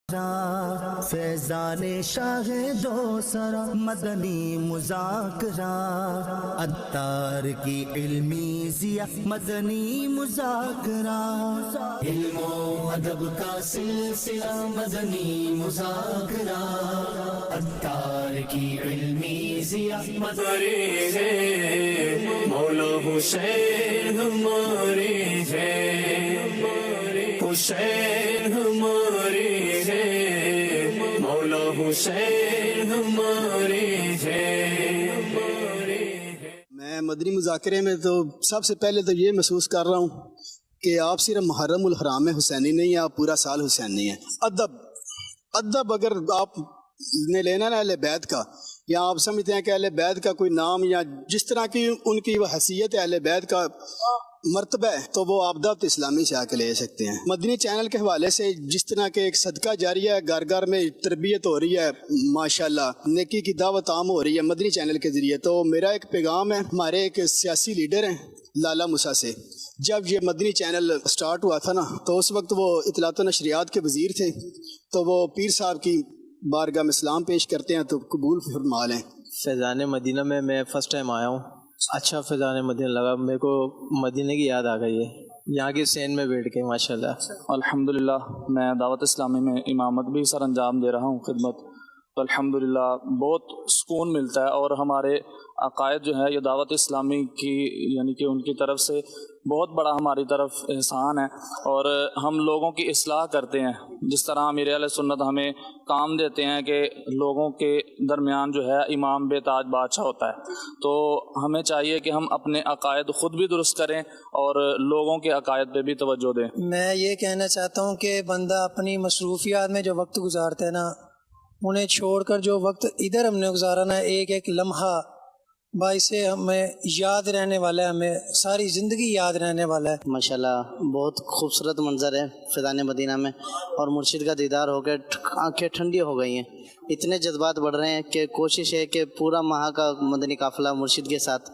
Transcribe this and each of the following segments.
فیضان شاہ دو سرا مدنی مذاکرہ عطار کی علمی ضیا مدنی مذاکرہ علم و ادب کا سلسلہ مدنی مذاکرہ عطار کی علمی ضیا مدنی ہے مولا حسین ہمارے ہیں حسین ہمارے مولا حسین ہمارے ہیں. میں مدنی مذاکرے میں تو سب سے پہلے تو یہ محسوس کر رہا ہوں کہ آپ صرف محرم الحرام حسینی نہیں ہیں، آپ پورا سال حسینی ہیں. ادب اگر آپ نے لینا نا اہل بیت کا، یا آپ سمجھتے ہیں کہ اہل بیت کا کوئی نام یا جس طرح کی ان کی وہ حیثیت ہے اہل بیت کا مرتبہ ہے، تو وہ آپ دعوت اسلامی سے آ کے لے سکتے ہیں. مدنی چینل کے حوالے سے جس طرح کے ایک صدقہ جاریہ ہے، گھر گھر میں تربیت ہو رہی ہے، ماشاءاللہ نیکی کی دعوت عام ہو رہی ہے مدنی چینل کے ذریعے. تو میرا ایک پیغام ہے ہمارے ایک سیاسی لیڈر ہیں لالا موسیٰ سے. جب یہ مدنی چینل سٹارٹ ہوا تھا نا، تو اس وقت وہ اطلاعات و نشریات کے وزیر تھے، تو وہ پیر صاحب کی بارگاہ میں سلام پیش کرتے ہیں تو قبول فرما لیں. فیضان مدینہ میں فرسٹ ٹائم آیا ہوں. اچھا فیضان مدینہ لگا میرے کو، مدینہ کی یاد آ گئی ہے یہاں کی سین میں بیٹھ کے ماشاءاللہ. الحمدللہ میں دعوت اسلامی میں امامت بھی سر انجام دے رہا ہوں خدمت، تو الحمدللہ بہت سکون ملتا ہے. اور ہمارے عقائد جو ہے یہ دعوت اسلامی کی یعنی کہ ان کی طرف سے بہت بڑا ہماری طرف احسان ہے، اور ہم لوگوں کی اصلاح کرتے ہیں. جس طرح امیر اہل سنت ہمیں کام دیتے ہیں کہ لوگوں کے درمیان جو ہے امام بے تاج بادشاہ ہوتا ہے، تو ہمیں چاہیے کہ ہم اپنے عقائد خود بھی درست کریں اور لوگوں کے عقائد پہ بھی توجہ دیں. میں یہ کہنا چاہتا ہوں کہ بندہ اپنی مصروفیات میں جو وقت گزارتا ہے نا، انہیں چھوڑ کر جو وقت ادھر ہم نے گزارا نا، ایک ایک لمحہ باعث ہمیں یاد رہنے والا ہے، ہمیں ساری زندگی یاد رہنے والا ہے. ماشاءاللہ بہت خوبصورت منظر ہے فیضان مدینہ میں، اور مرشد کا دیدار ہو کے آنکھیں ٹھنڈی ہو گئی ہیں. اتنے جذبات بڑھ رہے ہیں کہ کوشش ہے کہ پورا ماہ کا مدنی قافلہ مرشد کے ساتھ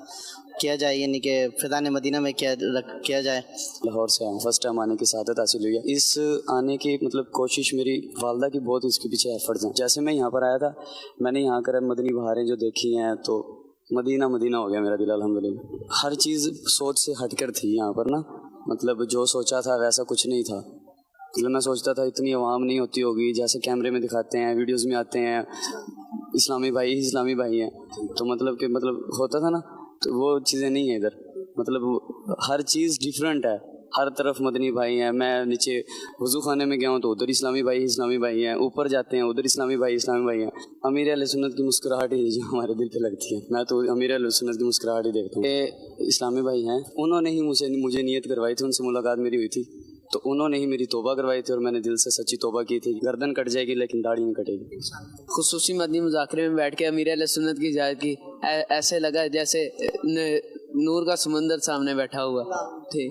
کیا جائے، یعنی کہ فیضان مدینہ میں کیا جائے. لاہور سے آیا ہوں، فرسٹ ٹائم آنے کی سعادت حاصل ہوئی ہے. اس آنے کی کوشش میری والدہ کی بہت اس کے پیچھے ایفرٹس ہیں. جیسے میں یہاں پر آیا تھا، میں نے یہاں کر مدنی بہاریں جو دیکھی ہیں تو مدینہ ہو گیا میرا دل الحمدللہ. ہر چیز سوچ سے ہٹ کر تھی یہاں پر نا، جو سوچا تھا ویسا کچھ نہیں تھا. میں سوچتا تھا اتنی عوام نہیں ہوتی ہوگی جیسے کیمرے میں دکھاتے ہیں، ویڈیوز میں آتے ہیں اسلامی بھائی ہیں، تو کہ ہوتا تھا نا، تو وہ چیزیں نہیں ہیں ادھر. ہر چیز ڈیفرنٹ ہے، ہر طرف مدنی بھائی ہیں. میں نیچے وضو خانے میں گیا ہوں تو ادھر اسلامی بھائی ہیں، اوپر جاتے ہیں ادھر اسلامی بھائی ہیں. امیر اہل سنت کی مسکراہٹ ہی جو ہمارے دل پہ لگتی ہے. میں تو امیر اہل سنت کی مسکراہٹ ہی دیکھتا ہوں. یہ اسلامی بھائی ہیں، انہوں نے ہی مجھے نیت کروائی تھی، ان سے ملاقات میری ہوئی تھی تو انہوں نے ہی میری توبہ کروائی تھی، اور میں نے دل سے سچی توبہ کی تھی. گردن کٹ جائے گی لیکن داڑھی نہیں کٹے گی. خصوصی مدنی مذاکرے میں بیٹھ کے امیر اہل سنت کی زیارت کی، ایسے لگا جیسے نور کا سمندر سامنے بیٹھا ہوا تھے.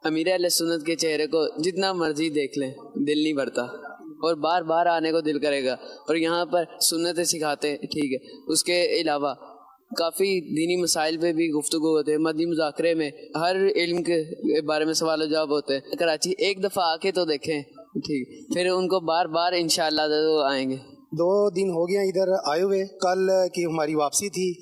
امیر اہل سنت کے چہرے کو جتنا مرضی دیکھ لیں دل نہیں بھرتا، اور بار بار آنے کو دل کرے گا. اور یہاں پر سنتیں سکھاتے، ٹھیک ہے، اس کے علاوہ کافی دینی مسائل پہ بھی گفتگو ہوتے ہیں. مدنی مذاکرے میں ہر علم کے بارے میں سوال و جواب ہوتے ہیں. کراچی ایک دفعہ آ کے تو دیکھیں، ٹھیک، پھر ان کو بار بار انشاءاللہ آئیں گے. 2 دن ہو گیا ادھر آئے ہوئے، کل کی ہماری واپسی تھی،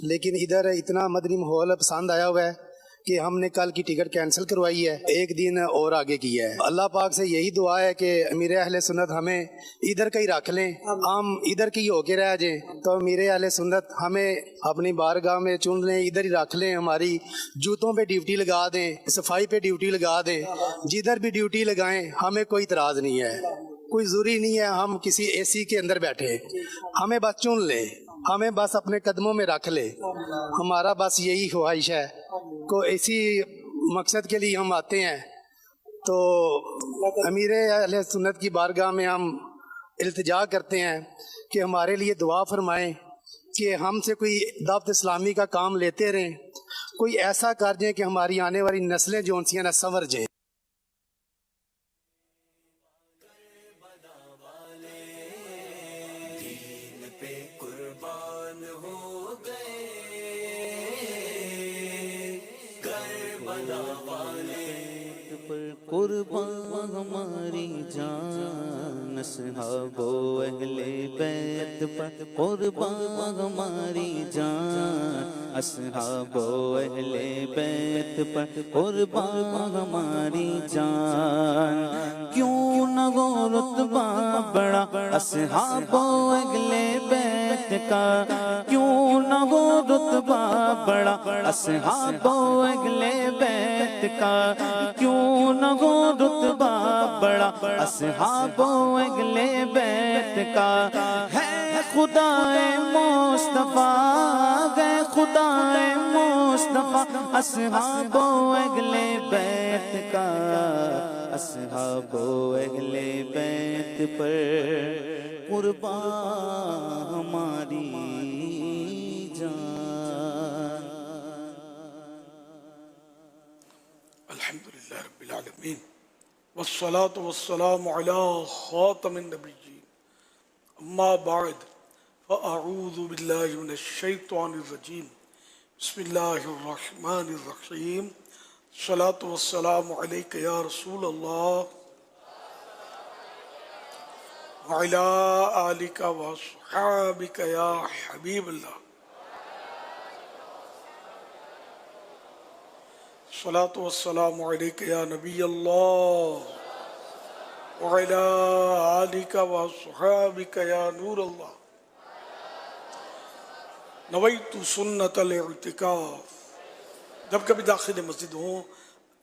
لیکن ادھر اتنا مدنی ماحول پسند آیا ہوا ہے کہ ہم نے کل کی ٹکٹ کینسل کروائی ہے، 1 دن اور آگے کیا ہے. اللہ پاک سے یہی دعا ہے کہ امیر اہل سنت ہمیں ادھر کا ہی رکھ لیں، ہم ادھر کی ہو کے رہ جائیں. تو امیر اہل سنت ہمیں اپنی بارگاہ میں چن لیں، ادھر ہی رکھ لیں، ہماری جوتوں پہ ڈیوٹی لگا دیں، صفائی پہ ڈیوٹی لگا دیں، جدھر بھی ڈیوٹی لگائیں ہمیں کوئی اعتراض نہیں ہے. کوئی ضروری نہیں ہے ہم کسی اے سی کے اندر بیٹھے، ہمیں بس چن لیں، ہمیں بس اپنے قدموں میں رکھ لے. ہمارا بس یہی خواہش ہے، کو اسی مقصد کے لیے ہم آتے ہیں. تو امیر اہل سنت کی بارگاہ میں ہم التجا کرتے ہیں کہ ہمارے لیے دعا فرمائیں کہ ہم سے کوئی دعوت اسلامی کا کام لیتے رہیں، کوئی ایسا کر دیں کہ ہماری آنے والی نسلیں جو انسی نہ سنور جائیں. کو قربان ہماری جان اصحاب و اہل بیت پر قربان ہماری جان اصحاب و اہل بیت پر قربان ہماری جان کیوں نہ ہو رتبہ بڑا اصحاب و اہل بیت کا کیوں نہ ہو رتبہ بڑا اصحاب و اہل بیت کا کیوں نہ ہو رتبہ بڑا اصحاب و اہل بیت کا ہے خدا مصطفیٰ ہے خدا مصطفیٰ اصحاب و اہل بیت کا اصحاب و اہل بیت پر قربان ہماری جان. الحمدللہ رب العالمین والصلاة والسلام علی خاتم النبیین اما بعد فاعوذ باللہ من الشیطان الرجیم بسم اللہ الرحمن الرحیم الصلاة والسلام علیک یا رسول اللہ وعلی آلک وصحابک یا حبیب اللہ الصلاة والسلام علیک یا نبی اللہ وعلی آلک وصحابک یا نور اللہ نویت سنت الاعتکاف. جب کبھی داخل مسجد ہوں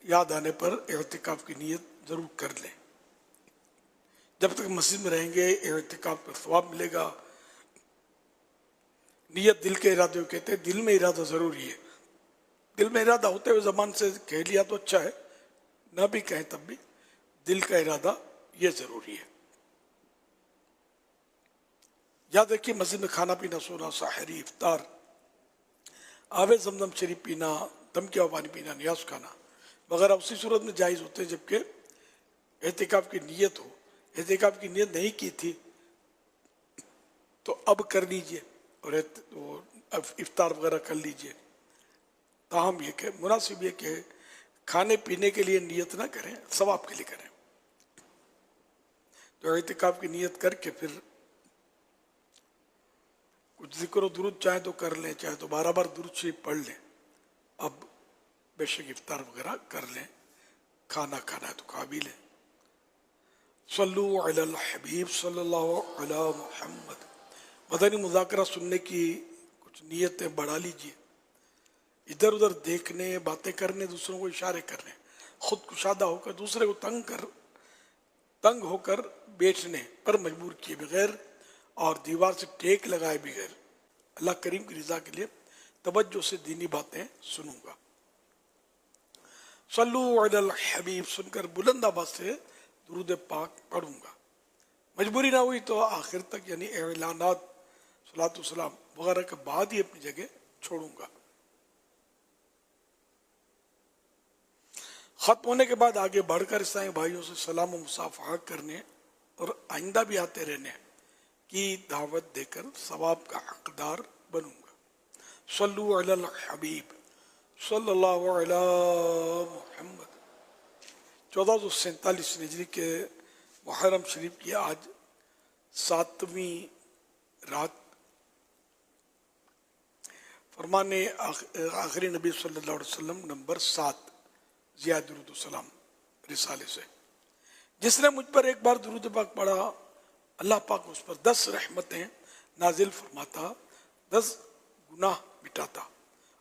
یاد آنے پر اعتکاف کی نیت ضرور کر لیں. جب تک مسجد میں رہیں گے اعتکاف پر ثواب ملے گا. نیت دل کے ارادے کو کہتے ہیں. دل میں ارادہ ضروری ہے. دل میں ارادہ ہوتے ہوئے زبان سے کہہ لیا تو اچھا ہے, نہ بھی کہیں تب بھی دل کا ارادہ یہ ضروری ہے. یاد رکھیے مسجد میں کھانا پینا, سونا, سحری, افطار, آب زمزم شریف پینا, دم کیا ہوا پانی پینا, نیاز کھانا وغیرہ اسی صورت میں جائز ہوتے ہیں جبکہ اعتکاف کی نیت ہو. اعتکاف کی نیت نہیں کی تھی تو اب کر لیجئے اور افطار وغیرہ کر لیجئے. تاہم یہ کہ مناسب یہ کہ کھانے پینے کے لیے نیت نہ کریں, ثواب کے لیے کریں. تو اعتکاف کی نیت کر کے پھر کچھ ذکر و درود چاہے تو کر لیں, چاہے تو 12 بار درود شریف پڑھ لیں. اب بے شک افطار وغیرہ کر لیں, کھانا کھانا ہے تو کھا بھی لیں. صلو علی الحبیب صلی اللہ علی محمد. مدنی مذاکرہ سننے کی کچھ نیتیں بڑھا لیجئے. ادھر ادھر دیکھنے, باتیں کرنے, دوسروں کو اشارے کرنے, خود کشادہ ہو کر دوسرے کو تنگ ہو کر بیٹھنے پر مجبور کیے بغیر اور دیوار سے ٹیک لگائے بغیر اللہ کریم کی رضا کے لیے توجہ سے دینی باتیں سنوں گا. صلو علی الحبیب سن کر بلند آواز سے درود پاک پڑھوں گا. مجبوری نہ ہوئی تو آخر تک یعنی اعلانات صلاۃ والسلام وغیرہ کے بعد ہی اپنی جگہ چھوڑوں گا. ختم ہونے کے بعد آگے بڑھ کر عیسائی بھائیوں سے سلام و مصافحہ کرنے اور آئندہ بھی آتے رہنے کی دعوت دے کر ثواب کا حقدار بنوں گا. صلو علی الحبیب صلی اللہ علی محمد. 1447 ہجری کے محرم شریف کی آج 7ویں رات فرمان آخری نبی صلی اللہ علیہ وسلم نمبر 7 زیاد درود السلام رسالے سے. جس نے مجھ پر ایک بار درود پاک پڑھا اللہ پاک اس پر 10 رحمتیں نازل فرماتا, 10 گناہ مٹاتا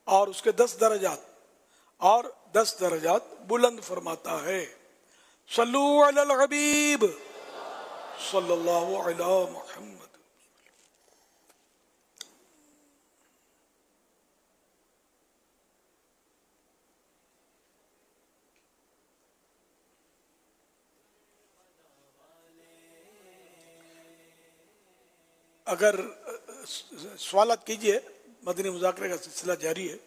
اور اس کے 10 درجات بلند فرماتا ہے. صلو علی الحبیب صلی اللہ علی محمد. اگر سوالات کیجئے, مدنی مذاکرے کا سلسلہ جاری ہے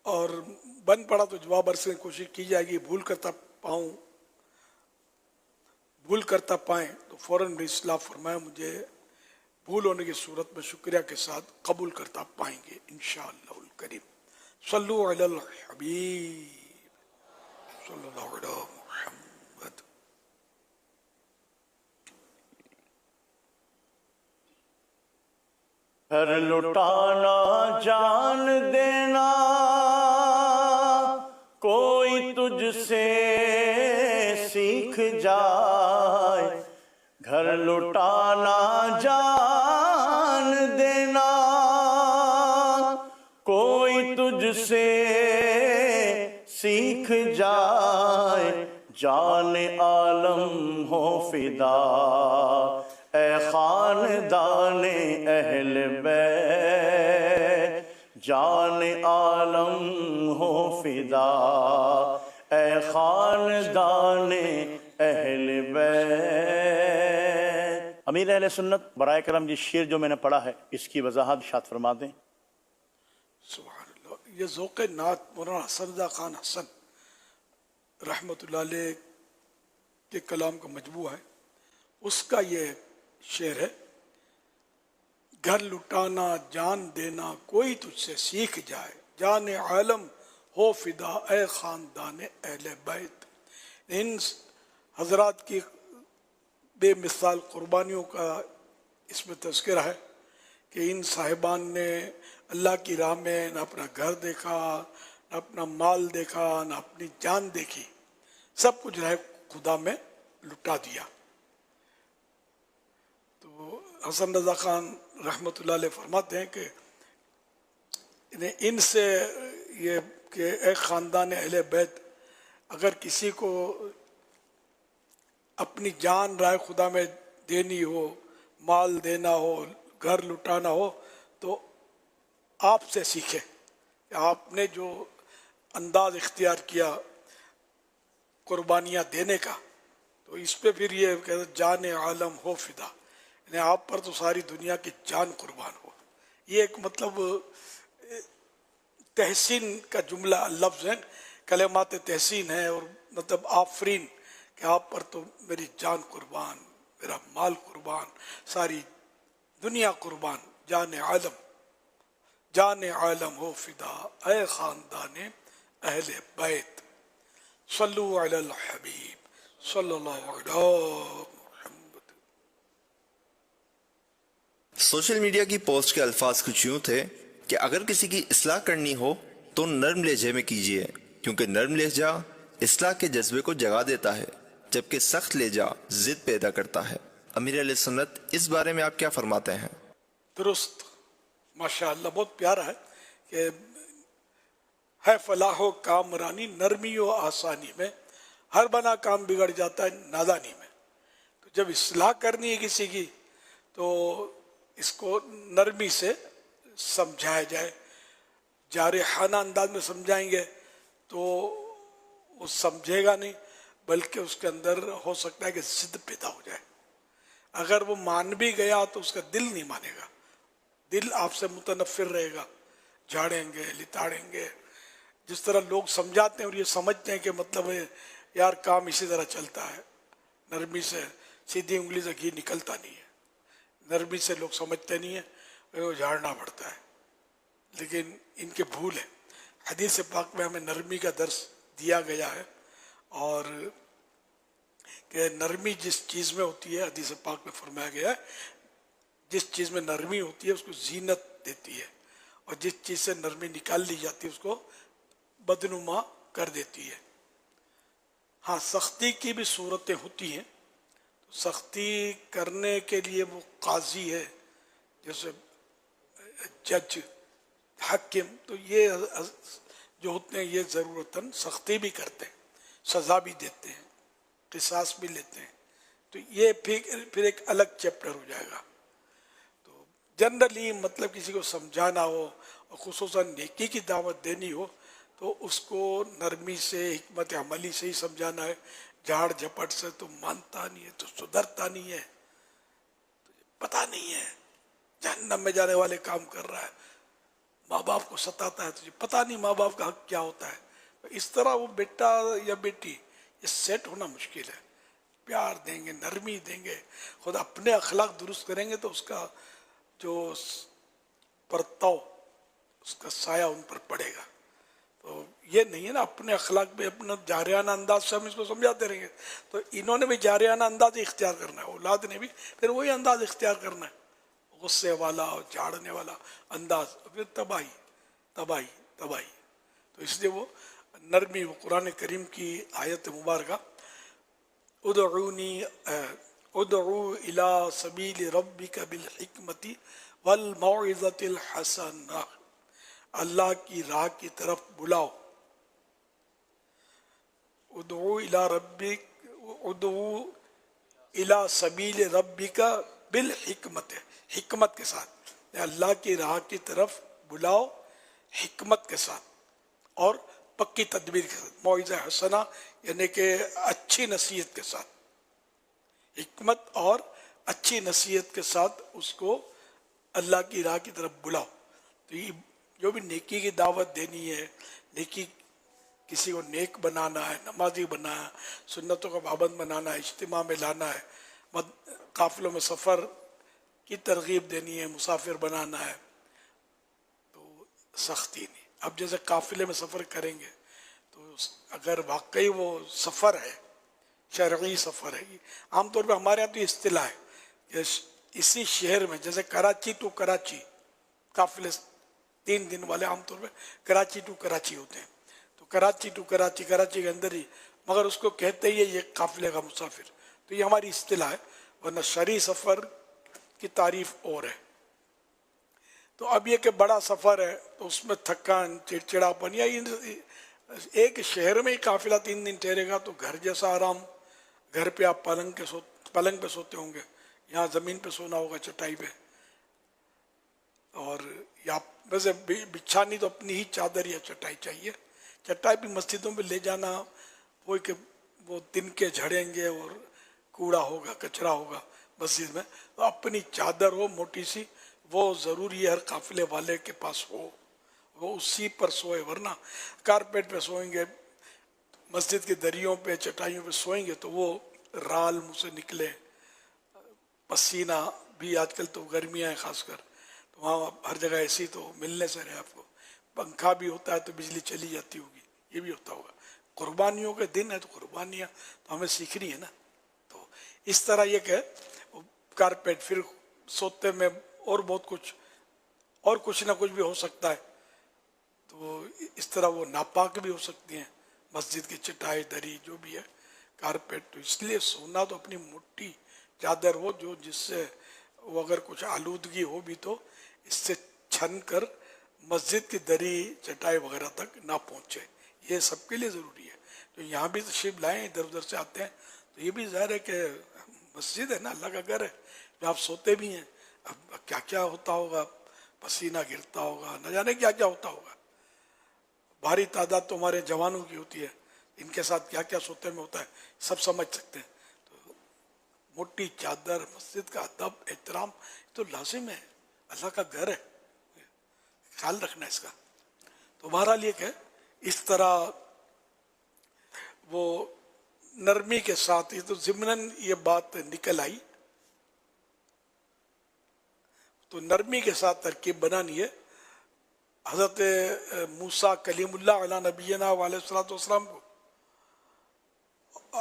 اور بند پڑا تو جواب عرض کی کوشش کی جائے گی. بھول کرتا پائیں تو فوراً بھی اصلاح فرمائیں. مجھے بھول ہونے کی صورت میں شکریہ کے ساتھ قبول کرتا پائیں گے انشاءاللہ الکریم. صلو علی الحبیب सल्लल्लाहु अलैहि मुहम्मद। हर लुटाना जान देना कोई तुझसे सीख जाए, घर लुटाना जान देना कोई तुझसे सीख जाए, जान आलम हो फिदा ए खानदान अहल बैत, जान आलम हो फिदा ए खानदान अहल बैत। अमीर अहले सुन्नत बराए करम, ये शेर जो मैंने पढ़ा है इसकी वजाहत शाद फरमा दें। सुभान अल्लाह। ये ज़ौक़ नात मौलाना हसन रज़ा खान हसन रहमतुल्लाह अलैह के कलाम का मजमू है, उसका ये शेर है, घर लुटाना जान देना कोई तुझसे सीख जाए, जान आलम हो फिदा ए खानदान अहले बैत। इन हजरात की बेमिसाल कुर्बानियों का इसमें तज़किरा है कि इन साहिबान ने अल्लाह की राह में न अपना घर देखा, न अपना माल देखा, न अपनी जान देखी, सब कुछ है खुदा में लुटा दिया। तो हसन रज़ा खान रहमतुल्लाह अलैह फरमाते हैं कि इनसे ये कि एक ख़ानदान अहले बैत अगर किसी को अपनी जान राह खुदा में देनी हो, माल देना हो, घर लुटाना हो, तो आपसे सीखे। आपने जो अंदाज इख्तियार किया कुर्बानियाँ देने का, तो इस पे फिर ये कहते जान आलम हो फिदा, यानी आप पर तो सारी दुनिया की जान कुर्बान हो। ये एक मतलब तहसीन का जुमला लफ्ज़ है, कलेमात तहसीन है, और मतलब आफरीन कि आप पर तो मेरी जान कुर्बान, मेरा माल कुर्बान, सारी दुनिया कुर्बान, जान आलम हो फिदा ए ख़ानदान अहले बैत, सल्लु अलल हबीब सल्लल्लाहु अलैहि। सोशल मीडिया की पोस्ट के अल्फाज कुछ यूँ थे कि अगर किसी की इस्लाह करनी हो तो नर्म लहजे में कीजिए, क्योंकि नर्म लहजा इस्लाह के जज्बे को जगा देता है, जबकि सख्त लहजा जिद पैदा करता है। अमीर अहले सुन्नत, इस बारे में आप क्या फरमाते हैं? दुरुस्त, माशाअल्लाह, बहुत प्यारा है कि है फलाहो कामरानी नरमी व आसानी में, हर बना काम बिगड़ जाता है नादानी में। तो जब इस्लाह करनी है किसी की तो इसको नरमी से समझाया जाए, जारिहाना अंदाज में समझाएंगे तो वो समझेगा नहीं, बल्कि उसके अंदर हो सकता है कि जिद पैदा हो जाए। अगर वो मान भी गया तो उसका दिल नहीं मानेगा, दिल आपसे मुतनफ़िर रहेगा, झाड़ेंगे लिताड़ेंगे। जिस तरह लोग समझाते हैं और ये समझते हैं कि मतलब है यार काम इसी तरह चलता है, नरमी से, सीधी उंगली से घी निकलता नहीं है, नरमी से लोग समझते नहीं है, वो झाड़ना पड़ता है। लेकिन इनके भूल है। हदीस पाक में हमें नरमी का दर्स दिया गया है, और कि नरमी जिस चीज़ में होती है, हदीस पाक में फरमाया गया है, जिस चीज़ में नरमी होती है उसको जीनत देती है, और जिस चीज़ से नरमी निकाल ली जाती है उसको बदनुमा कर देती है। हाँ, सख्ती की भी सूरतें होती हैं, तो सख्ती करने के लिए वो काजी है, जैसे जज, हाकिम, तो ये जो होते हैं ये ज़रूरतन सख्ती भी करते हैं, सज़ा भी देते हैं, क़िसास भी लेते हैं। तो ये फिर एक अलग चैप्टर हो जाएगा। तो जनरली मतलब किसी को समझाना हो और खुसूसन नेकी की दावत देनी हो तो उसको नरमी से, हिकमत अमली से ही समझाना है। झाड़ झपट से तो मानता नहीं है, तो सुधरता नहीं है, तो पता नहीं है जहन्नम में जाने वाले काम कर रहा है, माँ बाप को सताता है, तुझे पता नहीं माँ बाप का हक क्या होता है। तो इस तरह वो बेटा या बेटी ये सेट होना मुश्किल है। प्यार देंगे, नरमी देंगे, खुद अपने अखलाक दुरुस्त करेंगे तो उसका जो परताव, उसका साया उन पर पड़ेगा। तो ये नहीं है ना, अपने अखलाक पे अपना जारियाना अंदाज से हम इसको समझाते रहेंगे। तो इन्होंने भी जारियाना अंदाज इख्तियार करना है, औलाद ने भी फिर वही अंदाज इख्तियार करना है, गुस्से वाला और झाड़ने वाला अंदाज, फिर तबाही तबाही तबाही। तो इसलिए वो नरमी, वो कुरान करीम की आयत मुबारका, उदऊनी उदऊ इला सबील रब्बिका बिल हिकमति वल मौइज़तिल हसना, अल्लाह की राह की तरफ बुलाओ। उदऊ इला रब्बिक, उदऊ इला सबील रब्बिका बिल हिकमत, हिकमत के साथ, अल्लाह की राह की तरफ बुलाओ हिकमत के साथ और पक्की तदबीर के साथ। मौइज़ा हसना यानी कि अच्छी नसीहत के साथ, हिकमत और अच्छी नसीहत के साथ उसको अल्लाह की राह की तरफ बुलाओ। तो ये जो भी नेकी की दावत देनी है, नेकी, किसी को नेक बनाना है, नमाजी बनाना, सुन्नतों का पाबंद बनाना है, इज्तिमा में लाना है, काफिलों में सफ़र की तरगीब देनी है, मुसाफिर बनाना है, तो सख्ती नहीं। अब जैसे काफिले में सफ़र करेंगे तो अगर वाकई वो सफ़र है, शरई सफ़र है, आमतौर पर हमारे यहाँ तो इस्तिलाह है कि इसी शहर में, जैसे कराची टू कराची, काफिले 3 दिन वाले आमतौर पे कराची टू कराची होते हैं, तो कराची टू कराची, कराची के अंदर ही, मगर उसको कहते ही है ये काफिले का मुसाफिर। तो ये हमारी इस्तिलाह है, वरना शरई सफ़र की तारीफ और है। तो अब ये कि बड़ा सफ़र है तो उसमें थकान, चिड़चिड़ापन, या एक शहर में ही काफिला 3 दिन ठहरेगा तो घर जैसा आराम, घर पे आप पलंग पे सोते होंगे, यहाँ ज़मीन पे सोना होगा, चटाई पे, और या वैसे बिछानी तो अपनी ही चादर या चटाई चाहिए। चटाई भी मस्जिदों में ले जाना वो कि वो तिनके झड़ेंगे और कूड़ा होगा, कचरा होगा मस्जिद में, तो अपनी चादर हो मोटी सी, वो ज़रूरी है हर काफिले वाले के पास हो, वो उसी पर सोए, वरना कारपेट पे सोएंगे, मस्जिद के दरियों पे, चटाइयों पे सोएंगे तो वो राल मुँह से निकले, पसीना भी, आजकल तो गर्मियाँ हैं खासकर, तो वहाँ हर जगह ऐसी तो मिलने से रहे आपको, पंखा भी होता है तो बिजली चली जाती होगी, ये भी होता होगा। कुर्बानियों के दिन है तो कुर्बानियाँ तो हमें सीखनी है ना। तो इस तरह ये कि कारपेट, फिर सोते में और बहुत कुछ ना कुछ भी हो सकता है, तो इस तरह वो नापाक भी हो सकती हैं, मस्जिद की चटाई, दरी, जो भी है, कारपेट। तो इसलिए सोना तो अपनी मोटी चादर हो, जो जिससे वो अगर कुछ आलूदगी हो भी तो इससे छन कर मस्जिद की दरी, चटाई वगैरह तक ना पहुँचे, ये सबके लिए ज़रूरी है। तो यहाँ भी तशरीफ लाएँ, इधर उधर से आते हैं, तो ये भी ज़ाहिर है कि मस्जिद है ना, अल्लाह का घर है, जो आप सोते भी हैं, अब क्या क्या होता होगा, पसीना गिरता होगा, न जाने क्या क्या होता होगा। भारी तादाद तो हमारे जवानों की होती है, इनके साथ क्या क्या सोते में होता है सब समझ सकते हैं। तो मोटी चादर, मस्जिद का अदब, एहतराम तो लाजिम है, अल्लाह का घर है, ख्याल रखना इसका। तो बहरहाल ये है, इस तरह वो नरमी के साथ, ये तो ज़िम्नन ये बात निकल आई, तो नरमी के साथ तरकीब बनानी है। हज़रत मूसा कलीमुल्लाह अला नबीना अलैहिस्सलातु वस्सलाम को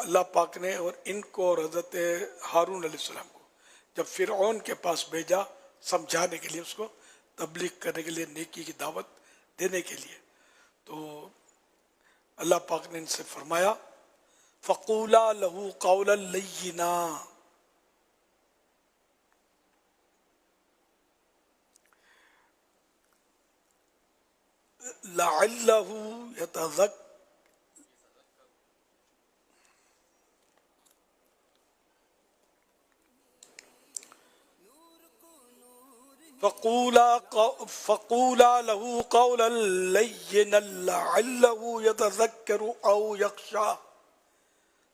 अल्लाह पाक ने, और इनको और हज़रत हारून अलैहिस्सलाम को जब फ़िरऔन के पास भेजा समझाने के लिए, उसको तबलीग करने के लिए, नेकी की दावत देने के लिए, तो अल्लाह पाक ने इनसे फरमाया फ़क़ूला लहू क़ौलन लय्यिना, लअल्लहु यतज़क्कर, फ़क़ूला लहू क़ौलन लय्यिना लअल्लहु यतज़क्करु औ यख़्शा।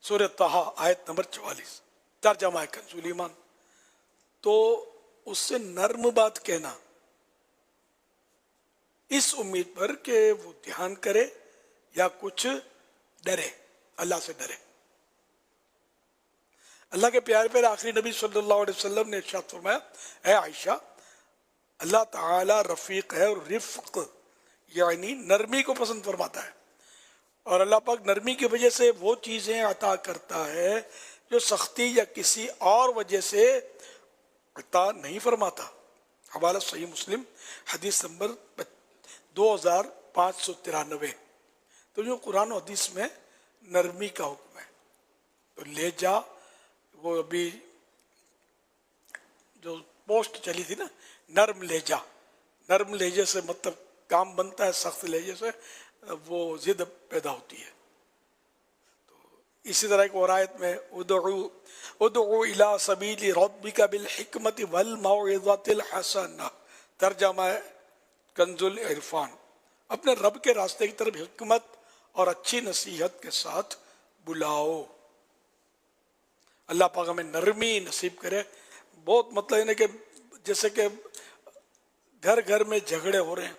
सूरह तहा आयत नंबर 44, तर्जुमा है कंज़ुल ईमान। तो उससे नर्म बात कहना, इस उम्मीद पर कि वो ध्यान करे या कुछ डरे, अल्लाह से डरे। अल्लाह के प्यारे प्यारे आखिरी नबी सल्लल्लाहु अलैहि वसल्लम ने इरशाद फरमाया, ऐ आयशा, अल्लाह ताला रफ़ीक है और रिफ़्क़ यानी नरमी को पसंद फरमाता है। اور اللہ پاک نرمی کی وجہ سے وہ چیزیں عطا کرتا ہے جو سختی یا کسی اور وجہ سے عطا نہیں فرماتا. حوالہ صحیح مسلم حدیث نمبر 2593. تو جو قرآن و حدیث میں نرمی کا حکم ہے. تو لے جا، وہ ابھی جو پوسٹ چلی تھی نا، نرم لہجہ، نرم لہجے سے مطلب کام بنتا ہے، سخت لہجے سے وہ ضد پیدا ہوتی ہے. تو اسی طرح ایک اور آیت میں ادعو الی سبیل ربک بالحکمت والموعظۃ الحسنہ، ترجمہ ہے کنز العرفان، اپنے رب کے راستے کی طرف حکمت اور اچھی نصیحت کے ساتھ بلاؤ. اللہ پاک ہمیں نرمی نصیب کرے. بہت مطلب ہے کہ جیسے کہ گھر گھر میں جھگڑے ہو رہے ہیں،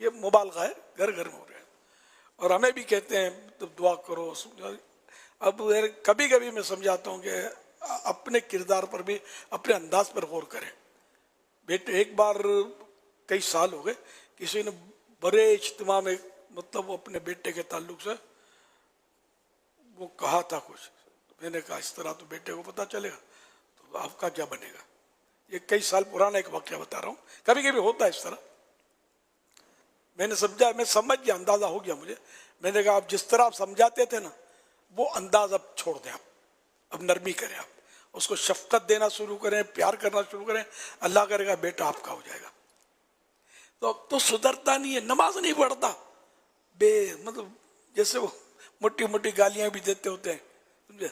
یہ مبالغہ ہے، گھر گھر میں ہو رہے ہیں، اور ہمیں بھی کہتے ہیں تو دعا کرو. اب کبھی کبھی میں سمجھاتا ہوں کہ اپنے کردار پر بھی، اپنے انداز پر غور کریں. بیٹے ایک بار کئی سال ہو گئے کسی نے بڑے اجتماع میں مطلب وہ اپنے بیٹے کے تعلق سے وہ کہا تھا کچھ. میں نے کہا اس طرح تو بیٹے کو پتہ چلے گا تو آپ کا کیا بنے گا. یہ کئی سال پرانا ایک واقعہ بتا رہا ہوں، کبھی کبھی ہوتا ہے اس طرح. میں نے سمجھا، میں سمجھ گیا، اندازہ ہو گیا مجھے. میں نے کہا آپ جس طرح آپ سمجھاتے تھے نا وہ انداز اب چھوڑ دیں، اب نرمی کریں، آپ اس کو شفقت دینا شروع کریں، پیار کرنا شروع کریں. اللہ کرے گا بیٹا آپ کا ہو جائے گا. تو اب تو سدھرتا نہیں ہے، نماز نہیں پڑھتا، مطلب جیسے وہ موٹی موٹی گالیاں بھی دیتے ہوتے ہیں، سمجھے.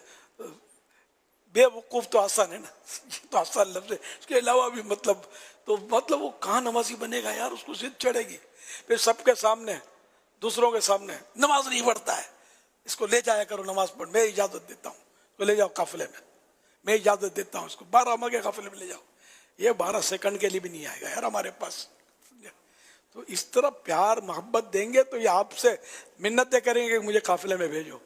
بے وقوف تو آسان ہے نا، یہ تو آسان لفظ ہے، اس کے علاوہ بھی مطلب وہ کہاں نمازی بنے گا یار، اس کو ضد چڑھے گی. پھر سب کے سامنے، دوسروں کے سامنے نماز نہیں پڑھتا ہے، اس کو لے جایا کرو نماز پڑھ، میں اجازت دیتا ہوں، تو لے جاؤ قافلے میں اجازت دیتا ہوں، اس کو 12 ماہ کے قافلے میں لے جاؤ. یہ 12 سیکنڈ کے لیے بھی نہیں آئے گا یار ہمارے پاس. تو اس طرح پیار محبت دیں گے تو یہ آپ سے منتیں کریں گے کہ مجھے قافلے میں بھیجو،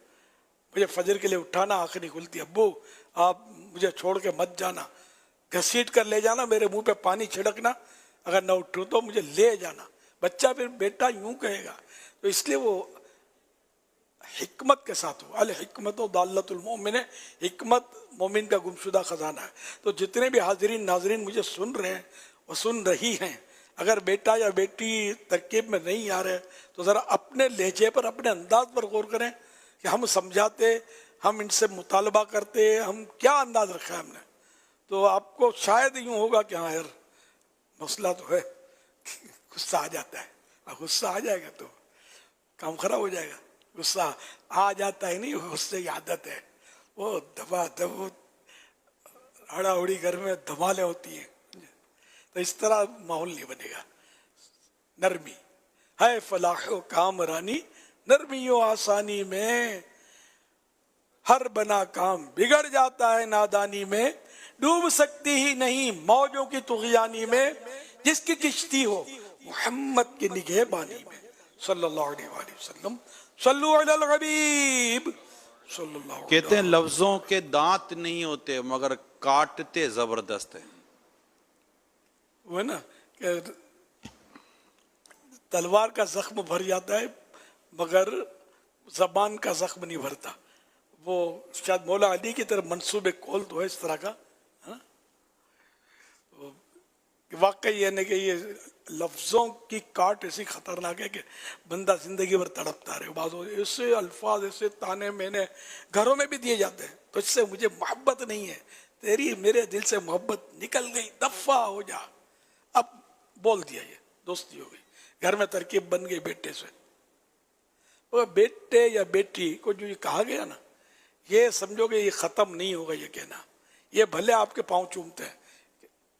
مجھے فجر کے لیے اٹھانا، آنکھ نہیں کھلتی، ابو آپ مجھے چھوڑ کے مت جانا، گھسیٹ کر لے جانا، میرے منہ پہ پانی چھڑکنا، اگر نہ اٹھوں تو مجھے لے جانا. بچہ پھر بیٹا یوں کہے گا. تو اس لیے وہ حکمت کے ساتھ ہو. الحکمت و ضالۃ المؤمن، حکمت مومن کا گمشدہ خزانہ ہے. تو جتنے بھی حاضرین ناظرین مجھے سن رہے ہیں اور سن رہی ہیں، اگر بیٹا یا بیٹی ترکیب میں نہیں آ رہے تو ذرا اپنے لہجے پر، اپنے انداز پر غور کریں کہ ہم سمجھاتے، ہم ان سے مطالبہ کرتے، ہم کیا انداز رکھا ہے ہم نے. تو آپ کو شاید یوں ہوگا کہ ہاں یار مسئلہ تو ہے، غصہ آ جاتا ہے. غصہ آ جائے گا تو کام خراب ہو جائے گا. غصہ آ جاتا ہے نہیں، غصے کی عادت ہے، وہ دبا دب ہڑا ہڑی گھر میں دھمالیں ہوتی ہیں. تو اس طرح ماحول نہیں بنے گا. نرمی ہے فلاح و کامرانی، نرمی و آسانی میں ہر بنا کام بگڑ جاتا ہے نادانی میں. ڈوب سکتی ہی نہیں موجوں کی طغیانی میں، جس کی کشتی ہو محمد کی نگہبانی میں. صلی اللہ علیہ وآلہ وسلم. صلو علی الحبیب صلی اللہ علیہ وسلم. کہتے ہیں لفظوں کے دانت نہیں ہوتے مگر کاٹتے زبردست ہیں. وہ ہے نا کہ تلوار کا زخم بھر جاتا ہے مگر زبان کا زخم نہیں بھرتا. وہ شاید مولا علی کی طرف منصوب قول تو ہے اس طرح کا. واقعی ہے کہ یہ لفظوں کی کاٹ ایسی خطرناک ہے کہ بندہ زندگی بھر تڑپتا رہے. بعض ایسے الفاظ، ایسے تانے میں نے گھروں میں بھی دیے جاتے ہیں، تو اس سے مجھے محبت نہیں ہے، تیری میرے دل سے محبت نکل گئی، دفع ہو جا. اب بول دیا، یہ دوستی ہو گئی، گھر میں ترکیب بن گئی بیٹے سے. بیٹے یا بیٹی کو جو یہ کہا گیا نا، یہ سمجھو کہ یہ ختم نہیں ہوگا. یہ کہنا، یہ بھلے آپ کے پاؤں چومتے ہیں،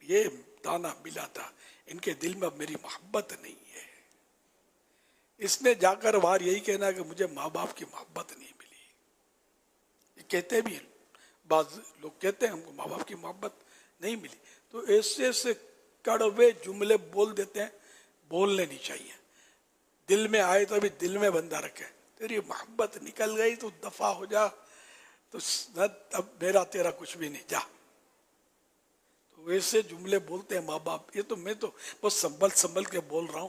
یہ دانا ملا تھا، ان کے دل میں اب میری محبت نہیں ہے. اس نے جا کر باہر یہی کہنا کہ مجھے ماں باپ کی محبت نہیں ملی. یہ کہتے بھی ہیں، بعض لوگ کہتے ہیں ہم کو ماں باپ کی محبت نہیں ملی. تو ایسے ایسے کڑوے جملے بول دیتے ہیں، بولنے نہیں چاہیے. دل میں آئے تو ابھی دل میں بندہ رکھے. تیری محبت نکل گئی تو دفع ہو جا، تو اب میرا تیرا کچھ بھی نہیں، جا. تو ویسے جملے بولتے ہیں ماں باپ. یہ تو میں تو بس سنبھل کے بول رہا ہوں،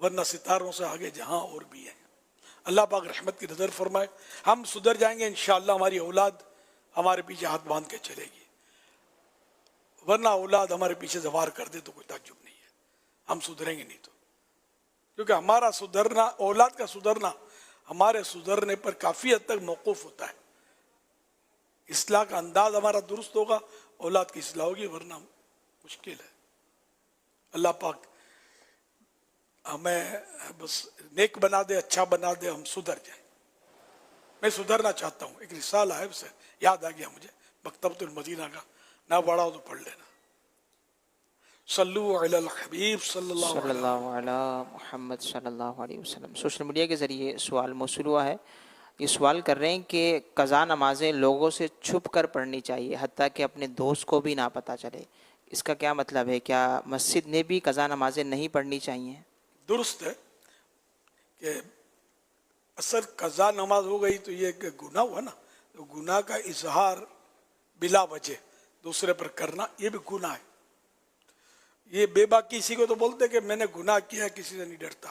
ورنہ ستاروں سے آگے جہاں اور بھی ہیں. अल्लाह पाक रहमत की नज़र फरमाए, हम सुधर जाएंगे इंशाअल्लाह, हमारी औलाद हमारे पीछे हाथ बांध के चलेगी, वरना औलाद हमारे पीछे जवार कर दे तो कोई ताज्जुब नहीं है, हम सुधरेंगे नहीं तो। क्योंकि हमारा सुधरना, औलाद का सुधरना हमारे सुधरने पर काफ़ी हद तक मौकूफ होता है। इस्लाह का अंदाज हमारा दुरुस्त होगा, औलाद की इस्लाह होगी, वरना मुश्किल है। अल्लाह पाक हमें बस नेक बना दे, अच्छा बना दे, हम सुधर जाए। मैं सुधरना चाहता हूँ। एक रिसाला है, उसे याद आ गया मुझे, मकतबतुल मदीना का, ना पढ़ा हो तो पढ़ लेना। सल्लु अलल हबीब सल्लल्लाहु अला मुहम्मद सल्लल्लाहु अलैहि वसल्लम। सोशल मीडिया के ज़रिए सवाल मौसूल हुआ है। ये सवाल कर रहे हैं कि क़ज़ा नमाज़ें लोगों से छुप कर पढ़नी चाहिए, हत्ता कि अपने दोस्त को भी ना पता चले। इसका क्या मतलब है? क्या मस्जिद में भी क़ज़ा नमाज़ें नहीं पढ़नी चाहिए? दुरुस्त है कि असल क़ज़ा नमाज हो गई तो ये गुनाह हुआ ना, तो गुनाह का इजहार बिला वजह दूसरे पर करना, ये भी गुनाह है। ये बेबाकी किसी को तो बोलते कि मैंने गुनाह किया, किसी से नहीं डरता,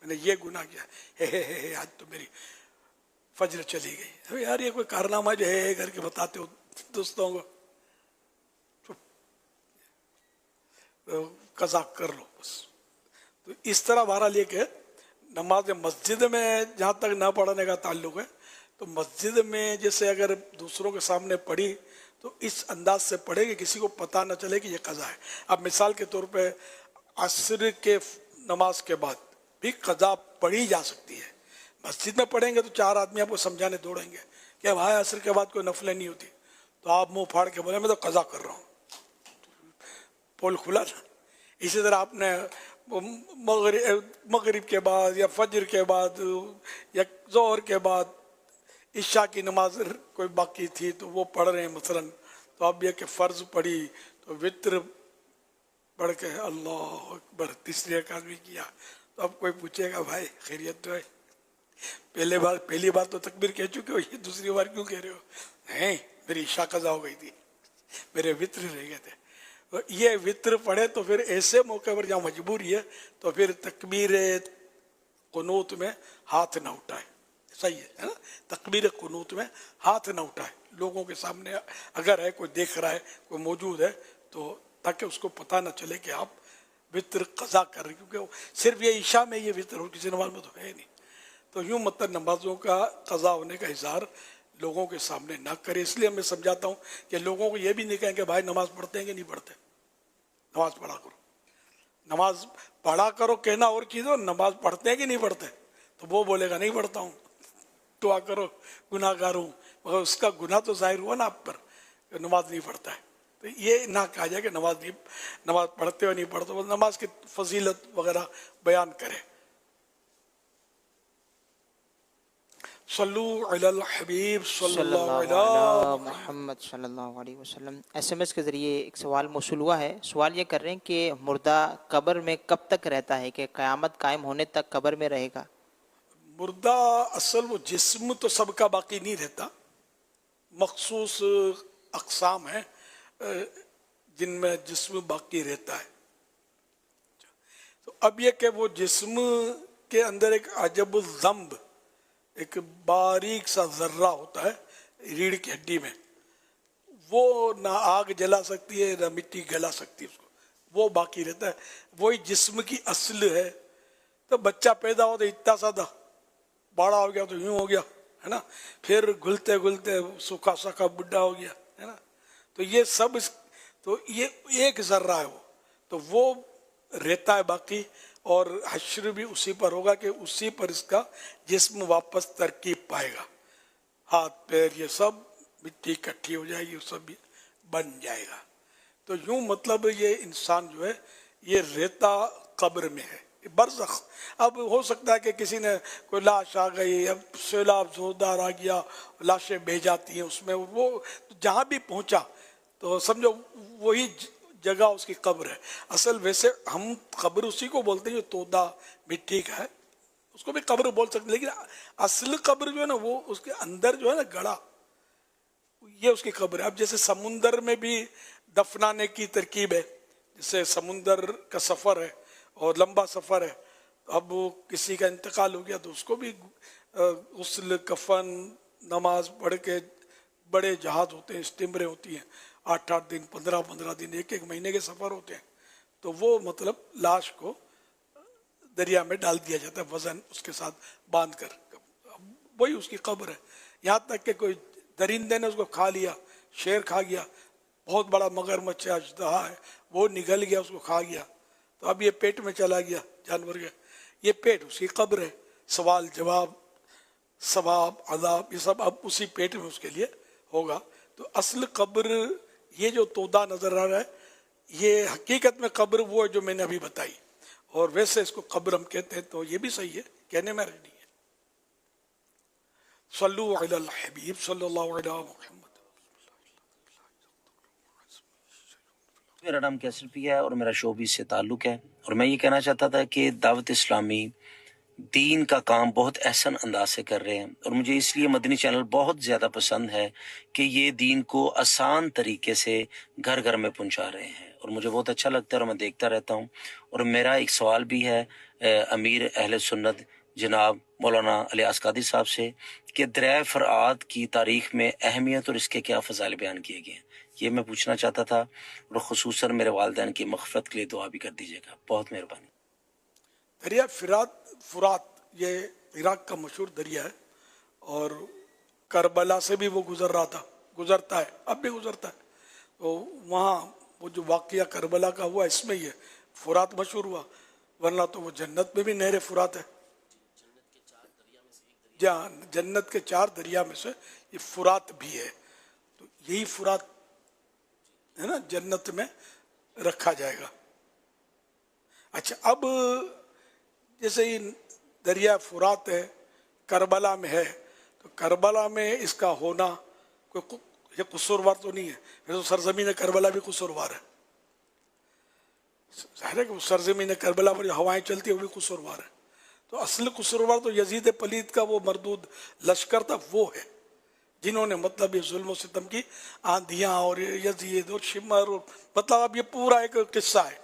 मैंने ये गुनाह किया, हे आज तो मेरी फजर चली गई। तो यार ये कोई कारनामा जो है करके बताते हो दोस्तों को, तो कज़ा कर लो बस। तो इस तरह बहरहाल ये कि नमाज मस्जिद में जहाँ तक न पढ़ने का ताल्लुक है, तो मस्जिद में जैसे अगर दूसरों के सामने पढ़ी तो इस अंदाज से पढ़े कि किसी को पता न चले कि ये कज़ा है। अब मिसाल के तौर पे असर के नमाज के बाद भी कज़ा पढ़ी जा सकती है। मस्जिद में पढ़ेंगे तो 4 आदमी आपको समझाने दौड़ेंगे कि भाई असर के बाद कोई नफलें नहीं होती, तो आप मुंह फाड़ के बोले मैं तो कज़ा कर रहा हूँ, पोल खुला ना। इसी तरह आपने मगरिब के बाद या फजर के बाद या ज़ोहर के बाद इशा की नमाज कोई बाकी थी तो वो पढ़ रहे हैं मसलन, तो अब यह कि फ़र्ज़ पढ़ी तो वित्र पढ़ के अल्लाह अकबर तीसरी रकात भी किया, तो अब कोई पूछेगा भाई खैरियत तो है, पहली बार तो तकबीर कह चुके हो, ये दूसरी बार क्यों कह रहे हो? नहीं, मेरी इशा कज़ा हो गई थी, मेरे वित्र रह गए थे। तो ये वित्र पढ़े तो फिर ऐसे मौके पर जहाँ मजबूरी है तो फिर तकबीर कुनूत में हाथ न उठाए, सही है ना? तकबीर कुनूत में हाथ न उठाए, लोगों के सामने अगर है, कोई देख रहा है, कोई मौजूद है, तो ताकि उसको पता न चले कि आप वित्र कज़ा कर रहे, क्योंकि सिर्फ ये ईशा में ये वित्र हो, किसी नमाज में तो है नहीं। तो यूँ मतलब नमाजों का कज़ा होने का इज़हार लोगों के सामने ना करे। इसलिए मैं समझाता हूँ कि लोगों को ये भी नहीं कहें कि भाई नमाज पढ़ते हैं कि नहीं पढ़ते, नमाज पढ़ा करो, नमाज पढ़ा करो कहना और चीज़ हो, नमाज पढ़ते हैं कि नहीं पढ़ते, तो वो बोलेगा नहीं पढ़ता हूँ, दुआ करो गुनाहगार हूँ, मगर उसका गुनाह तो जाहिर हुआ ना आप पर, नमाज नहीं पढ़ता है। तो ये ना कहा जाए कि नमाज पढ़ते हो नहीं पढ़ते, वो नमाज की फजीलत वगैरह बयान करे। सल्लु अलल हबीब सल्लल्लाहु अलैहि मुहम्मद सल्लल्लाहु अलैहि वसल्लम। SMS के ज़रिए एक सवाल मौसूल हुआ है। सवाल ये कर रहे हैं कि मुर्दा कब्र में कब तक रहता है, कि क़यामत कायम होने तक कब्र में रहेगा? मुर्दा असल वो जिस्म तो सबका बाकी नहीं रहता, मखसूस अक़साम है जिनमें जिस्म बाकी रहता है। तो अब ये कि वो जिस्म के अंदर एक अजब ज़ंब, एक बारीक सा जर्रा होता है रीढ़ की हड्डी में, वो ना आग जला सकती है ना मिट्टी गला सकती है उसको, वो बाकी रहता है, वही जिस्म की असल है। तो बच्चा पैदा हो तो इतना सादा, बड़ा हो गया तो यूं हो गया, है ना, फिर घुलते घुलते सूखा सूखा बुढ़ा हो गया, है ना। तो ये सब तो ये एक जर्रा है तो वो रहता है बाकी, और हश्र भी उसी पर होगा कि उसी पर इसका जिस्म वापस तरकीब पाएगा, हाथ पैर ये सब मिट्टी इकट्ठी हो जाएगी, सब भी बन जाएगा। तो यूं मतलब ये इंसान जो है ये रहता कब्र में है, बरज़ख। अब हो सकता है कि किसी ने कोई लाश आ गई, अब सैलाब जोरदार आ गया, लाशें बह जाती हैं उसमें, वो जहाँ भी पहुँचा तो समझो वही जगह उसकी कब्र है। असल वैसे हम कब्र उसी को बोलते हैं जो तोदा मिट्टी का है, उसको भी कब्र बोल सकते हैं, लेकिन असल कब्र जो है ना वो उसके अंदर जो है ना गड़ा, ये उसकी कब्र है। अब जैसे समुंदर में भी दफनाने की तरकीब है, जैसे समुंदर का सफ़र है और लंबा सफ़र है, अब किसी का इंतकाल हो गया तो उसको भी गुस्ल कफन नमाज पढ़ के बड़े जहाज होते हैं, स्टीमरें होती हैं, 8-8 दिन 15-15 दिन 1-1 महीने के सफ़र होते हैं, तो वो मतलब लाश को दरिया में डाल दिया जाता है वजन उसके साथ बांध कर, वही उसकी कब्र है। यहाँ तक कि कोई दरिंदे ने उसको खा लिया, शेर खा गया, बहुत बड़ा मगरमच्छ अजदहा है वो निगल गया उसको खा गया, तो अब ये पेट में चला गया जानवर के, ये पेट उसकी कब्र है। सवाल जवाब सवाब अजाब ये सब अब उसी पेट में उसके लिए होगा। तो असल कब्र ये जो तोदा नजर आ रहा है ये हकीकत में कब्र वो है जो मैंने अभी बताई, और वैसे इसको कब्र हम कहते हैं तो ये भी सही है, कहने में नहीं है। सल्लु अलल हबीब सल्लल्लाहु अलैहि वसल्लम। मेरा नाम कैसर पिया है और मेरा शोबीज से ताल्लुक़ है, और मैं ये कहना चाहता था कि दावत इस्लामी दीन का काम बहुत एहसन अंदाज से कर रहे हैं, और मुझे इसलिए मदनी चैनल बहुत ज़्यादा पसंद है कि ये दीन को आसान तरीके से घर घर में पहुंचा रहे हैं, और मुझे बहुत अच्छा लगता है और मैं देखता रहता हूं। और मेरा एक सवाल भी है अमीर अहले सुन्नत जनाब मौलाना अलियास कादरी साहब से कि दरिया फ़ुरात की तारीख़ में अहमियत और इसके क्या फ़ज़ाइल बयान किए गए हैं, ये मैं पूछना चाहता था, और ख़ुसूसन मेरे वालिदैन की मग़फ़िरत के लिए दुआ भी कर दीजिएगा। बहुत मेहरबानी। दरिया फुरात ये इराक का मशहूर दरिया है, और करबला से भी वो गुजरता है, अब भी गुजरता है। तो वहाँ वो जो वाक़या करबला का हुआ इसमें ये फुरात मशहूर हुआ, वरना तो वो जन्नत में भी नहर फुरात है। जहाँ जन्नत के 4 दरिया में से ये फुरात भी है, तो यही फुरात है ना जन्नत में रखा जाएगा। अच्छा, अब जैसे ये दरिया फुरात है करबला में है, तो करबला में इसका होना कोई ये कसूरवार तो नहीं है, फिर तो सरजमीन करबला भी कसूरवार है। जाहिर है कि सरजमीन करबला पर जो हवाएं चलती है वो भी कसूरवार है। तो असल कसूरवार तो यजीद पलीद का वो मरदूद लश्कर था, वो है जिन्होंने मतलब ये जुल्म और सितम की आंधियाँ और यजीद और शिमर और मतलब अब ये पूरा एक किस्सा है।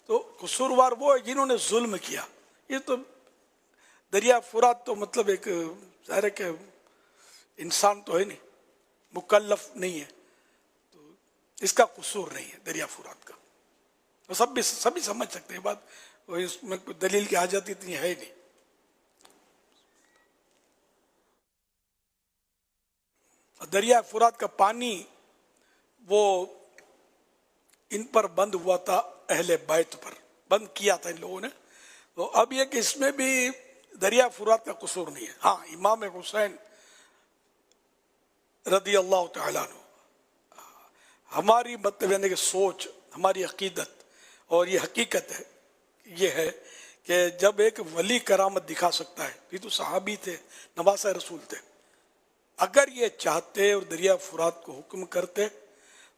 तो कसूरवार वो है जिन्होंने जुल्म किया। ये तो दरिया फुरात तो मतलब एक ज़ाहिर है कि इंसान तो है नहीं, मुकल्लफ नहीं है, तो इसका कसूर नहीं है दरिया फुरात का। तो सभी समझ सकते हैं बात, और इसमें कोई दलील की हाजत इतनी है नहीं। दरिया फुरात का पानी वो इन पर बंद हुआ था, अहले बैत पर बंद किया था इन लोगों ने। तो अब ये कि इसमें भी दरिया फुरात का कसूर नहीं है। हाँ, इमाम हुसैन रदी अल्लाह तआला अन्हु, हमारी मतलब यानी कि सोच, हमारी अकीदत और ये हकीकत है, ये है कि जब एक वली करामत दिखा सकता है, ये तो सहाबी थे, नवासा रसूल थे, अगर ये चाहते और दरिया फुरात को हुक्म करते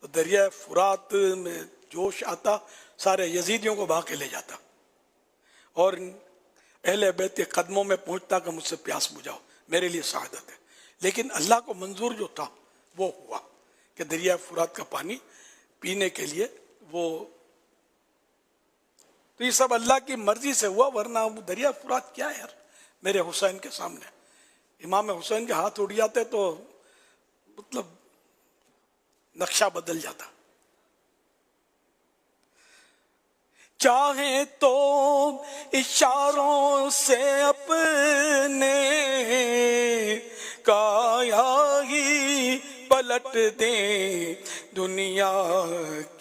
तो दरिया फुरात में जोश आता, सारे यजीदियों को भाग के ले जाता और अहले बैत के कदमों में पहुंचता कि मुझसे प्यास बुझाओ, मेरे लिए शहादत है। लेकिन अल्लाह को मंजूर जो था वो हुआ कि दरिया फुरात का पानी पीने के लिए वो, तो ये सब अल्लाह की मर्जी से हुआ, वरना दरिया फुरात क्या है यार मेरे हुसैन के सामने। इमाम हुसैन के हाथ उड़ जाते तो मतलब नक्शा बदल जाता। चाहे तो इशारों से अपने काया ही पलट दे दुनिया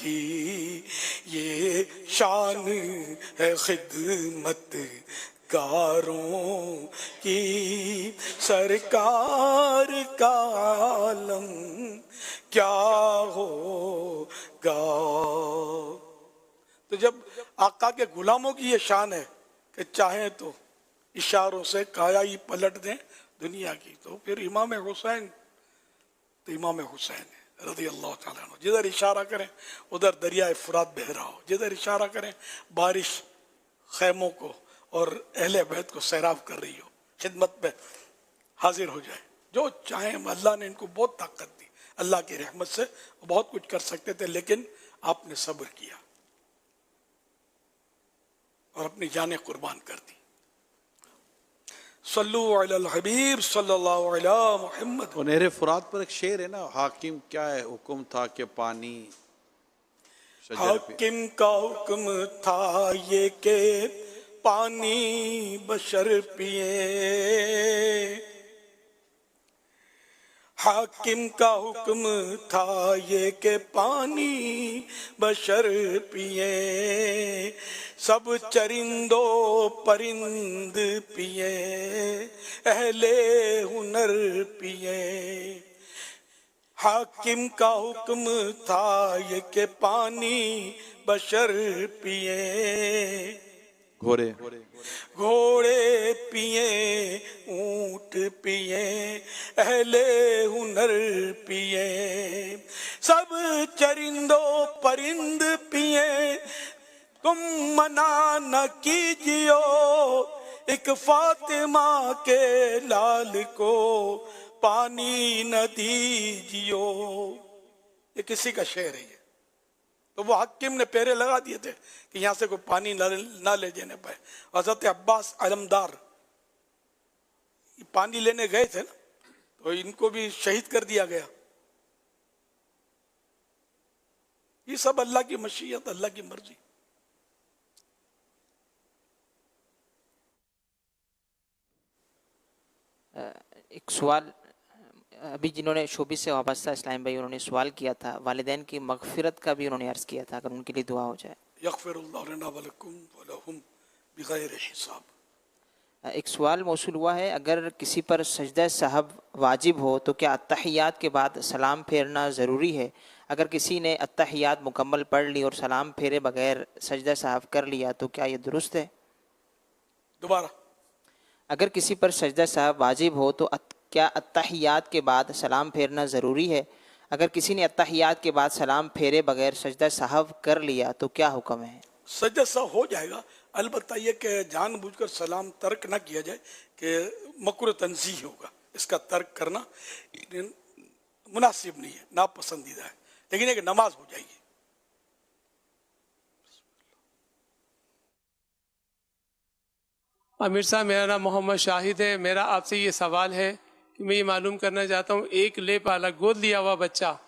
की, ये शान है खिदमत कारों की, सरकार का आलम क्या होगा। तो जब आका के गुलामों की ये शान है कि चाहे तो इशारों से काया ही पलट दें दुनिया की, तो फिर इमाम हुसैन तो इमाम हुसैन है रज़ी अल्लाह तआला अन्हु। जिधर इशारा करें उधर दरिया फुरात बह रहा हो, जिधर इशारा करें बारिश खैमों को और अहले बैत को सैराब कर रही हो, खिदमत में हाजिर हो जाए। जो चाहे, अल्लाह ने इनको बहुत ताकत दी, अल्लाह की रहमत से बहुत कुछ कर सकते थे, लेकिन आपने सब्र किया और अपनी जानें कुर्बान कर दी। सल्लु अलल हबीब सल्लल्लाहु अलैहि मुहम्मद। और नहर फुरात पर एक शेर है ना, हाकिम क्या है हुक्म था कि पानी शजर पे। हाकिम का हुक्म था ये के पानी बशर पिए, हाकिम का हुक्म था ये के पानी बशर पिए, सब चरिंदो परिंद पिए, अहले हुनर पिए। हाकिम का हुक्म था ये के पानी बशर पिए, घोड़े घोड़े पिए ऊंट पिए, अहले हुनर पिए, सब चरिंदो परिंद पिए, तुम मना न कीजियो एक फातिमा के लाल को पानी न दीजियो। ये किसी का शेर है। तो वो हाकिम ने पैरे लगा दिए थे कि यहाँ से कोई पानी ना ले जाने पाए। हजरत अब्बास अलमदार पानी लेने गए थे ना, तो इनको भी शहीद कर दिया गया। ये सब अल्लाह की मशीयत, अल्लाह की मर्जी। एक सवाल अभी जिन्होंने शोबी से वाबस्ता इस्लाम भाई उन्होंने सवाल किया था, वालिदैन की मगफिरत का भी उन्होंने अर्ज़ किया था, अगर उनके लिए दुआ हो जाए। यग़फ़िरुल्लाहु लना व लकुम व लहुम बिग़ैरि हिसाब। एक सवाल मौसूल हुआ है, अगर किसी पर सजदा सहव वाजिब हो तो क्या अत्तहियात के बाद सलाम फेरना ज़रूरी है? अगर किसी ने अत्तहियात मुकम्मल पढ़ ली और सलाम फेरे बगैर सजदा सहव कर लिया तो क्या ये दुरुस्त है? दोबारा। अगर किसी पर सजदा सहव वाजिब हो तो क्या अत्तहियात के बाद सलाम फेरना ज़रूरी है? अगर किसी ने अत्तहियात के बाद सलाम फेरे बगैर सजदा सहव कर लिया तो क्या हुक्म है? सजदा सहव हो जाएगा, अलबत्ता ये कि जानबूझकर सलाम तर्क ना किया जाए कि मकरूह तंज़ीह होगा। इसका तर्क करना मुनासिब नहीं है, नापसंदीदा है, लेकिन एक नमाज हो जाएगी। आमिर साहब, मेरा नाम मोहम्मद शाहिद है। मेरा आपसे ये सवाल है कि मैं ये मालूम करना चाहता हूँ, एक ले पाला गोद लिया हुआ बच्चा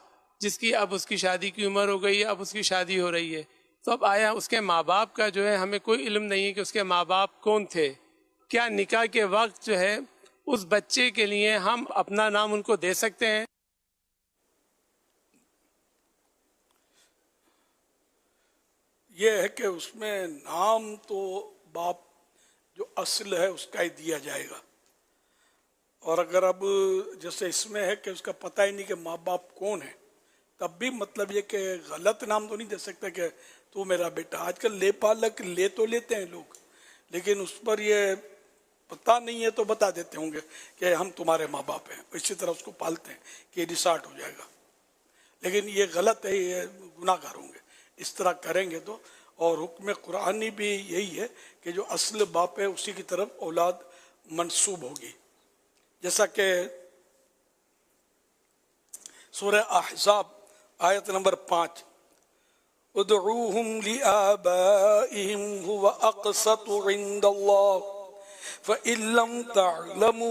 जिसकी अब उसकी शादी की उम्र हो गई है, अब उसकी शादी हो रही है, तो अब आया उसके माँ बाप का जो है हमें कोई इल्म नहीं है कि उसके माँ बाप कौन थे। क्या निकाह के वक्त जो है उस बच्चे के लिए हम अपना नाम उनको दे सकते हैं? ये है कि उसमें नाम तो बाप जो असल है उसका ही दिया जाएगा। और अगर अब जैसे इसमें है कि उसका पता ही नहीं कि माँ बाप कौन है, तब भी मतलब ये कि गलत नाम तो नहीं दे सकता कि तू मेरा बेटा। आजकल ले पालक ले तो लेते हैं लोग, लेकिन उस पर ये पता नहीं है तो बता देते होंगे कि हम तुम्हारे माँ बाप हैं, इसी तरह उसको पालते हैं कि रिसार्ट हो जाएगा। लेकिन ये गलत है, ये गुनाहगार होंगे इस तरह करेंगे तो। और हुक्म कुरानी भी यही है कि जो असल बाप है उसी की तरफ औलाद मंसूब होगी। जैसा कि सूरह अहज़ाब आयत नंबर 5, उदऊहुम लिआबाइहिम हुवा अक़सतु इंदल्लाह फ़इन लम तअलमू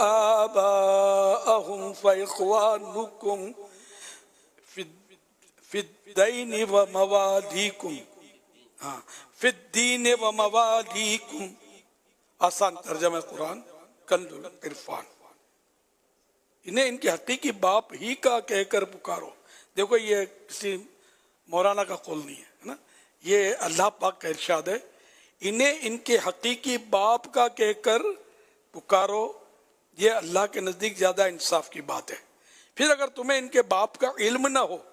आबाअहुम फ़इख़्वानुकुम फ़िद्दीन व मवालीकुम। हाँ, फ़िद्दीन व मवालीकुम आसान तर्जमा कुरान कंजुल इरफान। इन्हें इनके हकीकी बाप ही का कहकर पुकारो। देखो ये किसी मौलाना का कौल नहीं है ना, ये अल्लाह पाक का इरशाद है, इन्हें इनके हकीकी बाप का कहकर पुकारो, ये अल्लाह के नज़दीक ज़्यादा इंसाफ की बात है। फिर अगर तुम्हें इनके बाप का इल्म ना हो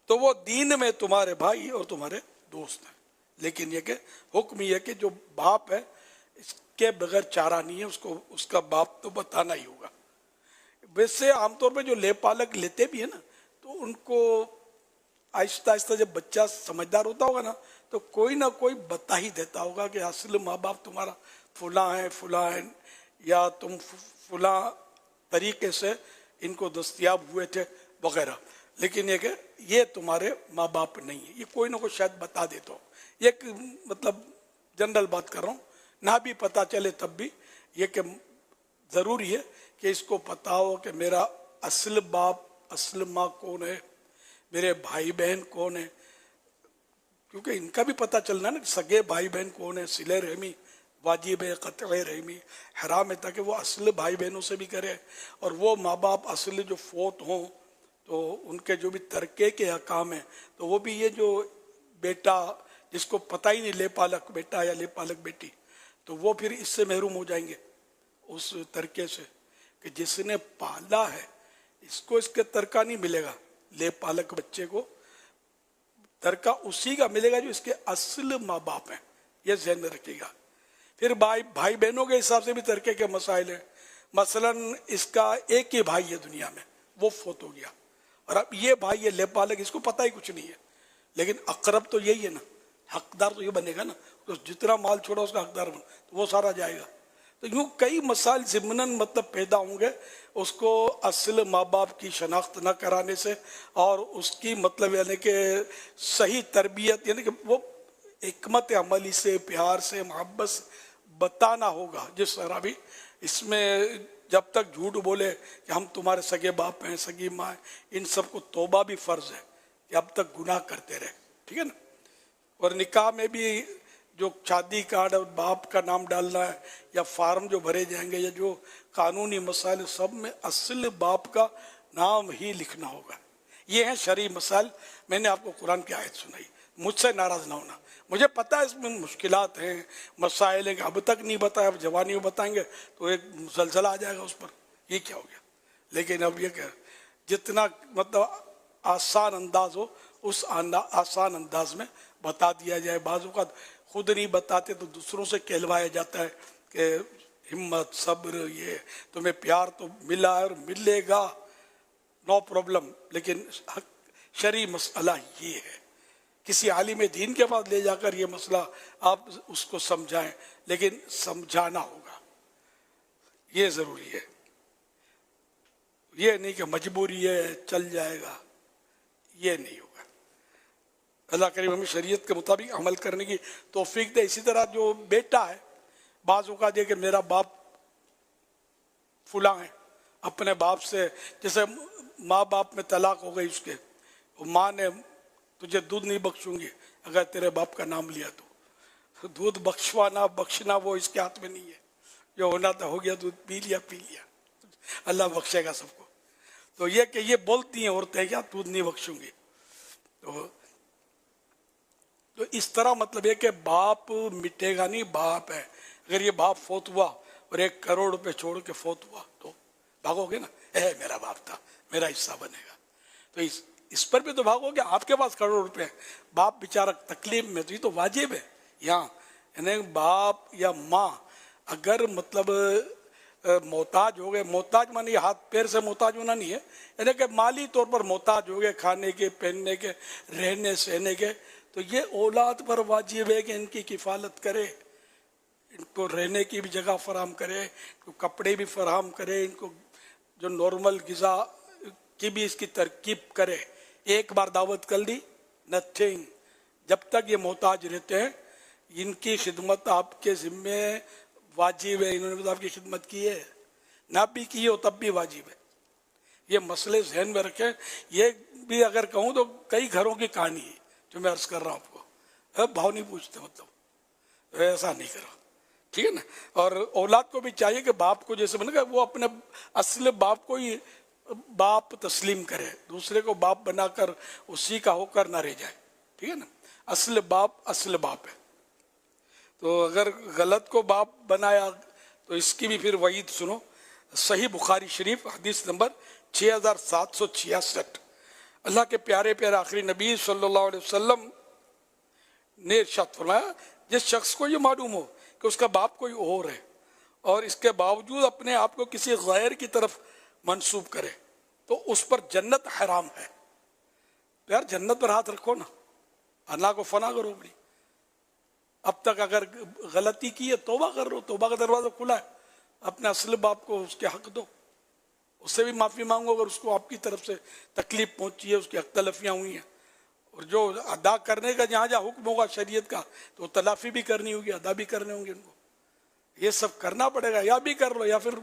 तो वो दीन में तुम्हारे भाई और तुम्हारे दोस्त हैं। लेकिन ये कि हुक्म यह कि जो बाप है इसके बगैर चारा नहीं है, उसको उसका बाप तो बताना ही होगा। वैसे आमतौर पे जो ले पालक लेते भी है ना, तो उनको आहिस्ता आहिस्ता जब बच्चा समझदार होता होगा ना, तो कोई ना कोई बता ही देता होगा कि असल माँ बाप तुम्हारा फुला है, या तुम फुला तरीके से इनको दस्तयाब हुए थे वगैरह। लेकिन ये कि ये तुम्हारे माँ बाप नहीं है, ये कोई ना कोई शायद बता देता हो। ये मतलब जनरल बात कर रहा हूँ, ना भी पता चले तब भी یہ کہ ضروری ہے کہ اس کو پتا ہو کہ میرا اصل باپ اصل ماں کون ہے، میرے بھائی بہن کون ہے، کیونکہ ان کا بھی پتہ چلنا ہے نا کہ سگے بھائی بہن کون ہیں، صلہ رحمی واجب ہے، قطع رحمی حرام ہے، تاکہ وہ اصل بھائی بہنوں سے بھی کرے، اور وہ ماں باپ اصل جو فوت ہوں تو ان کے جو بھی ترکے کے احکام ہیں تو وہ بھی یہ جو بیٹا جس کو پتہ ہی نہیں لے پالک بیٹا یا لے پالک بیٹی، تو وہ پھر اس سے محروم ہو جائیں گے اس ترکے سے کہ جس نے پالا ہے اس کو اس کے ترکہ نہیں ملے گا، لے پالک بچے کو ترکہ اسی کا ملے گا جو اس کے اصل ماں باپ ہیں، یہ ذہن میں رکھے گا۔ پھر بھائی بہنوں کے حساب سے بھی ترکے کے مسائل ہیں، مثلا اس کا ایک ہی بھائی ہے دنیا میں، وہ فوت ہو گیا، اور اب یہ بھائی یہ لے پالک اس کو پتہ ہی کچھ نہیں ہے، لیکن اقرب تو یہی ہے نا، حقدار تو یہ بنے گا نا، جتنا مال چھوڑا اس کا حقدار بن تو وہ سارا جائے گا۔ تو یوں کئی مسائل ضمناً مطلب پیدا ہوں گے اس کو اصل ماں باپ کی شناخت نہ کرانے سے، اور اس کی مطلب یعنی کہ صحیح تربیت یعنی کہ وہ حکمت عملی سے پیار سے محبت سے بتانا ہوگا۔ جس طرح بھی اس میں جب تک جھوٹ بولے کہ ہم تمہارے سگے باپ ہیں سگی ماں ہیں، ان سب کو توبہ بھی فرض ہے کہ اب تک گناہ کرتے رہے، ٹھیک ہے نا۔ اور نکاح میں بھی جو شادی کارڈ اور باپ کا نام ڈالنا ہے یا فارم جو بھرے جائیں گے یا جو قانونی مسائل سب میں اصل باپ کا نام ہی لکھنا ہوگا۔ یہ ہیں شرعی مسائل، میں نے آپ کو قرآن کی آیت سنائی، مجھ سے ناراض نہ ہونا، مجھے پتہ ہے اس میں مشکلات ہیں مسائل ہیں کہ اب تک نہیں بتایا، اب جوانی میں بتائیں گے تو ایک زلزلہ آ جائے گا اس پر، یہ کیا ہو گیا۔ لیکن اب یہ کہ جتنا مطلب آسان انداز ہو اس آسان انداز میں بتا دیا جائے۔ بعض اوقات خود نہیں بتاتے تو دوسروں سے کہلوایا جاتا ہے کہ ہمت صبر، یہ تمہیں پیار تو ملا ہے اور ملے گا، نو پرابلم، لیکن شرعی مسئلہ یہ ہے۔ کسی عالم دین کے پاس لے جا کر یہ مسئلہ آپ اس کو سمجھائیں، لیکن سمجھانا ہوگا، یہ ضروری ہے، یہ نہیں کہ مجبوری ہے چل جائے گا، یہ نہیں ہوگا۔ اللہ کریم ہمیں شریعت کے مطابق عمل کرنے کی توفیق دے۔ اسی طرح جو بیٹا ہے، بعض اوقات یہ کہ میرا باپ فلاں ہے، اپنے باپ سے جیسے ماں باپ میں طلاق ہو گئی اس کے، ماں نے تجھے دودھ نہیں بخشوں گی اگر تیرے باپ کا نام لیا تو دودھ بخشوانا بخشنا وہ اس کے ہاتھ میں نہیں ہے، جو ہونا تھا ہو گیا، دودھ پی لیا، اللہ بخشے گا سب کو۔ تو یہ کہ یہ بولتی ہیں عورتیں کیا دودھ نہیں بخشوں گی، تو اس طرح مطلب یہ کہ باپ مٹے گا نہیں، باپ ہے۔ اگر یہ باپ فوت ہوا اور 1 کروڑ روپے چھوڑ کے فوت ہوا تو بھاگو گے نا، میرا باپ تھا میرا حصہ بنے گا، تو اس پر بھی تو بھاگو گے۔ آپ کے پاس کروڑ روپے باپ بیچارہ تکلیف میں، تو یہ تو واجب ہے یہاں، یعنی باپ یا ماں اگر مطلب محتاج ہو گئے، محتاج مانی ہاتھ پیر سے محتاج ہونا نہیں ہے، یعنی کہ مالی طور پر محتاج ہو گئے، کھانے کے پہننے کے رہنے سہنے کے، تو یہ اولاد پر واجب ہے کہ ان کی کفالت کرے، ان کو رہنے کی بھی جگہ فراہم کرے، ان کو کپڑے بھی فراہم کرے، ان کو جو نارمل غذا کی بھی اس کی ترکیب کرے۔ ایک بار دعوت کر دی نتھنگ، جب تک یہ محتاج رہتے ہیں ان کی خدمت آپ کے ذمے واجب ہے، انہوں نے آپ کی خدمت کی ہے، نہ بھی کی ہو تب بھی واجب ہے۔ یہ مسئلے ذہن میں رکھیں۔ یہ بھی اگر کہوں تو کئی گھروں کی کہانی ہے جو میں عرض کر رہا ہوں آپ کو، بھاؤ نہیں پوچھتے، مطلب ایسا نہیں کرو، ٹھیک ہے نا۔ اور اولاد کو بھی چاہیے کہ باپ کو جیسے بنے گا وہ اپنے اصل باپ کو ہی باپ تسلیم کرے، دوسرے کو باپ بنا کر اسی کا ہو کر نہ رہ جائے، ٹھیک ہے نا۔ اصل باپ ہے، تو اگر غلط کو باپ بنایا تو اس کی بھی پھر وعید سنو۔ صحیح بخاری شریف حدیث نمبر 6766، اللہ کے پیارے آخری نبی صلی اللہ علیہ وسلم نے ارشاد فرمایا، جس شخص کو یہ معلوم ہو کہ اس کا باپ کوئی اور ہے اور اس کے باوجود اپنے آپ کو کسی غیر کی طرف منسوب کرے تو اس پر جنت حرام ہے۔ یار جنت پر ہاتھ رکھو نا، اللہ کو فنا کرو اپنی۔ اب تک اگر غلطی کی ہے توبہ کر رہو، توبہ کا دروازہ کھلا ہے، اپنے اصل باپ کو اس کے حق دو، اس سے بھی معافی مانگو اگر اس کو آپ کی طرف سے تکلیف پہنچی ہے، اس کی حق تلفیاں ہوئی ہیں، اور جو ادا کرنے کا جہاں جہاں حکم ہوگا شریعت کا تو تلافی بھی کرنی ہوگی، ادا بھی کرنے ہوں گے ان کو۔ ये सब करना पड़ेगा, या भी कर लो या फिर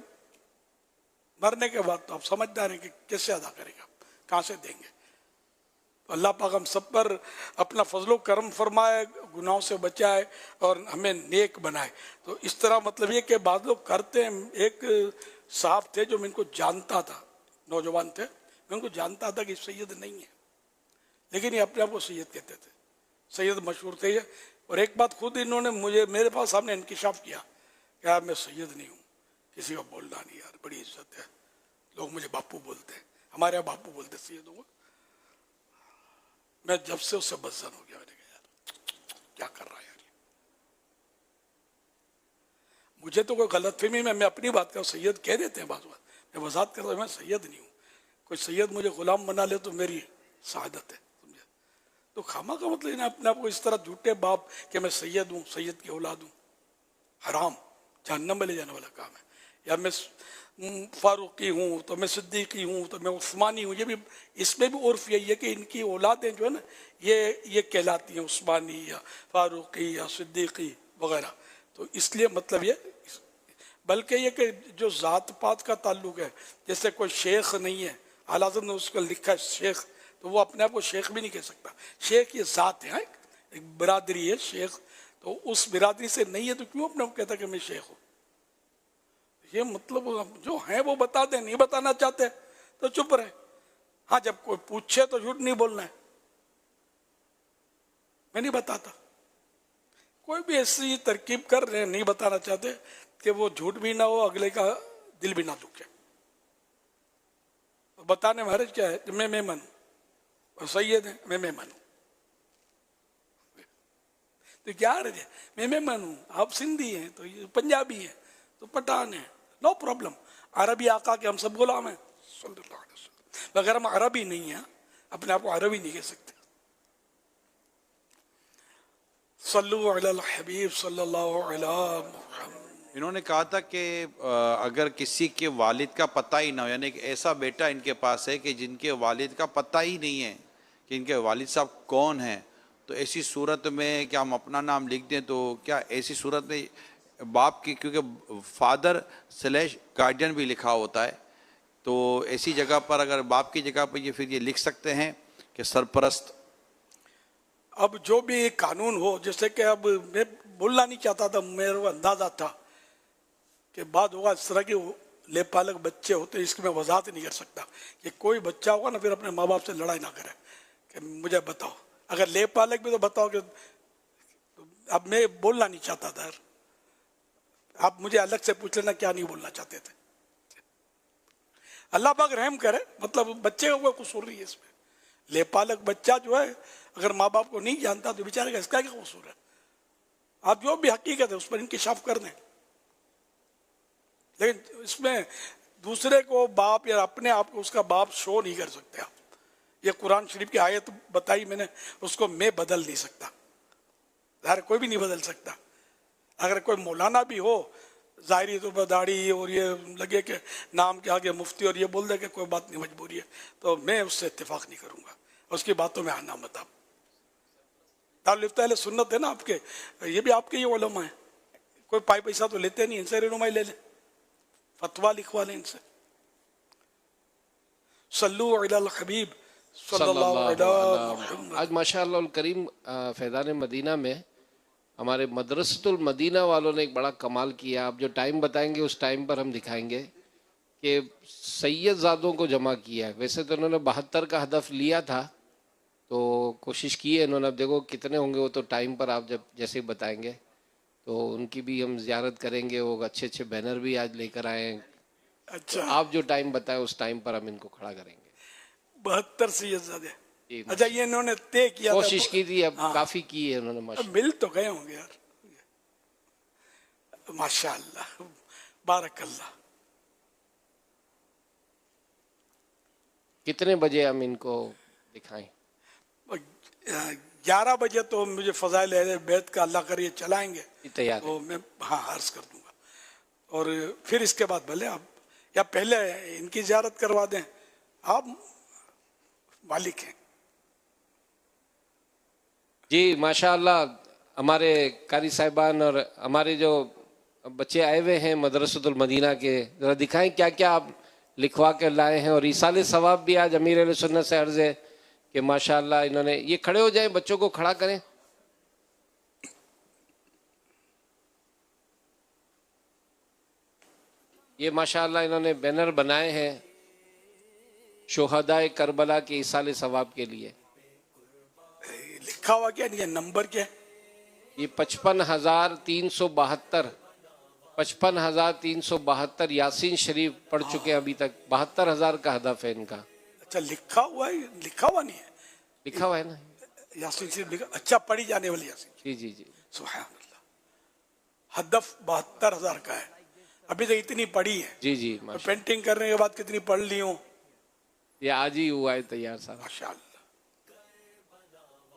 मरने के बाद तो आप समझदार हैं कि कैसे अदा करेगा, कहाँ से देंगे। तो अल्लाह पाक हम सब पर अपना फजलो करम फरमाए, गुनाहों से बचाए और हमें नेक बनाए। तो इस तरह मतलब ये कि बाद लोग करते हैं। एक साहब थे जो मैं इनको जानता था, नौजवान थे, मैं उनको जानता था कि सैयद नहीं है, लेकिन ये अपने आप को सैयद कहते थे, सैयद मशहूर थे ये। और एक बात खुद इन्होंने मुझे मेरे पास सामने इंकिशाफ किया कि यार मैं सैयद नहीं हूँ, किसी को बोलना नहीं यार, बड़ी इज्जत है, लोग मुझे बापू बोलते हैं, हमारे यहाँ बापू बोलते सैयदों को। मैं जब से उससे बदजन हो गया, मैंने कहा यार क्या कर रहा है यार, मुझे तो कोई गलतफहमी में, मैं अपनी बात कर, सैयद कह देते हैं बात, मैं वजाहत करता हूँ मैं सैयद नहीं हूँ। कोई सैयद मुझे गुलाम बना ले तो मेरी शहादत है, समझे। तो खामा का मतलब इन्हें अपने आप को इस तरह झूठे बाप कि मैं सैयद हूँ, सैयद की औलाद हूँ, हराम, जहन्नम में ले जाने वाला काम है। या मैं फारूकी हूँ तो मैं सिद्दीकी हूँ तो मैं उस्मानी हूँ, ये भी इसमें भी उर्फ यही है कि इनकी औलादें जो है ना ये कहलाती हैं उस्मानी या फारूकी या सिद्दीकी वगैरह। तो इसलिए मतलब ये, बल्कि ये कि जो ज़ात पात का ताल्लुक है, जैसे कोई शेख नहीं है, आला हज़रत ने उसको लिखा है शेख, तो वो अपने आप को शेख भी नहीं कह सकता। शेख ये ज़ात है, एक बिरादरी है शेख, तो उस बिरादरी से नहीं है तो क्यों अपने आप कहता कि मैं शेख हूँ। ये मतलब जो है वो बता दें, नहीं बताना चाहते तो चुप रहे। हाँ, जब कोई पूछे तो झूठ नहीं बोलना है, मैं नहीं बताता। कोई भी ऐसी तरकीब कर रहे हैं, नहीं बताना चाहते कि वो झूठ भी ना हो, अगले का दिल भी ना दुखे। तो बताने में हर्ज क्या है कि मैं मानूं, और सैयद है मैं मानूं, तो क्या हर्ज है, मैं मानूं। आप सिंधी हैं तो ये पंजाबी हैं तो पठान है, नो प्रॉब्लम। अरबी आका के हम सब गुलाम हैं सल्लल्लाहु अलैहि वसल्लम। अगर हम अरबी नहीं हैं, अपने आप को अरबी नहीं कह सकते। सल्लु अलल हबीब सल्लल्लाहु अलैहि मुहम्मद। इन्होंने कहा था कि अगर किसी के वालिद का पता ही ना हो, यानी कि ऐसा बेटा इनके पास है कि जिनके वालिद का पता ही नहीं है कि इनके वालिद साहब कौन हैं, तो ऐसी सूरत में क्या हम अपना नाम लिख दें? तो क्या ऐसी सूरत में बाप की, क्योंकि फादर स्लैश गार्डियन भी लिखा होता है, तो ऐसी जगह पर अगर बाप की जगह पर ये फिर ये लिख सकते हैं कि सरपरस्त? अब जो भी कानून हो, जैसे कि अब मैं बोलना नहीं चाहता था, मेरे को अंदाजा था कि बाद होगा इस तरह के लेपालक बच्चे होते हैं, इसकी मैं वजाहत नहीं कर सकता कि कोई बच्चा होगा ना फिर अपने माँ बाप से लड़ाई ना करे कि मुझे बताओ। अगर लेपालक भी तो बताओ कि, अब मैं बोलना नहीं चाहता था, आप मुझे अलग से पूछ लेना क्या नहीं बोलना चाहते थे। अल्लाह पाक रहम करे, मतलब बच्चे का कोई कसूर नहीं है इसमें। लेपालक बच्चा जो है अगर माँ बाप को नहीं जानता तो बेचारे का इसका क्या कसूर है। आप जो भी हकीकत है उस पर इंकिशाफ कर दें, लेकिन इसमें दूसरे को बाप या अपने आप को उसका बाप शो नहीं कर सकते आप। ये कुरान शरीफ की आयत बताई मैंने, उसको मैं बदल नहीं सकता, ज़ाहिर कोई भी नहीं बदल सकता। अगर कोई मौलाना भी हो, ज़ाहिरी तो दाढ़ी और ये लगे कि नाम के आगे मुफ्ती और ये बोल दे कि कोई बात नहीं मजबूरी है, तो मैं उससे इत्तेफाक नहीं करूँगा, उसकी बातों में आना मत। आप तालिफ्ता सुन्नत है ना आपके, ये भी आपके ही उलमा है, कोई पैसा तो लेते नहीं, इनसे रहनुमाई ले लें, फतवा लिखवा लें इनसे। सल्लु अलल हबीब सल्लल्लाहु अलैहि वसल्लम। आज माशाअल्लाह करीम फैज़ान मदीना में हमारे मदरसतुल मदीना वालों ने एक बड़ा कमाल किया। आप जो टाइम बताएंगे उस टाइम पर हम दिखाएंगे कि सैयदजादों को जमा किया है। वैसे तो उन्होंने 72 का हदफ लिया था, तो कोशिश की है इन्होंने, अब देखो कितने होंगे वो तो टाइम पर आप जब जैसे ही बताएंगे तो उनकी भी हम ज़ियारत करेंगे। वो अच्छे अच्छे बैनर भी आज लेकर आए हैं। अच्छा, तो आप जो टाइम बताए उस टाइम पर हम इनको खड़ा करेंगे। 72 सैयदजादे। अच्छा, ये इन्होंने तय किया, कोशिश की थी, अब काफी की है उन्होंने माशाअल्लाह। मिल तो गए होंगे यार, माशाअल्लाह, बारकल्लाह। कितने बजे हम इनको दिखाएं? 11 बजे तो मुझे फजाइल अहले बैत का अल्लाह करिए चलाएंगे, तैयार तो मैं अर्ज कर दूंगा। और फिर इसके बाद भले आप या पहले इनकी ज़ियारत करवा दें, आप मालिक हैं। जी माशाअल्लाह, हमारे कारी साहिबान और हमारे जो बच्चे आए हुए हैं मदरसतुल मदीना के, ज़रा दिखाएं क्या क्या आप लिखवा के लाए हैं। और ईसाल सवाब भी आज अमीर अहले सुन्नत से अर्ज़ है कि माशाअल्लाह इन्होंने, ये खड़े हो जाएं, बच्चों को खड़ा करें। ये माशाअल्लाह इन्होंने बैनर बनाए हैं शोहदाए करबला के ईसाल सवाब के लिए। लिखा हुआ क्या, ये नंबर क्या है? ये 55,372 यासीन शरीफ पढ़ चुके हैं अभी तक। 72,000 का हदफ है इनका। अच्छा, लिखा हुआ है, लिखा हुआ नहीं है? लिखा हुआ है ना यासीन शरीफ लिखा, अच्छा पढ़ी जाने वाली यासीन। जी जी जी, सुभान अल्लाह। हदफ 72,000 का है, अभी तक इतनी पढ़ी है। जी जी, पेंटिंग करने के बाद कितनी पढ़ ली हूँ? ये आज ही हुआ है तैयार सारा माशाअल्लाह।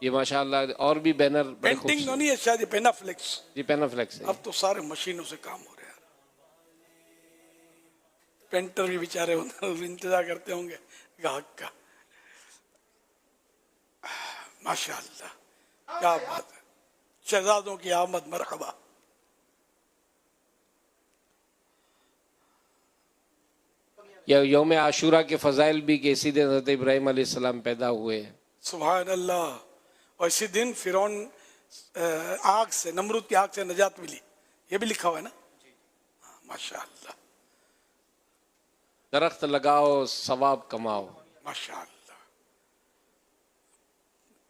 ये माशाअल्लाह और भी बैनर पेंटिंग नहीं है शायद, पेनाफ्लेक्स। जी पेनाफ्लेक्स है। अब तो सारे मशीनों से काम हो रहे हैं। पेंटर भी बेचारे इंतजार करते होंगे ग्राहक का। माशाअल्लाह, क्या बात है। शहजादों की आमद मरहबा। या यौम आशूरा के फजाइल भी कि इसी दिन हज़रत इब्राहिम अलैहिस्सलाम पैदा हुए हैं। सुभान अल्लाह। और इसी दिन फिरौन आग से, नमरूद की आग से नजात मिली, ये भी लिखा हुआ है ना? माशाअल्लाह। दरख्त लगाओ सवाब कमाओ। माशाअल्लाह।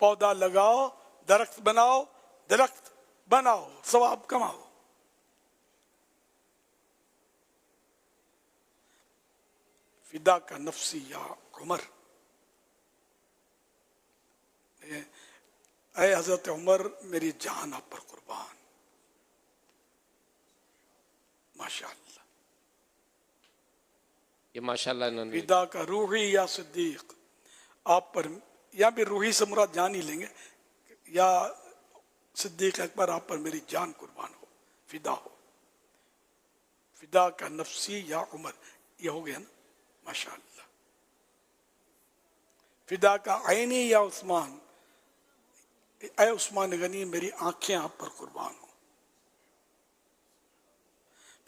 पौधा लगाओ, दरख्त बनाओ, दरख्त बनाओ, सवाब कमाओ। फिदा का नफ्सी या उमर, ऐ हजरत उमर मेरी जान आप पर कुर्बान। माशाअल्लाह। ये माशाअल्लाह इन्होंने फिदा का रूही या सिद्दीक, आप पर, या भी रूही से मुराद जान ही लेंगे, या सिद्दीक अकबर आप पर मेरी जान कुर्बान हो, फिदा हो। फिदा का नफ्सी या उमर, ये हो गया ना? माशाअल्लाह। फिदा का आईनी या उस्मान, ऐ उस्मान गनी मेरी आंखें आप पर कुर्बान हो।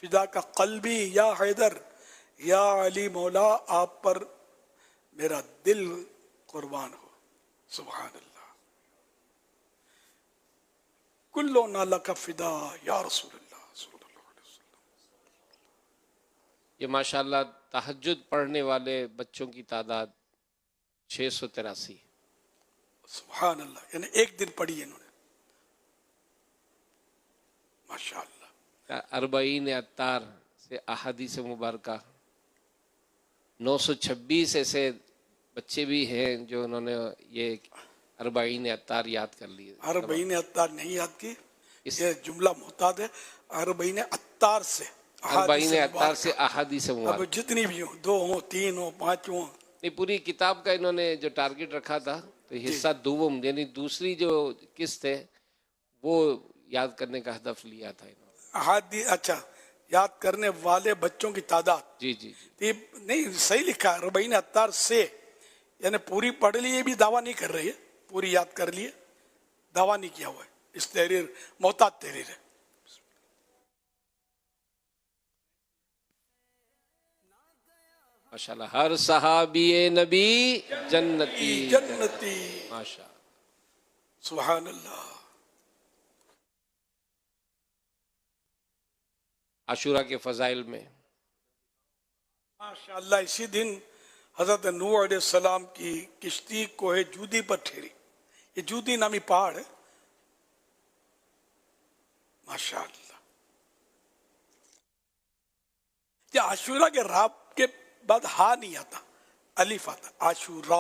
फिदा का कल्बी या हैदर, या अली मौला आप पर मेरा दिल कुर्बान हो। सुभान अल्लाह। कुल्लो नाला का फिदा या रसूलुल्लाह सल्लल्लाहु अलैहि वसल्लम। ये माशाअल्लाह तहज्जुद पढ़ने वाले बच्चों की तादाद 683। सुभान अल्लाह, यानी एक दिन पढ़ी इन्होंने। माशाअल्लाह। अरबईन अत्तार से अहादीस मुबारका 926 ऐसे बच्चे भी हैं जो उन्होंने ये अरबईन अत्तार याद कर लिए। अरबईन अत्तार नहीं याद की, ये जुमला मुहताद है। अरबईन अत्तार से, अरबईन अत्तार से अहादीस मुबारका। अब जितनी भी हो, 2 हो, 3 हो, 5 हो। नहीं, पूरी किताब का इन्होंने जो टारगेट रखा था, तो हिस्सा दुवम यानी दूसरी जो किस्त है वो याद करने का हदफ लिया था इन्होंने। अहादीस, अच्छा, याद करने वाले बच्चों की तादाद। जी जी, ये नहीं सही लिखा है, अरबईन अत्तार से, यानी पूरी पढ़ ली, ये भी दावा नहीं कर रही है, पूरी याद कर लिए, दावा नहीं किया हुआ है। इस तहरीर मोहताज तहरीर है। माशाल्लाह। हर सहाबी नबी जन्नती जन्नती। माशा। सुभान अल्लाह। आशूरा के फजाइल में माशाअल्लाह इसी दिन हजरत नूह अलैहिस्सलाम की किश्ती कोहे जूदी पर ठहरी। ये जूदी नामी पहाड़ है। माशाअल्लाह। ये आशूरा के राब के बाद हा नहीं आता, अलिफ आता, आशूरा।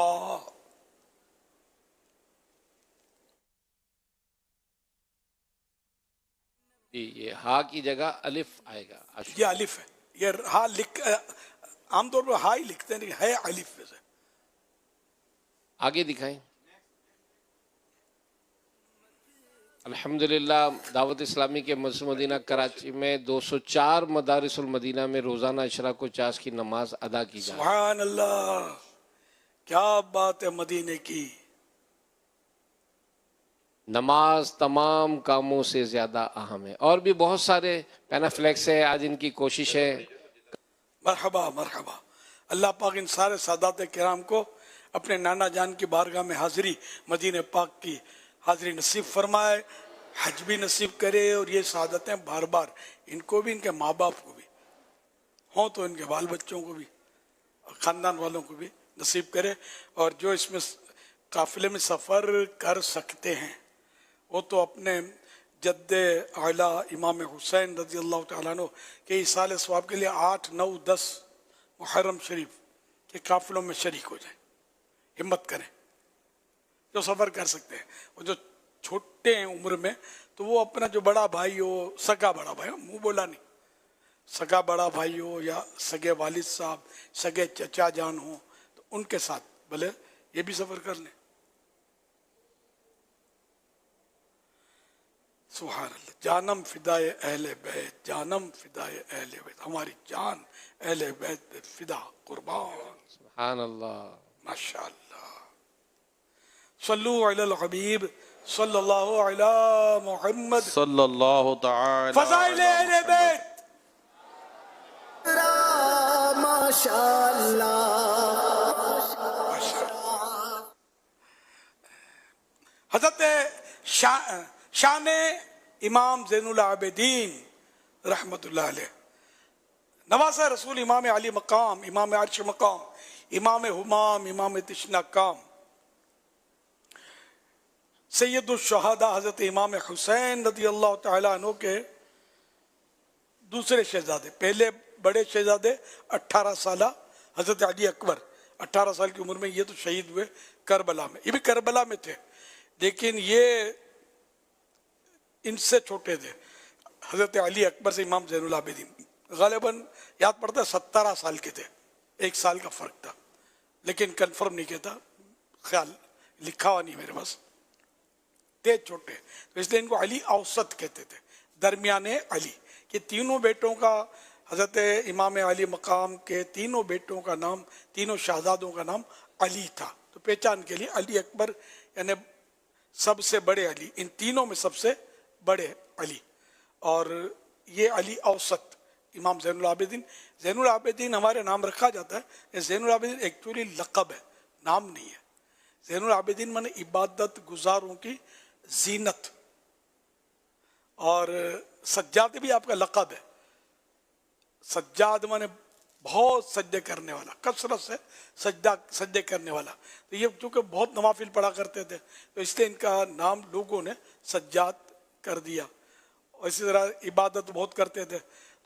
ये हा की जगह अलिफ आएगा। ये अलिफ है, ये हा लिख, आमतौर पर हा ही लिखते हैं, है अलिफ वैसे। आगे दिखाएं। अल्हम्दुलिल्लाह दावत इस्लामी के मस्जिद मदीना कराची में 204 मदारिसुल मदीना में रोज़ाना इशरा को 50 की नमाज अदा की जाए। सुभान अल्लाह, क्या बात है मदीने की। नमाज तमाम कामों से ज़्यादा अहम है। और भी बहुत सारे पैनाफ्लेक्स है, आज इनकी कोशिश है। मरहबा मरहबा। अल्लाह पाक इन सारे सादात किराम को अपने नाना जान की बारगाह में हाजिरी, मदीने पाक की हाजिरी नसीब फरमाए, हज भी नसीब करे, और ये सादतें बार बार इनको भी, इनके माँ बाप को भी हों तो इनके बाल बच्चों को भी और ख़ानदान वालों को भी नसीब करे। और जो इसमें काफिले में सफ़र कर सकते हैं वो तो अपने जद्दे आला इमाम हुसैन रज़ी अल्लाह तआला अन्हु के इसाले सवाब के लिए 8, 9, 10 मुहर्रम शरीफ के काफिलों में शरीक हो जाए, हिम्मत करें जो सफ़र कर सकते हैं। और जो छोटे हैं उम्र में तो वो अपना जो बड़ा भाई हो, सगा बड़ा भाई हो, मुँह बोला नहीं, सगा बड़ा भाई हो या सगे वालिद साहब, सगे चचा जान हो, तो उनके साथ भले ये भी सफ़र कर लें। सुभान अल्लाह। जानम फिदाए अहले बैत, जानम फिदाए अहले बैत, हमारी जान अहले बैत पे फिदा कुर्बान। सुभान अल्लाह, माशाअल्लाह। सल्लु अलल हबीब सल्लल्लाहु अला मुहम्मद सल्लल्लाहु तआला फज़ाइल अहले बैत। हज़रत शान इमाम ज़ैनुल आबिदीन रहमतुल्लाह अलैह, नवासा रसूल इमाम अली मकाम, इमाम अर्श मकाम, इमाम हुमाम, इमाम तिश्ना काम, सैयदुल शहादा हज़रत इमाम हुसैन रज़ी अल्लाह तआला अन्हु के दूसरे शहजादे, पहले बड़े शहजादे 18 साल हज़रत अली अकबर 18 साल की उम्र में ये तो शहीद हुए करबला में, ये भी करबला में थे, लेकिन ये इनसे छोटे थे हज़रत अली अकबर से इमाम ज़ैनुल आबिदीन, गालिबन याद पड़ता है 17 साल के थे, 1 साल का फ़र्क था, लेकिन कंफर्म नहीं कहता, ख्याल लिखा हुआ नहीं मेरे पास, थे छोटे, तो इसलिए इनको अली औसत कहते थे, दरमियाने अली। कि तीनों बेटों का, हज़रत इमाम अली मकाम के तीनों बेटों का नाम, तीनों शहजादों का नाम अली था, तो पहचान के लिए अली अकबर यानी सबसे बड़े अली, इन तीनों में सबसे बड़े अली, और ये अली औसत इमाम ज़ैनुल आबिदीन। ज़ैनुल आबिदीन हमारे नाम रखा जाता है, ज़ैनुल आबिदीन एक्चुअली लक़ब है, नाम नहीं है। ज़ैनुल आबिदीन माने इबादत गुजारों की जीनत, और सज्जाद भी आपका लक़ब है। सज्जाद माने बहुत सज्जे करने वाला, कसरत से सज्जे करने वाला, तो ये चूँकि बहुत नवाफिल पढ़ा करते थे तो इसलिए इनका नाम लोगों ने सज्जाद कर दिया, और इसी तरह इबादत बहुत करते थे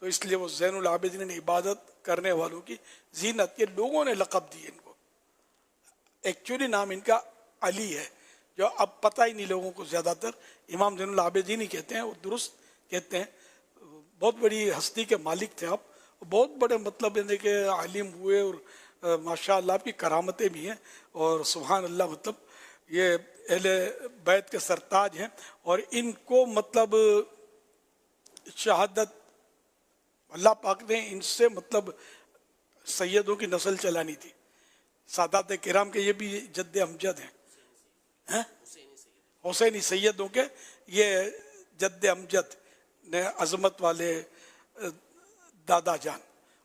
तो इसलिए वो ज़ैनुल आबिदीन ने इबादत करने वालों की जीनत, ये लोगों ने लक़ब दिए इनको। एक्चुअली नाम इनका अली है, जो अब पता ही नहीं लोगों को, ज़्यादातर इमाम ज़ैनुल आबिदीन ही कहते हैं, वो दुरुस्त कहते हैं। बहुत बड़ी हस्ती के मालिक थे आप, बहुत बड़े मतलब यानी कि आलिम हुए, और माशाअल्लाह आपकी करामतें भी हैं, और सुभान अल्लाह, मतलब ये अहले बैत के सरताज हैं, और इनको मतलब शहादत अल्लाह पाक ने इनसे मतलब सैयदों की नस्ल चलानी थी। सादात किराम के ये भी जद्दे अमजद हैं, हुसैनी सैयदों के ये जद्दे अमजद ने अजमत वाले दादा जान,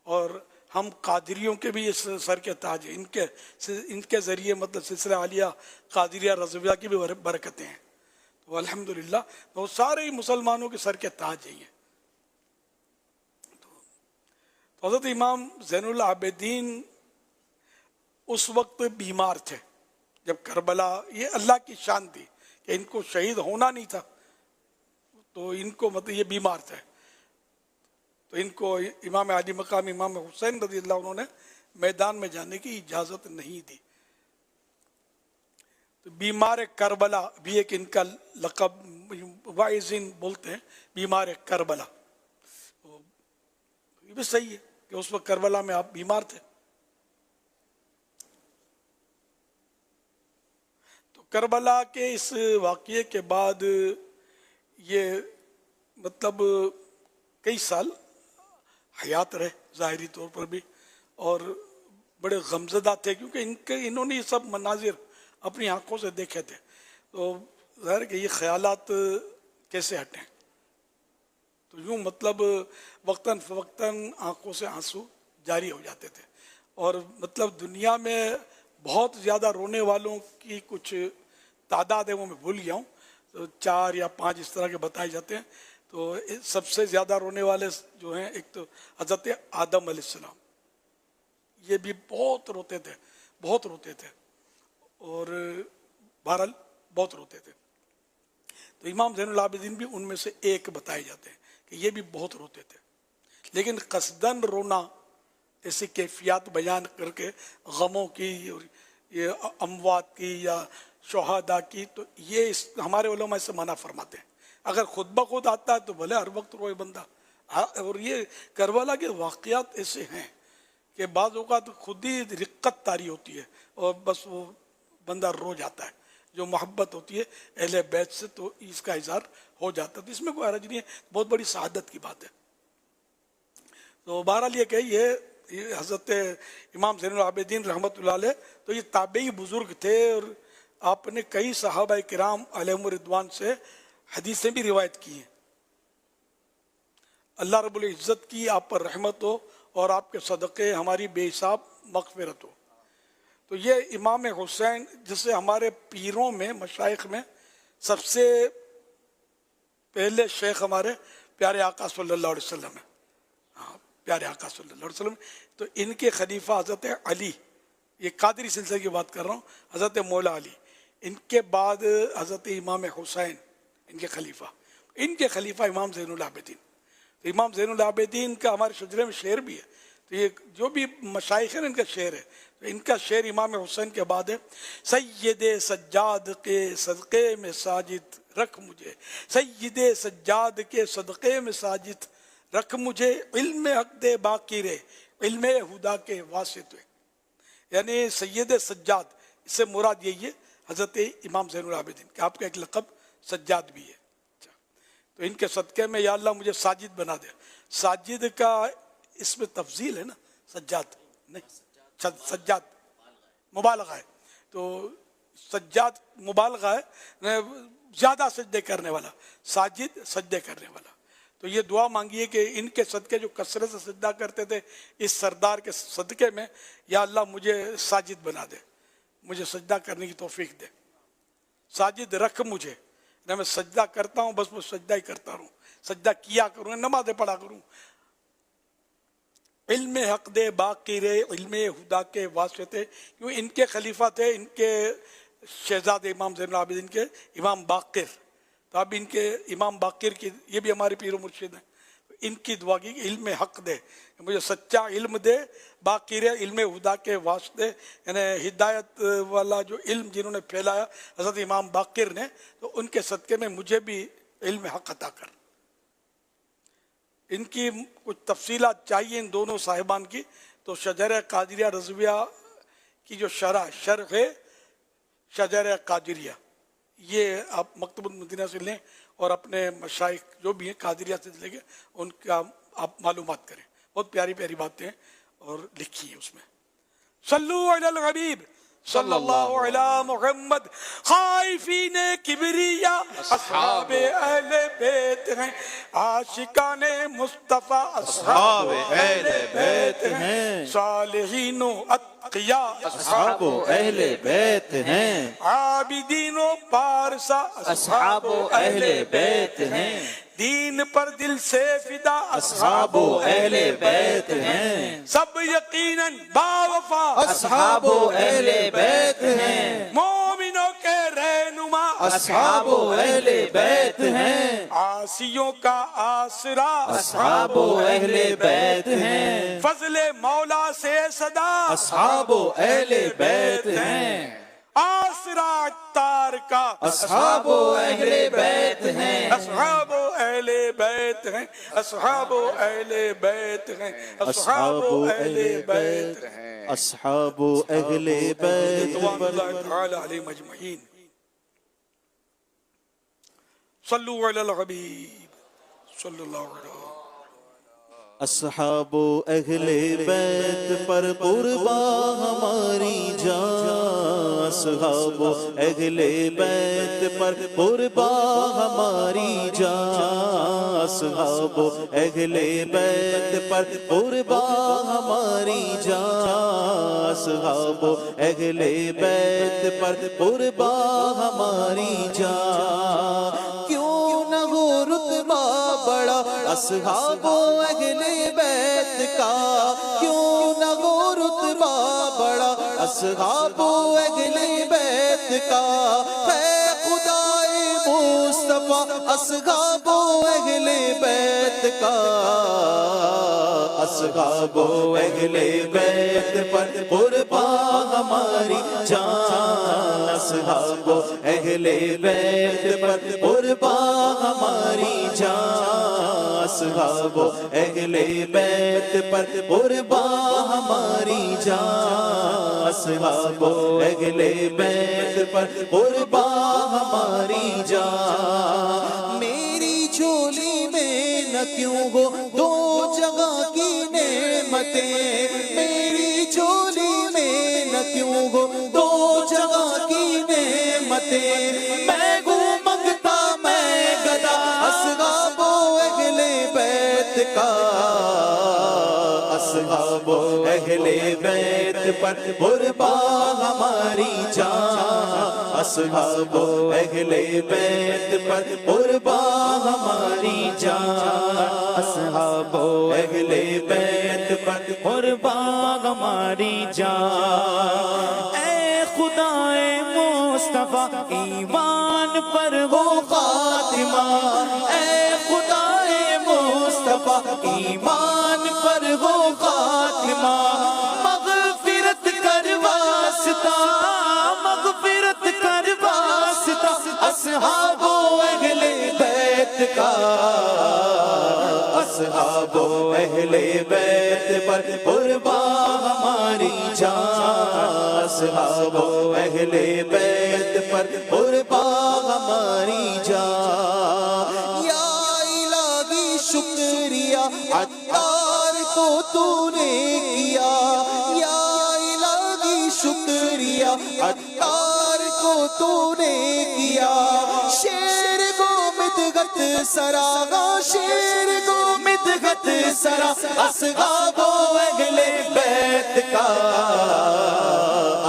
और हम कादरियों के भी इस सर के ताज हैं, इनके ज़रिए मतलब सिलसिला आलिया कादरिया रज़विया की भी बरकतें हैं, तो अल्हम्दुलिल्लाह तो सारे ही मुसलमानों के सर के ताज हैं। तो हज़रत इमाम ज़ैनुल आबिदीन उस वक्त बीमार थे जब करबला, ये अल्लाह की शान थी कि इनको शहीद होना नहीं था, तो इनको मतलब ये बीमार थे, तो इनको इमाम अली मकाम इमाम हुसैन रज़ी अल्लाह उन्होंने मैदान में जाने की इजाज़त नहीं दी। तो बीमार करबला भी एक इनका लक़ब, वाइज़िन बोलते हैं, बीमार करबला, तो ये भी सही है कि उस वक्त करबला में आप बीमार थे। तो करबला के इस वाक़ये के बाद ये मतलब कई साल हयात रहे ज़ाहिरी तौर पर भी, और बड़े गमज़दा थे क्योंकि इन्होंने ये सब मनाजिर अपनी आंखों से देखे थे। तो ظاہر کہ یہ خیالات کیسے ہٹیں. تو یوں مطلب وقتاً فوقتاً آنکھوں سے آنسو جاری ہو جاتے تھے. اور مطلب دنیا میں بہت زیادہ رونے والوں کی کچھ تعداد ہے وہ میں بھول گیا ہوں, تو 4 یا 5 اس طرح کے بتائے جاتے ہیں. تو سب سے زیادہ رونے والے جو ہیں ایک تو حضرت آدم علیہ السلام, یہ بھی بہت روتے تھے, بہت روتے تھے, اور بہرحال بہت روتے تھے. تو امام زین العابدین بھی ان میں سے ایک بتائے جاتے ہیں کہ یہ بھی بہت روتے تھے. لیکن قصدن رونا, ایسی کیفیات بیان کر کے غموں کی, یہ اموات کی یا شہداء کی, تو یہ ہمارے علماء سے منع فرماتے ہیں. اگر خود بخود آتا ہے تو بھلے ہر وقت روئے بندہ. اور یہ کربلا کے واقعات ایسے ہیں کہ بعض اوقات خود ہی رقت طاری ہوتی ہے اور بس وہ بندہ رو جاتا ہے. جو محبت ہوتی ہے اہل بیت سے تو اس کا اظہار ہو جاتا ہے. تو اس میں کوئی حرج نہیں ہے, بہت بڑی سعادت کی بات ہے. تو بہرحال یہ کہ یہ حضرت امام زین العابدین رحمۃ اللہ علیہ تو یہ تابعی بزرگ تھے, اور آپ نے کئی صحابہ کرام علیہم الرضوان سے حدیثیں بھی روایت کی ہیں. اللہ رب العزت کی آپ پر رحمت ہو اور آپ کے صدقے ہماری بے حساب مغفرت ہو. تو یہ امام حسین جسے ہمارے پیروں میں مشائخ میں سب سے پہلے شیخ ہمارے پیارے آقا صلی اللہ علیہ وسلم ہیں. ہاں, پیارے آقا صلی اللہ علیہ وسلم. تو ان کے خلیفہ حضرت علی, یہ قادری سلسلے کی بات کر رہا ہوں, حضرت مولا علی, ان کے بعد حضرت امام حسین ان کے خلیفہ امام زین العابدین. تو امام زین العابدین کا ہمارے شجرے میں شعر بھی ہے. تو یہ جو بھی مشائخ ہیں ان کا شعر ہے. تو ان کا شعر امام حسین کے بعد ہے, سید سجاد کے صدقے میں ساجد رکھ مجھے, سید سجاد کے صدقے میں ساجد رکھ مجھے, علم حق دے باقی رے علم ہدا کے واسطے. یعنی سید سجاد, اس سے مراد یہی ہے حضرت امام زین العابدین کہ آپ کا ایک لقب سجاد بھی ہے. تو ان کے صدقے میں یا اللہ مجھے ساجد بنا دے. ساجد کا اس میں تفضیل ہے نا, سجاد نہیں, سجاد مبالغہ ہے. تو سجاد مبالغہ ہے, زیادہ سجدے کرنے والا, ساجد سجدے کرنے والا. تو یہ دعا مانگیے کہ ان کے صدقے جو کثرت سے سجدہ کرتے تھے اس سردار کے صدقے میں, یا اللہ مجھے ساجد بنا دے, مجھے سجدہ کرنے کی توفیق دے. ساجد رکھ مجھے, میں سجدہ کرتا ہوں بس وہ سجدہ ہی کرتا رہوں, سجدہ کیا کروں, نمازیں پڑھا کروں. علم حق دے باقی رے علم ہدا کے واسطے, کیوں ان کے خلیفہ تھے, ان کے شہزادے امام زین العابدین کے امام باقر. تو اب ان کے امام باقر کی, یہ بھی ہمارے پیر و مرشد ہیں, ان کی دعا کی علم حق دے, مجھے سچا علم دے, باقی رے علم ہدا کے واسطے, یعنی ہدایت والا جو علم جنہوں نے پھیلایا حضرت امام باقر نے, تو ان کے صدقے میں مجھے بھی علم حق عطا کر. ان کی کچھ تفصیلات چاہیے ان دونوں صاحبان کی. تو شجر قادریہ رضویہ کی جو شرح ہے شجر قادریہ, یہ آپ مکتب المدینہ سے لیں اور اپنے مشائخ جو بھی ہیں قادریہ سے لے کے ان کا آپ معلومات کریں. بہت پیاری پیاری باتیں اور لکھی ہیں اس میں. صلو علی الحبیب صلی اللہ علی محمد. خائفین کبریا اصحاب اہل بیت ہیں, عاشقان مصطفیٰ اصحاب اہل بیت ہیں, صالحین و اتقیاء اصحاب اہل بیت ہیں, عابدین و پارسا اصحاب اہل بیت ہیں, دین پر دل سے فدا اصحاب اہل بیت ہیں, سب یقیناً باوفا اصحاب اہل بیت ہیں, مومنوں کے رہنما اصحاب اہل بیت ہیں, عاصیوں کا آسرا اصحاب اہل بیت ہیں, فضل مولا سے صدا اصحاب اہل بیت ہیں, آسرا اتار کا اصحاب اہل بیت ہیں, اصحاب اہل بیت ہیں, اصحاب اہل بیت ہیں, اصحاب اہل بیت ہیں, اصحاب اہل بیت رضوان اللہ تعالی علیہم اجمعین. صلو علی الحبیب صلی اللہ علیہ وسلم. असहाबो अहले बैत पर कुर्बा हमारी जान, असहाबो अहले बैत पर कुर्बा हमारी जान, असहाबो अहले बैत पर कुर्बा हमारी जान, असहाबो अहले बैत पर कुर्बा हमारी जान। क्यों न हो रुतबा बड़ा असहाबो अहले बैत का, क्यों न हो रुतबा बड़ा असहाबो अहले बैत का, है खुदाए मुस्तफा असहाबो अहले बैत का, असहाबो अहले बैत पर कुर्बा हमारी जान, असहाबो अहले बैत पर कुर्बा हमारी जान, असहाबो अहले बैत पर कुर्बा हमारी जान, असहाबो अहले बैत पर कुर्बा हमारी जान। मेरी झोली में न क्यों हो दो जगह की नेमतें, मेरी झोली में न क्यों हो दो जगह की नेमतें, मैं मंगता मैं गदा असहाबो अहले बैत का, असहाबो अहले बैत पर कुर्बा हमारी जान, असहाबो अहले बैत पर कुर्बा हमारी जान, असहाबो अहले बैत पर कुर्बा हमारी जान। ऐ खुदाए मुस्तफा ईमान पर हो खातिमा, ऐ खुदाए मुस्तफा ईमान पर हो खातिमा, मगफिरत कर वास्ता, मगफिरत कर वास्ता असहाबो अहले बैत का, असहाबो अहले बैत पर कुर्बा हमारी जान, असहाबो अहले बैत पर कुर्बा हमारी जान। या इलाही शुक्रिया अत्तार को तूने किया, या इलाही शुक्रिया अत्तार को तूने किया, शेर को मिदगत सरागा, शेर को मिदगत सरा असहाबो अहले बैत का,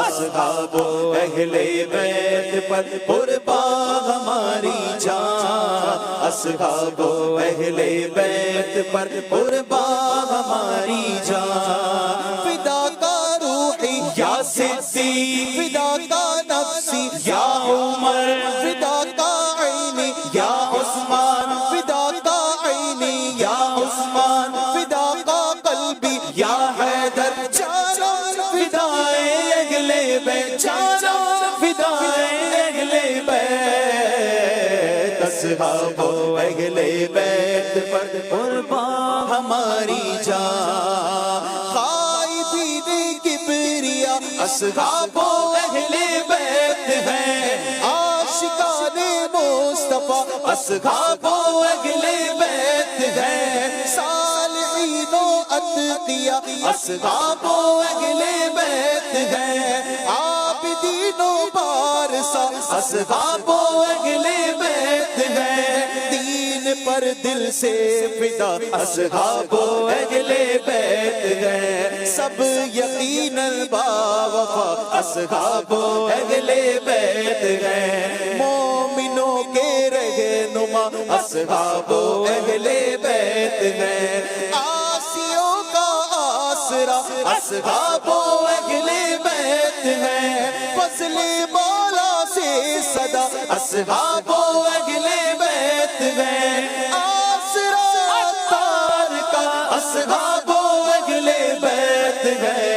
असहाबो अहले बैत पर कुर्बा हमारी जान, असहाबो अहले बैत पर कुर्बा हमारी जान। फिदा का रूही या सिद्दीक, फिदा का नफ्सी या उमर, फिदा का ऐनी या उस्मान, फिदा का ऐनी या उस्मान, फिदा का कल्बी या हैदर, चारों फिदाए अहले बैत, चारों फिदाए अहले बैत, असहाबो अहले बैत पर कुर्बा हमारी जान। खाइदीने किबरिया असहाबो अहले बैत हैं, आशिकाने मुस्तफा असहाबो अहले बैत हैं, सालिहीनो अत्किया असहाबो अहले बैत हैं, आबिदीनो बारसा असहाबो अहले बैत हैं, दीन पर दिल से फिदा असहाबो अहले बैत हैं, सब यकीनन बावफा असहाबो अहले बैत हैं, मोमिनों के रहनुमा असहाबो अहले बैत हैं, आसियों का आसरा असहाबो अहले बैत हैं, फजले मौला से सदा असहाबो अहले बैत हैं, आसरा अत्तार का असहाबो अहले बैत हैं,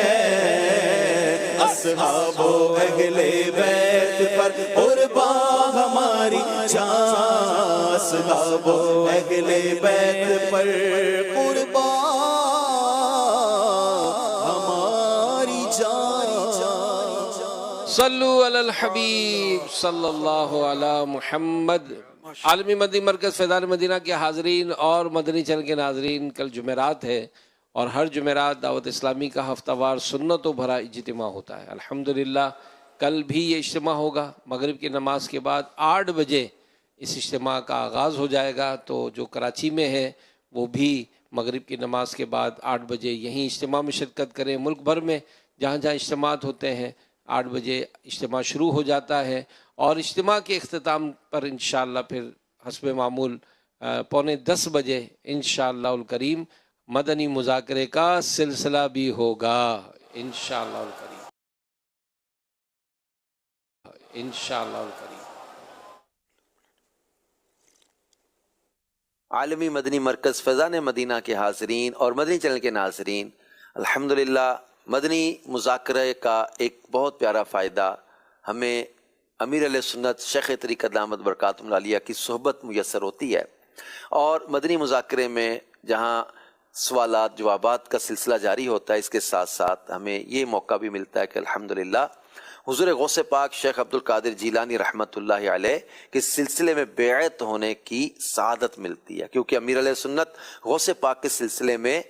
असहाबो अहले बैत पर कुर्बा हमारी जान, असहाबो अहले बैत पर कुर्बा हमारी जान। صلو علی الحبیب صلی اللہ علی محمد۔ عالمی مدنی مرکز فیضان مدینہ کے حاضرین اور مدنی چینل کے ناظرین، کل جمعرات ہے اور ہر جمعرات دعوت اسلامی کا ہفتہ وار سنتوں بھرا اجتماع ہوتا ہے۔ الحمدللہ کل بھی یہ اجتماع ہوگا مغرب کی نماز کے بعد 8 بجے اس اجتماع کا آغاز ہو جائے گا۔ تو جو کراچی میں ہے وہ بھی مغرب کی نماز کے بعد 8 بجے یہیں اجتماع میں شرکت کریں۔ ملک بھر میں جہاں جہاں اجتماعات ہوتے ہیں 8 بجے اجتماع شروع ہو جاتا ہے، اور اجتماع کے اختتام پر انشاءاللہ پھر حسب معمول 9:45 بجے انشاءاللہ الکریم مدنی مذاکرے کا سلسلہ بھی ہوگا انشاءاللہ الکریم، انشاءاللہ الکریم۔ عالمی مدنی مرکز فیضان مدینہ کے حاضرین اور مدنی چینل کے ناظرین، الحمدللہ مدنی مذاکرے کا ایک بہت پیارا فائدہ ہمیں امیر علیہ سنت شیخ طریقت دامت برکاتہم العالیہ کی صحبت میسر ہوتی ہے، اور مدنی مذاکرے میں جہاں سوالات جوابات کا سلسلہ جاری ہوتا ہے، اس کے ساتھ ساتھ ہمیں یہ موقع بھی ملتا ہے کہ الحمدللہ حضور غوث پاک شیخ عبد القادر جیلانی رحمۃ اللہ علیہ کے سلسلے میں بیعت ہونے کی سعادت ملتی ہے، کیونکہ امیر علیہ سنت غوث پاک کے سلسلے میں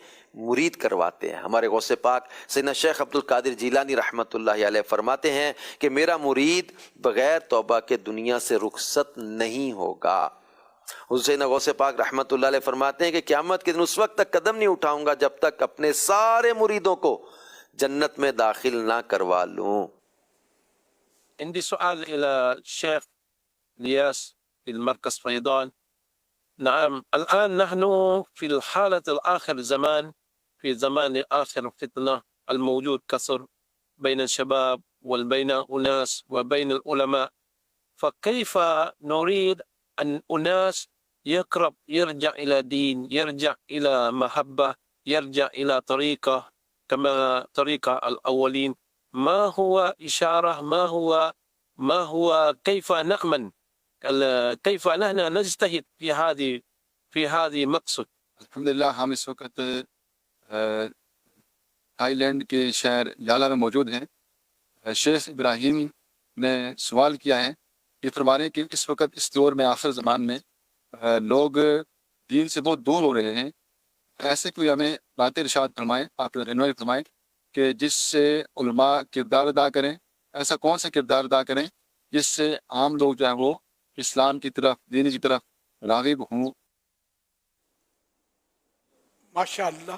مرید کرواتے ہیں۔ ہمارے غوث پاک سیدنا شیخ عبد القادر جیلانی رحمۃ اللہ علیہ فرماتے ہیں کہ میرا مرید بغیر توبہ کے دنیا سے رخصت نہیں ہوگا۔ حسین غوث پاک رحمۃ اللہ علیہ فرماتے ہیں کہ قیامت کے دن اس وقت تک قدم نہیں اٹھاؤں گا جب تک اپنے سارے مریدوں کو جنت میں داخل نہ کروا لوں۔ عندي سؤال إلى الشيخ الياس في المركز فيضان. نعم، الآن نحن في الحالة الآخر زمان، في زمان آخر فتنة الموجود كثر بين الشباب وبين أناس وبين العلماء، فكيف نريد أن أناس يقرب يرجع إلى دين، يرجع إلى محبة، يرجع إلى طريقة كما طريقة الأولين؟ ما هو إشارة، ما هو كيف نأمن، كيف نحن نجتهد في هذه مقصد؟ الحمدللہ ہم اس وقت تھائی لینڈ کے شہر یالا میں موجود ہیں۔ شیخ ابراہیم نے سوال کیا ہے، یہ فرما رہے ہیں کہ اس وقت اس دور میں آخر زمان میں لوگ دین سے بہت دور ہو رہے ہیں، ایسے کوئی ہمیں بات ارشاد فرمائے، آپ رہنمائی فرمائیں کہ جس سے علماء کردار ادا کریں، ایسا کون سا کردار ادا کریں جس سے عام لوگ جو ہیں وہ اسلام کی طرف، دین کی طرف راغب ہوں۔ ماشاءاللہ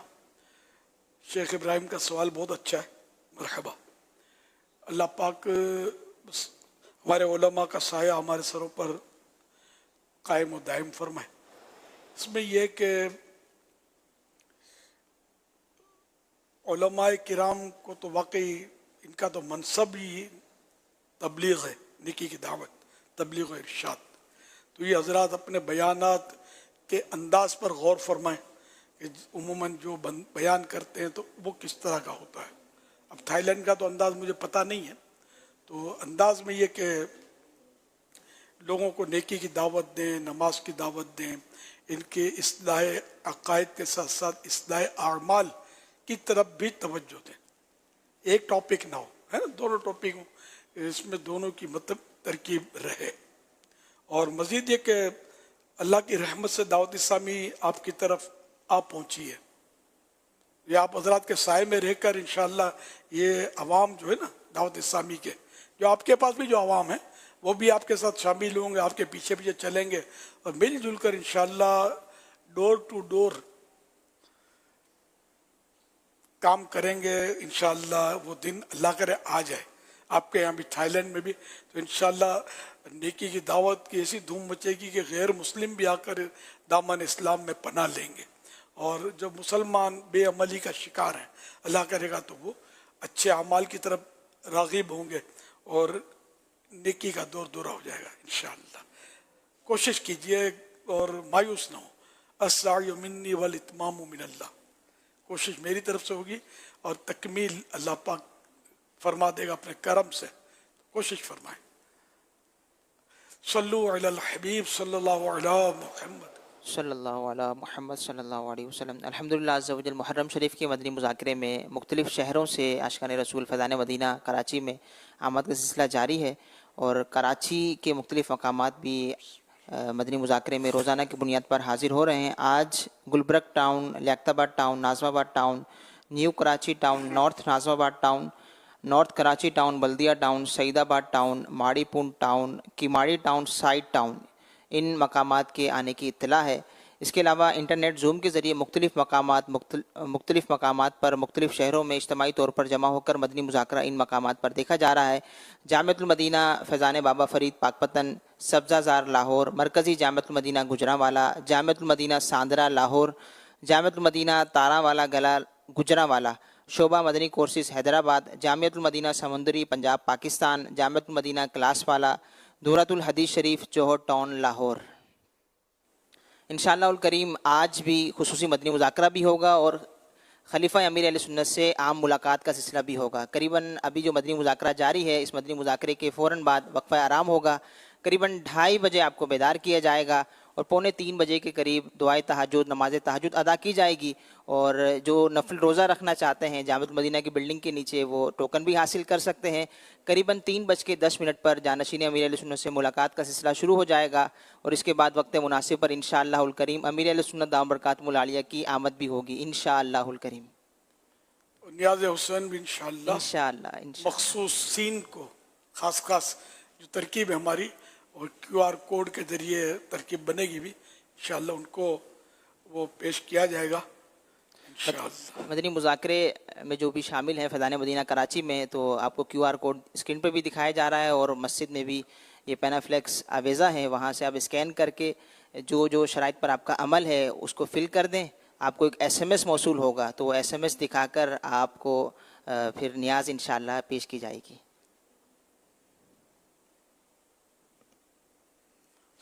شیخ ابراہیم کا سوال بہت اچھا ہے، مرحبا۔ اللہ پاک ہمارے علماء کا سایہ ہمارے سروں پر قائم و دائم فرمائے۔ اس میں یہ کہ علماء کرام کو تو واقعی ان کا تو منصب ہی تبلیغ ہے، نیکی کی دعوت، تبلیغ و ارشاد۔ تو یہ حضرات اپنے بیانات کے انداز پر غور فرمائیں کہ عموماً جو بیان کرتے ہیں تو وہ کس طرح کا ہوتا ہے۔ اب تھائی لینڈ کا تو انداز مجھے پتہ نہیں ہے، تو انداز میں یہ کہ لوگوں کو نیکی کی دعوت دیں، نماز کی دعوت دیں، ان کے اصلاح عقائد کے ساتھ ساتھ اصلاح اعمال کی طرف بھی توجہ دیں۔ ایک ٹاپک نہ ہو، ہے نا، دونوں ٹاپک ہوں، اس میں دونوں کی مطلب ترکیب رہے۔ اور مزید یہ کہ اللہ کی رحمت سے دعوت اسلامی آپ کی طرف آ پہنچی ہے۔ یہ آپ حضرات کے سائے میں رہ کر انشاءاللہ یہ عوام جو ہے نا دعوت اسلامی کے، جو آپ کے پاس بھی جو عوام ہیں وہ بھی آپ کے ساتھ شامل ہوں گے، آپ کے پیچھے پیچھے چلیں گے، اور مل جل کر انشاءاللہ ڈور ٹو ڈور کام کریں گے۔ انشاءاللہ وہ دن اللہ کرے آ جائے آپ کے یہاں بھی، تھائی لینڈ میں بھی، تو انشاءاللہ نیکی کی دعوت کی ایسی دھوم مچے گی کہ غیر مسلم بھی آ کر دامن اسلام میں پناہ لیں گے، اور جو مسلمان بے عملی کا شکار ہیں اللہ کرے گا تو وہ اچھے اعمال کی طرف راغب ہوں گے، اور نیکی کا دور دورہ ہو جائے گا انشاءاللہ۔ کوشش کیجئے اور مایوس نہ ہو۔ السعی منی والاتمام من اللہ، کوشش میری طرف سے ہوگی اور تکمیل اللہ پاک فرما دے گا اپنے کرم سے، کوشش فرمائیں۔ صلو علی الحبیب صلی اللہ علیہ محمد۔ صلی اللہ علیہ محمد صلی اللہ علیہ وسلم۔ الحمدللہ عز و جل، محرم شریف کے مدنی مذاکرے میں مختلف شہروں سے عاشقان رسول فیضان مدینہ کراچی میں آمد کا سلسلہ جاری ہے، اور کراچی کے مختلف مقامات بھی مدنی مذاکرے میں روزانہ کی بنیاد پر حاضر ہو رہے ہیں۔ آج گلبرگ ٹاؤن، لیاقت آباد town, Nazimabad town, new Karachi town, north Nazimabad town, north Karachi town, Baldia town, Saeedabad town, ماڑی پونڈ town, Kemari town, site town, ان مقامات کے آنے کی اطلاع ہے۔ اس کے علاوہ انٹرنیٹ زوم کے ذریعے مختلف مقامات پر مختلف شہروں میں اجتماعی طور پر جمع ہو کر مدنی مذاکرہ ان مقامات پر دیکھا جا رہا ہے۔ جامعۃ المدینہ فیضان بابا فرید پاکپتن، سبزہ زار لاہور، مرکزی جامعۃ المدینہ گجرانوالہ، جامعۃ المدینہ ساندرہ لاہور، جامعۃ المدینہ تارا والا گلا گجرانوالہ، شعبہ مدنی کورسز حیدرآباد، جامعۃ المدینہ سمندری پنجاب پاکستان، جامعۃ المدینہ کلاس والا، دورۃ الحدیث شریف جوہر ٹاؤن لاہور۔ انشاءاللہ الکریم آج بھی خصوصی مدنی مذاکرہ بھی ہوگا اور خلیفہ امیر اہل سنت سے عام ملاقات کا سلسلہ بھی ہوگا۔ قریباً ابھی جو مدنی مذاکرہ جاری ہے، اس مدنی مذاکرے کے فوراً بعد وقفہ آرام ہوگا۔ قریباً 2:30 بجے آپ کو بیدار کیا جائے گا اور 2:45 بجے کے قریب دعائے تہجد، نماز تہجد ادا کی جائے گی، اور جو نفل روزہ رکھنا چاہتے ہیں جامعۃ المدینہ کی بلڈنگ کے نیچے وہ ٹوکن بھی حاصل کر سکتے ہیں۔ قریباً 3:10 پر جانشین امیر اہل سنت سے ملاقات کا سلسلہ شروع ہو جائے گا، اور اس کے بعد وقت مناسب پر انشاءاللہ الکریم امیر اہل سنت دامت برکاتہم العالیہ کی آمد بھی ہوگی انشاءاللہ الکریم۔ نیاز حسین بھی انشاءاللہ مخصوص سین کو خاص جو ترکیب ہے ہماری، اور QR کوڈ کے ذریعے ترکیب بنے گی بھی انشاءاللہ ان کو وہ پیش کیا جائے گا انشاءاللہ۔ مدنی مذاکرے میں جو بھی شامل ہیں فیضان مدینہ کراچی میں، تو آپ کو QR کوڈ اسکرین پہ بھی دکھایا جا رہا ہے، اور مسجد میں بھی یہ پینافلیکس آویزہ ہیں، وہاں سے آپ اسکین کر کے جو شرائط پر آپ کا عمل ہے اس کو فل کر دیں۔ آپ کو ایک SMS موصول ہوگا، تو وہ SMS دکھا کر آپ کو پھر نیاز انشاءاللہ پیش کی جائے گی۔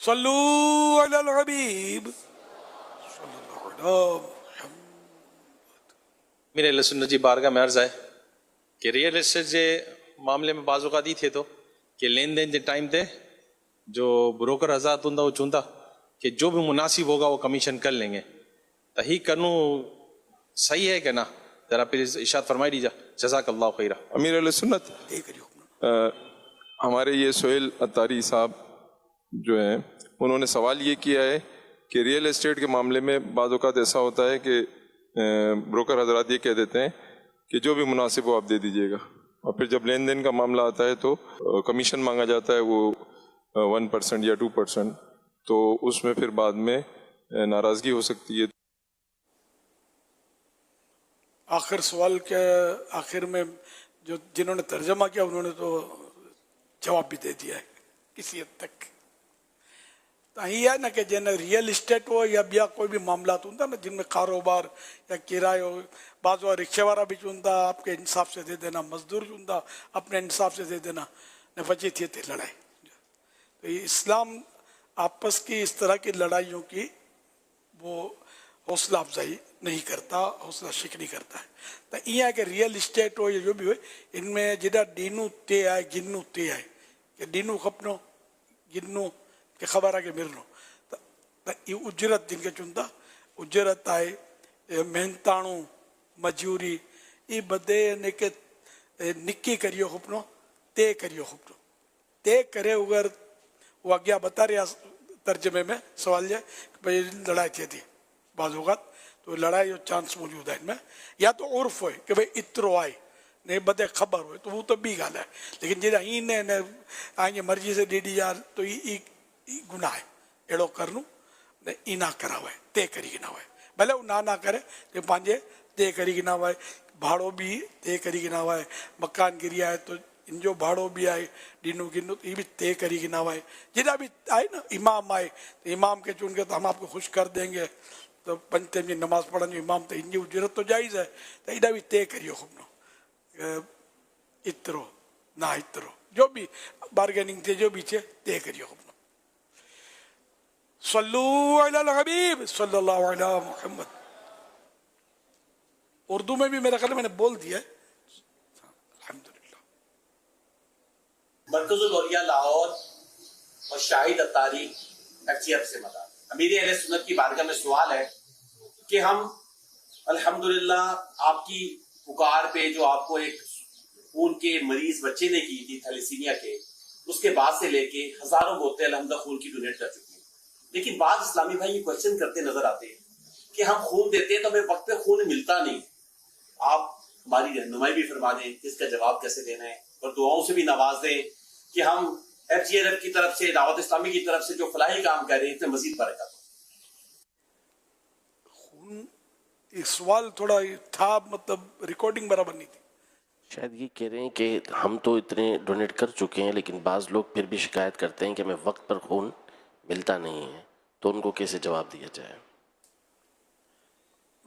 صلو علی الحبیب صلی اللہ علیہ میرے اہل سنت جی بارگاہ میں عرض ہے کہ ریئل اسٹیٹ کے معاملے میں بعض اوقات یہ تھے تو کہ لین دین کے ٹائم تے جو بروکر حضرات ہوں وہ چوندا کہ جو بھی مناسب ہوگا وہ کمیشن کر لیں گے، تحقیق کرنو صحیح ہے کہ نہ؟ ذرا پلیز ارشاد فرمائی دیجیے، جزاک اللہ خیرہ۔ امیر علیہ سنت، ہمارے یہ سہیل اتاری صاحب جو ہیں انہوں نے سوال یہ کیا ہے کہ ریئل اسٹیٹ کے معاملے میں بعض اوقات ایسا ہوتا ہے کہ بروکر حضرات یہ کہہ دیتے ہیں کہ جو بھی مناسب ہو آپ دے دیجیے گا، اور پھر جب لین دین کا معاملہ آتا ہے تو کمیشن مانگا جاتا ہے وہ 1% یا 2%، تو اس میں پھر بعد میں ناراضگی ہو سکتی ہے۔ آخر سوال کے آخر میں جو جنہوں نے ترجمہ کیا انہوں نے تو جواب بھی دے دیا ہے کسی حد تک۔ تو یہ ہے نا کہ جن ریئل اسٹیٹ ہو یا بیا کوئی بھی معاملات ہوتا نا جن میں کاروبار یا کرایہ ہو، بعض وہ رکشے والا بھی چنتا آپ کے انصاف سے دے دینا، مزدور چنتا اپنے انصاف سے دے دینا، نفچی تھی لڑائی۔ تو یہ اسلام آپس کی اس طرح کی لڑائیوں کی وہ حوصلہ افزائی نہیں کرتا، حوصلہ شک نہیں کرتا ہے۔ تو یہ ہے کہ ریئل اسٹیٹ ہو یا جو بھی ہو، ان میں جدا ڈینو تے آئے گنو تے آئے کہ ڈینو کھپنو گنو کہ خبر ہے کہ مرنو، تو یہ اجرت جن کے چنتا اجرت آئے محنتانو مجوری یہ بدے نکے نکی کریو کھپنو تے کریو کھپنو تے کرے اگر وہ اگیا بتا رہا ترجمے میں سوال جائے کہ بھئی لڑائی تھی تھی بعض اوقات، تو لڑائی چانس موجود ہے ان میں، یا تو عرف ہوئے کہ بھئی اترو آئے نہیں بدے خبر ہوئے تو وہ تو بھی گال ہے، لیکن جہاں ہی نے آئیں مرضی سے ڈی ڈی یار تو یہ گناہ ہے، ایڑو کرنو ای نہ کرا ہوئے تے کری گنا ہوئے، بھلے وہ نہ کرے کہ پانچے تے کری گنا ہوئے، بھاڑو بھی تے کری گنا ہوئے، مکان گری آئے تو ان جو بھاڑو بھی آئے ڈینو گنو یہ بھی طے کری گنا ہوئے، جہاں بھی آئے نا امام آئے تو امام کے چن کے تو ہم آپ کو خوش کر دیں گے، تو پنج ٹائم نماز پڑھنے امام تو ان کی اجرت تو جائز ہے، تو ایڈا بھی طے کریو خوبنو اترو نہ اترو جو بھی بارگیننگ تھے جو بھی چھے طے کریو خوبنو۔ صلو علی الحبیب صلی اللہ علیہ محمد۔ اردو میں بھی میرا خیال میں نے بول دیا ہے۔ مرکز الولیاء لاہور اور شاہد اتاری FGF سے مدد अमीर अहले सुन्नत की बारगाह में सवाल है कि हम अल्हम्दुलिल्लाह आपकी पुकार पे जो आपको एक खून के मरीज बच्चे ने की थी थैलेसीमिया के, उसके बाद से लेके हजारों बोतलें अल्हम्दुलिल्लाह खून की डोनेट कर चुकी हैं, लेकिन बाद इस्लामी भाई ये क्वेश्चन करते नजर आते हैं कि हम खून देते हैं तो हमें वक्त पे खून मिलता नहीं। आप हमारी रहनुमाई भी फरमा दें कि इसका जवाब कैसे देना है, और दुआओं से भी नवाज दें कि हम FGRF की तरफ से, दावत इस्लामी की तरफ से जो फलाही काम कर रहे हैं इसमें मजीद बरकत। ये सवाल थोड़ा था, मतलब रिकॉर्डिंग बराबर नहीं थी। शायद ये कह रहे हैं कि हम तो इतने डोनेट कर चुके हैं, लेकिन बाज़ लोग फिर भी शिकायत करते हैं कि हमें वक्त पर खून मिलता नहीं है, तो उनको कैसे जवाब दिया जाए?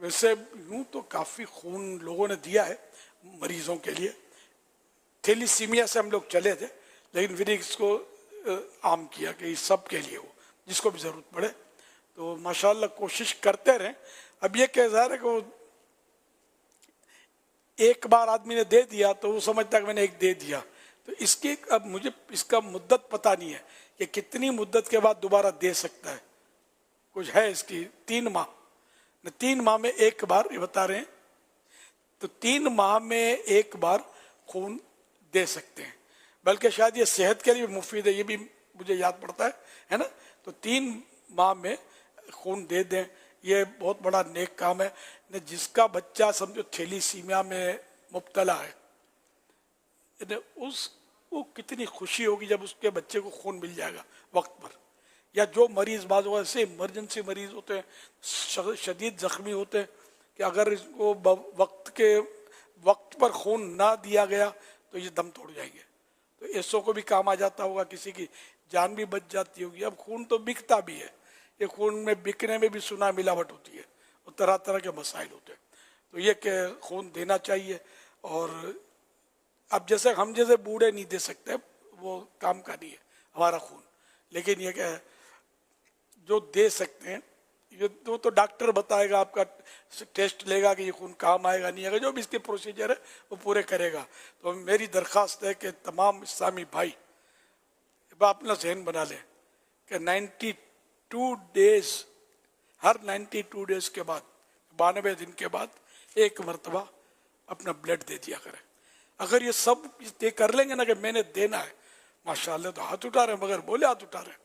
वैसे यूं तो काफ़ी खून लोगों ने दिया है मरीजों के लिए। थैलेसीमिया से हम लोग चले थे, लेकिन फिर इसको आम किया कि सब के लिए हो, जिसको भी ज़रूरत पड़े। तो माशाल्लाह कोशिश करते रहें। अब ये कह रहा है कि वो एक बार आदमी ने दे दिया तो वो समझता है कि मैंने एक दे दिया, तो इसकी अब मुझे इसका मुद्दत पता नहीं है कि कितनी मुद्दत के बाद दोबारा दे सकता है। कुछ है इसकी 3 माह, 3 माह में एक बार, ये बता रहे हैं, तो 3 माह में एक बार खून दे सकते हैं। बल्कि शायद ये सेहत के लिए मुफीद है, ये भी मुझे याद पड़ता है ना। तो 3 माह में खून दे दें, ये बहुत बड़ा नेक काम है। ने जिसका बच्चा समझो थैलेसीमिया में मुब्तला है, उसको कितनी खुशी होगी जब उसके बच्चे को खून मिल जाएगा वक्त पर। या जो मरीज बाज़ ऐसे इमरजेंसी मरीज होते हैं, शदीद ज़ख्मी होते हैं, कि अगर इसको वक्त पर खून ना दिया गया तो ये दम तोड़ जाएंगे। तो ऐसों को भी काम आ जाता होगा, किसी की जान भी बच जाती होगी। अब खून तो बिकता भी है, ये खून में बिकने में भी सुना मिलावट होती है, और तरह तरह के मसाइल होते हैं। तो ये कि खून देना चाहिए। और अब जैसे हम जैसे बूढ़े नहीं दे सकते, वो काम का नहीं है हमारा खून, लेकिन ये कि जो दे सकते हैं, ये तो डॉक्टर बताएगा, आपका टेस्ट लेगा कि ये खून काम आएगा नहीं आएगा, जो भी इसके प्रोसीजर है वो पूरे करेगा। तो मेरी दरख्वास्त है कि तमाम इस्लामी भाई अपना जहन बना लें कि 92 डेज, हर 92 डेज के बाद, 92 दिन के बाद एक मरतबा अपना ब्लड दे दिया करें। अगर ये सब तय कर लेंगे ना कि मैंने देना है, माशाल्लाह, तो हाथ उठा रहे हैं, मगर बोले हाथ उठा रहे हैं,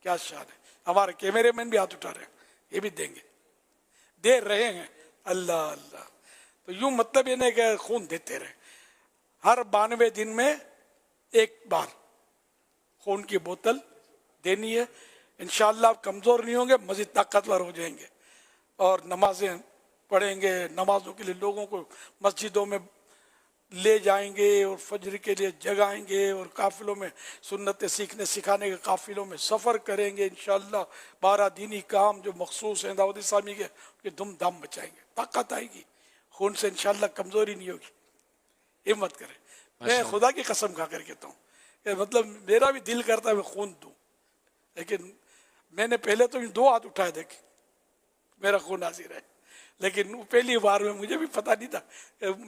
क्या शान है। हमारे कैमरे मैन भी हाथ उठा रहे हैं, ये भी देंगे, दे रहे हैं। अल्लाह अल्लाह। तो यूं मतलब ये नहीं कि खून देते रहे, हर 92 दिन में एक बार खून की बोतल देनी है। इंशाअल्लाह आप कमज़ोर नहीं होंगे, मज़ीद ताकतवर हो जाएंगे, और नमाजें पढ़ेंगे, नमाजों के लिए लोगों को मस्जिदों में ले जाएंगे, और फजर के लिए जगाएंगे, और काफिलों में सुन्नतें सीखने सिखाने के काफिलों में सफ़र करेंगे। इंशाअल्लाह 12 दीनी काम जो मखसूस हैं दावत इस्लामी के धूमधाम मचाएंगे, ताकत आएगी। खून से इंशाअल्लाह कमज़ोरी नहीं होगी, हिम्मत करें। मैं खुदा की कसम खा कर कहता हूँ, मतलब मेरा भी दिल करता है मैं खून दूँ, लेकिन मैंने पहले तो 2 हाथ उठाए देखे, मेरा खून हाजिर है, लेकिन पहली बार में मुझे भी पता नहीं था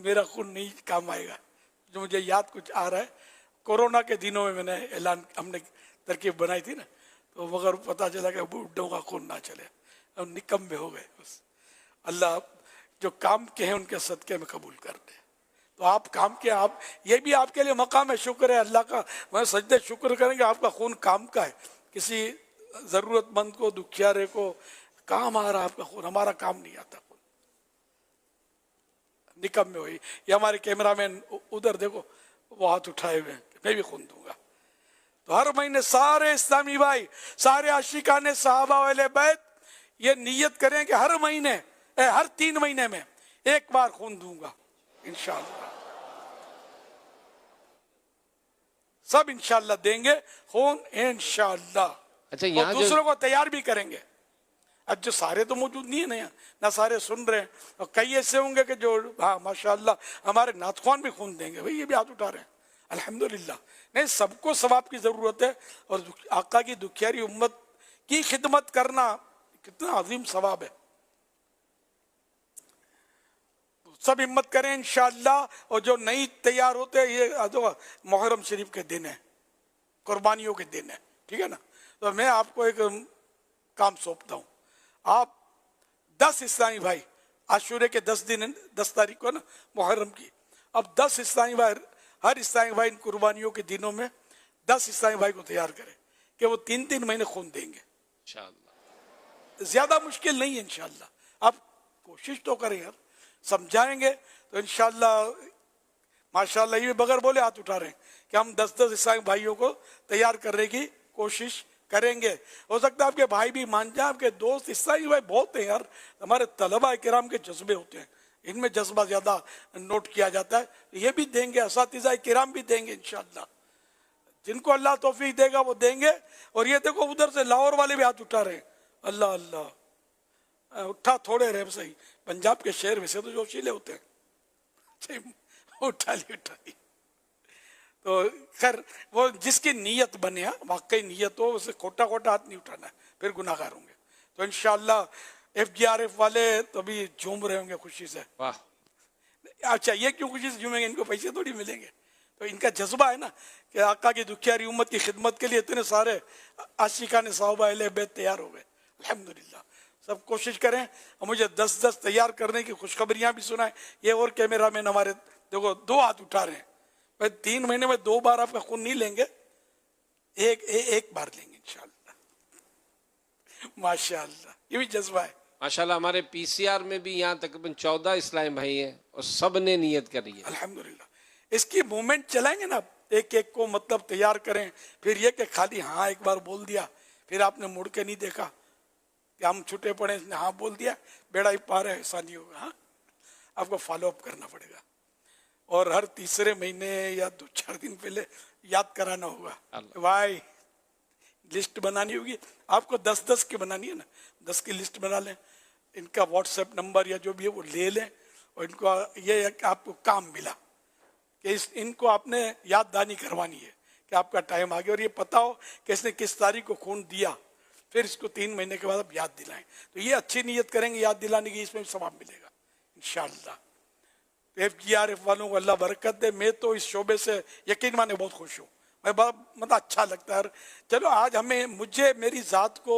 मेरा खून नहीं काम आएगा। जो मुझे याद कुछ आ रहा है, कोरोना के दिनों में मैंने ऐलान, हमने तरकीब बनाई थी ना, तो मगर पता चला कि बुढ़ों का खून ना चले, अब निकम्मे हो गए। बस अल्लाह जो काम के हैं उनके सदक़े में कबूल कर दे। तो आप काम के, आप ये भी आपके लिए मकाम है, शुक्र है अल्लाह का। मैं सजदे शुक्र करेंगे आपका खून काम का है, किसी ज़रूरतमंद को, दुखियारे को काम आ रहा आपका खून, हमारा काम नहीं आता खून, निकम्मे हुई। ये हमारे कैमरामैन उधर देखो, वो हाथ उठाए हुए हैं, मैं भी खून दूंगा। तो हर महीने सारे इस्लामी भाई, सारे आशिकाने सहाबा वाले बैत ये नियत करें कि हर महीने, हर 3 महीने में एक बार खून दूंगा इंशाअल्लाह। सब इंशाअल्लाह देंगे खून इंशाअल्लाह। अच्छा, और दूसरों को तैयार भी करेंगे। अब जो सारे तो मौजूद नहीं है ना सारे सुन रहे हैं, और कई ऐसे होंगे कि जो हाँ माशाअल्लाह हमारे नातख्वान भी खून देंगे, भाई ये भी हाथ उठा रहे हैं, अल्हम्दुलिल्लाह। नहीं, सबको सवाब की जरूरत है, और आका की दुखियारी उम्मत की खिदमत करना कितना अजीम सवाब है। सब हिम्मत करें इंशाअल्लाह। और जो नहीं तैयार होते, ये मुहर्रम शरीफ के दिन है, कुर्बानियों के दिन है, ठीक है ना। तो मैं आपको एक काम सौंपता हूँ। आप 10 इस्लामी भाई, आशूरे के 10 दिन, 10 तारीख को ना मुहर्रम की, अब 10 इस्लामी भाई, हर इस्लामी भाई इन कुर्बानियों के दिनों में 10 इस्लामी भाई को तैयार करें कि वो 3-3 महीने खून देंगे इंशाअल्लाह। ज्यादा मुश्किल नहीं है इंशाअल्लाह, आप कोशिश तो करें यार, समझाएंगे तो इंशाअल्लाह माशाअल्लाह। ये बगैर बोले हाथ उठा रहे हैं कि हम 10-10 इस्लामी भाइयों को तैयार करने की कोशिश करेंगे। हो सकता है आपके भाई भी मान जाए, आपके दोस्त इस्लामी भाई बहुत हैं यार, हमारे तलबा किराम के जज्बे होते हैं, इनमें जज्बा ज्यादा नोट किया जाता है, ये भी देंगे, असातिज़ा किराम भी देंगे इंशाअल्लाह, जिनको अल्लाह तौफीक देगा वो देंगे। और ये देखो उधर से लाहौर वाले भी हाथ उठा रहे हैं, अल्लाह अल्लाह, उठा थोड़े रहे सही, पंजाब के शहर वैसे तो जोशीले होते हैं, उठा ली। तो खैर वो जिसकी नीयत बने, वाकई नीयत हो, उसे खोटा खोटा हाथ नहीं उठाना है, फिर गुनाहगार होंगे। तो इंशाअल्लाह FGRF वाले तो भी झूम रहे होंगे खुशी से। वाह, अच्छा ये क्यों खुशी से झूमेंगे, इनको पैसे थोड़ी मिलेंगे, तो इनका जज्बा है ना कि आका की दुखियारी उम्मत की खिदमत के लिए इतने सारे आशिकाने साहबा अहले बैत तैयार हो गए। अल्हम्दुलिल्लाह, सब कोशिश करें और मुझे 10-10 तैयार करने की खुशखबरियां भी सुनाएं। ये और कैमरा मैन हमारे देखो 2 हाथ उठा रहे हैं, भाई 3 महीने में 2 बार आपका खून नहीं लेंगे, एक बार लेंगे इंशाअल्लाह। माशाअल्लाह, ये भी जज्बा है माशाल्लाह। हमारे PCR में भी यहाँ तकरीबन 14 इस्लामी भाई हैं और सब ने नियत करी है। अल्हम्दुलिल्लाह, इसकी मूवमेंट चलाएंगे ना, एक एक को मतलब तैयार करें, फिर ये कि खाली हाँ एक बार बोल दिया फिर आपने मुड़ के नहीं देखा कि हम छुट्टे पड़े, इसने हाँ बोल दिया बेड़ा ही पार है, ऐसा नहीं होगा। हाँ, आपको फॉलो अप करना पड़ेगा और हर तीसरे महीने या 2-4 दिन पहले याद कराना होगा, भाई लिस्ट बनानी होगी आपको, 10-10 की बनानी है ना, 10 की लिस्ट बना लें, इनका व्हाट्सएप नंबर या जो भी है वो ले लें, और इनको ये है कि आपको काम मिला कि इनको आपने याद दहानी करवानी है कि आपका टाइम आ गया, और ये पता हो कि इसने किस तारीख को खून दिया, फिर इसको 3 महीने के बाद आप याद दिलाएं। तो ये अच्छी नीयत करेंगे याद दिलाने की, इसमें सवाब मिलेगा इंशाअल्लाह। FGRF वालों को अल्लाह बरकत दे। मैं तो इस शोबे से यकीन माने बहुत खुश हूँ, मैं मतलब अच्छा लगता है। चलो आज मुझे मेरी ज़ात को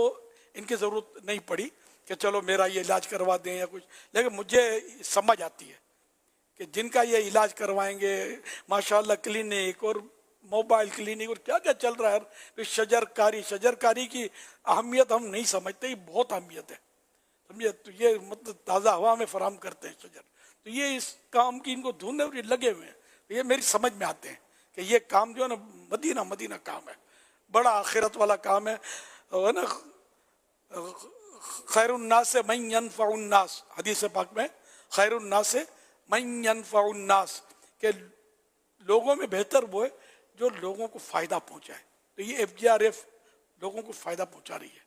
इनकी ज़रूरत नहीं पड़ी कि चलो मेरा ये इलाज करवा दें या कुछ, लेकिन मुझे समझ आती है कि जिनका ये इलाज करवाएंगे माशाल्लाह, क्लिनिक और मोबाइल क्लिनिक और क्या क्या चल रहा है, फिर शजरकारी की अहमियत हम नहीं समझते, ये बहुत अहमियत है समझे। तो ये मतलब ताज़ा हवा में फराम करते हैं शजर, तो ये इस काम की इनको ढूंढने और ये लगे हुए हैं, तो ये मेरी समझ में आते हैं कि ये काम जो है ना मदीना काम है, बड़ा आखिरत वाला काम है ना। खैरुन्नास से मन यनफ़उन्नास, हदीस पाक में खैरुन्नास से मन यनफ़उन्नास, के लोगों में बेहतर वो है जो लोगों को फ़ायदा पहुंचाए। तो ये FGRF लोगों को फ़ायदा पहुंचा रही है,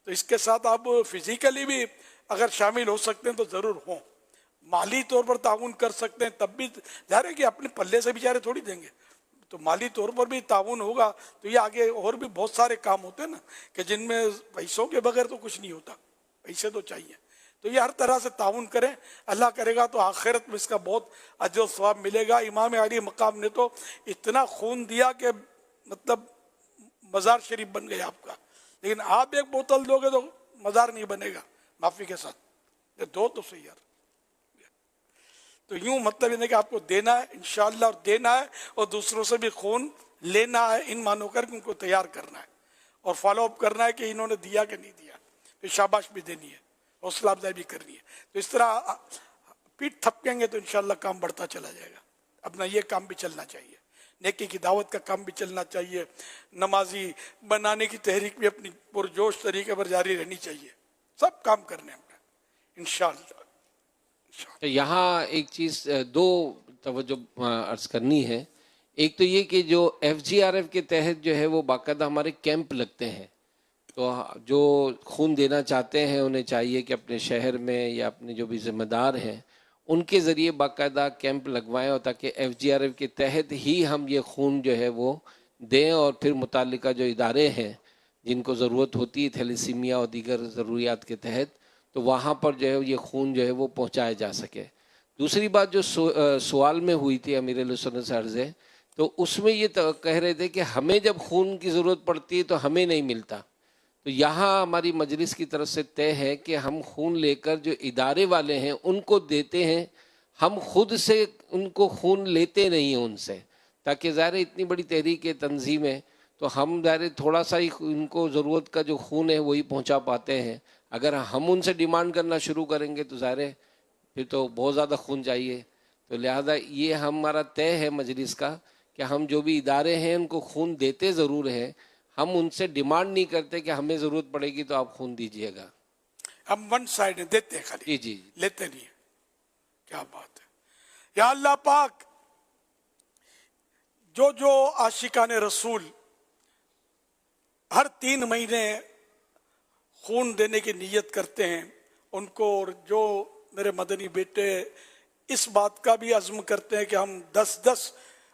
तो इसके साथ आप फिजिकली भी अगर शामिल हो सकते हैं तो ज़रूर हों, माली तौर पर ताउन कर सकते हैं, तब भी ज़ाहिर है कि अपने पल्ले से बेचारे थोड़ी देंगे, तो माली तौर पर भी ताउन होगा तो ये आगे और भी बहुत सारे काम होते हैं ना कि जिनमें पैसों के बगैर तो कुछ नहीं होता, पैसे तो चाहिए। तो ये हर तरह से ताउन करें, अल्लाह करेगा तो आखिरत में इसका बहुत अजर सवाब मिलेगा। इमाम अली मकाम ने तो इतना खून दिया कि मतलब मज़ार शरीफ बन गया आपका, लेकिन आप एक बोतल दोगे तो मज़ार नहीं बनेगा, माफ़ी के साथ दो तो सही यार। तो यूं मतलब ये कि आपको देना है इंशाअल्लाह, और देना है और दूसरों से भी खून लेना है, इन मानो कर उनको तैयार करना है और फॉलो अप करना है कि इन्होंने दिया कि नहीं दिया, फिर शाबाश भी देनी है, हौसला अफजाई भी करनी है। तो इस तरह पीठ थपकेंगे तो इंशाअल्लाह काम बढ़ता चला जाएगा। अपना ये काम भी चलना चाहिए, नेकी की दावत का काम भी चलना चाहिए, नमाजी बनाने की तहरीक भी अपनी पुरजोश तरीके पर जारी रहनी चाहिए, सब काम करने हैं इंशाअल्लाह। तो यहाँ एक चीज़ दो तवज्जो अर्ज करनी है। एक तो ये कि जो FGRF के तहत जो है वो बाकायदा हमारे कैंप लगते हैं, तो जो खून देना चाहते हैं उन्हें चाहिए कि अपने शहर में या अपने जो भी जिम्मेदार हैं उनके ज़रिए बाकायदा कैंप लगवाएं, और ताकि FGRF के तहत ही हम ये खून जो है वो दें, और फिर मुताल्लिका जो इदारे हैं जिनको ज़रूरत होती है थैलेसीमिया और दीगर ज़रूरियात के तहत, तो वहाँ पर जो है ये खून जो है वो पहुँचाया जा सके। दूसरी बात जो सवाल में हुई थी अमीर सुन्नत से अर्ज़ है, तो उसमें ये कह रहे थे कि हमें जब खून की ज़रूरत पड़ती है तो हमें नहीं मिलता, تو یہاں ہماری مجلس کی طرف سے طے ہے کہ ہم خون لے کر جو ادارے والے ہیں ان کو دیتے ہیں، ہم خود سے ان کو خون لیتے نہیں ہیں ان سے، تاکہ ظاہر اتنی بڑی تحریک تنظیم ہے تو ہم ظاہر تھوڑا سا ہی ان کو ضرورت کا جو خون ہے وہی پہنچا پاتے ہیں. اگر ہم ان سے ڈیمانڈ کرنا شروع کریں گے تو ظاہر ہے پھر تو بہت زیادہ خون چاہیے. تو لہذا یہ ہمارا طے ہے مجلس کا کہ ہم جو بھی ادارے ہیں ان کو خون دیتے ضرور ہیں، ہم ان سے ڈیمانڈ نہیں کرتے کہ ہمیں ضرورت پڑے گی تو آپ خون دیجئے گا. ہم ون سائڈ دیتے ہیں خالی، جی لیتے نہیں ہیں. کیا بات ہے. یا اللہ پاک، جو عاشقان رسول ہر 3 مہینے خون دینے کی نیت کرتے ہیں ان کو، اور جو میرے مدنی بیٹے اس بات کا بھی عزم کرتے ہیں کہ ہم 10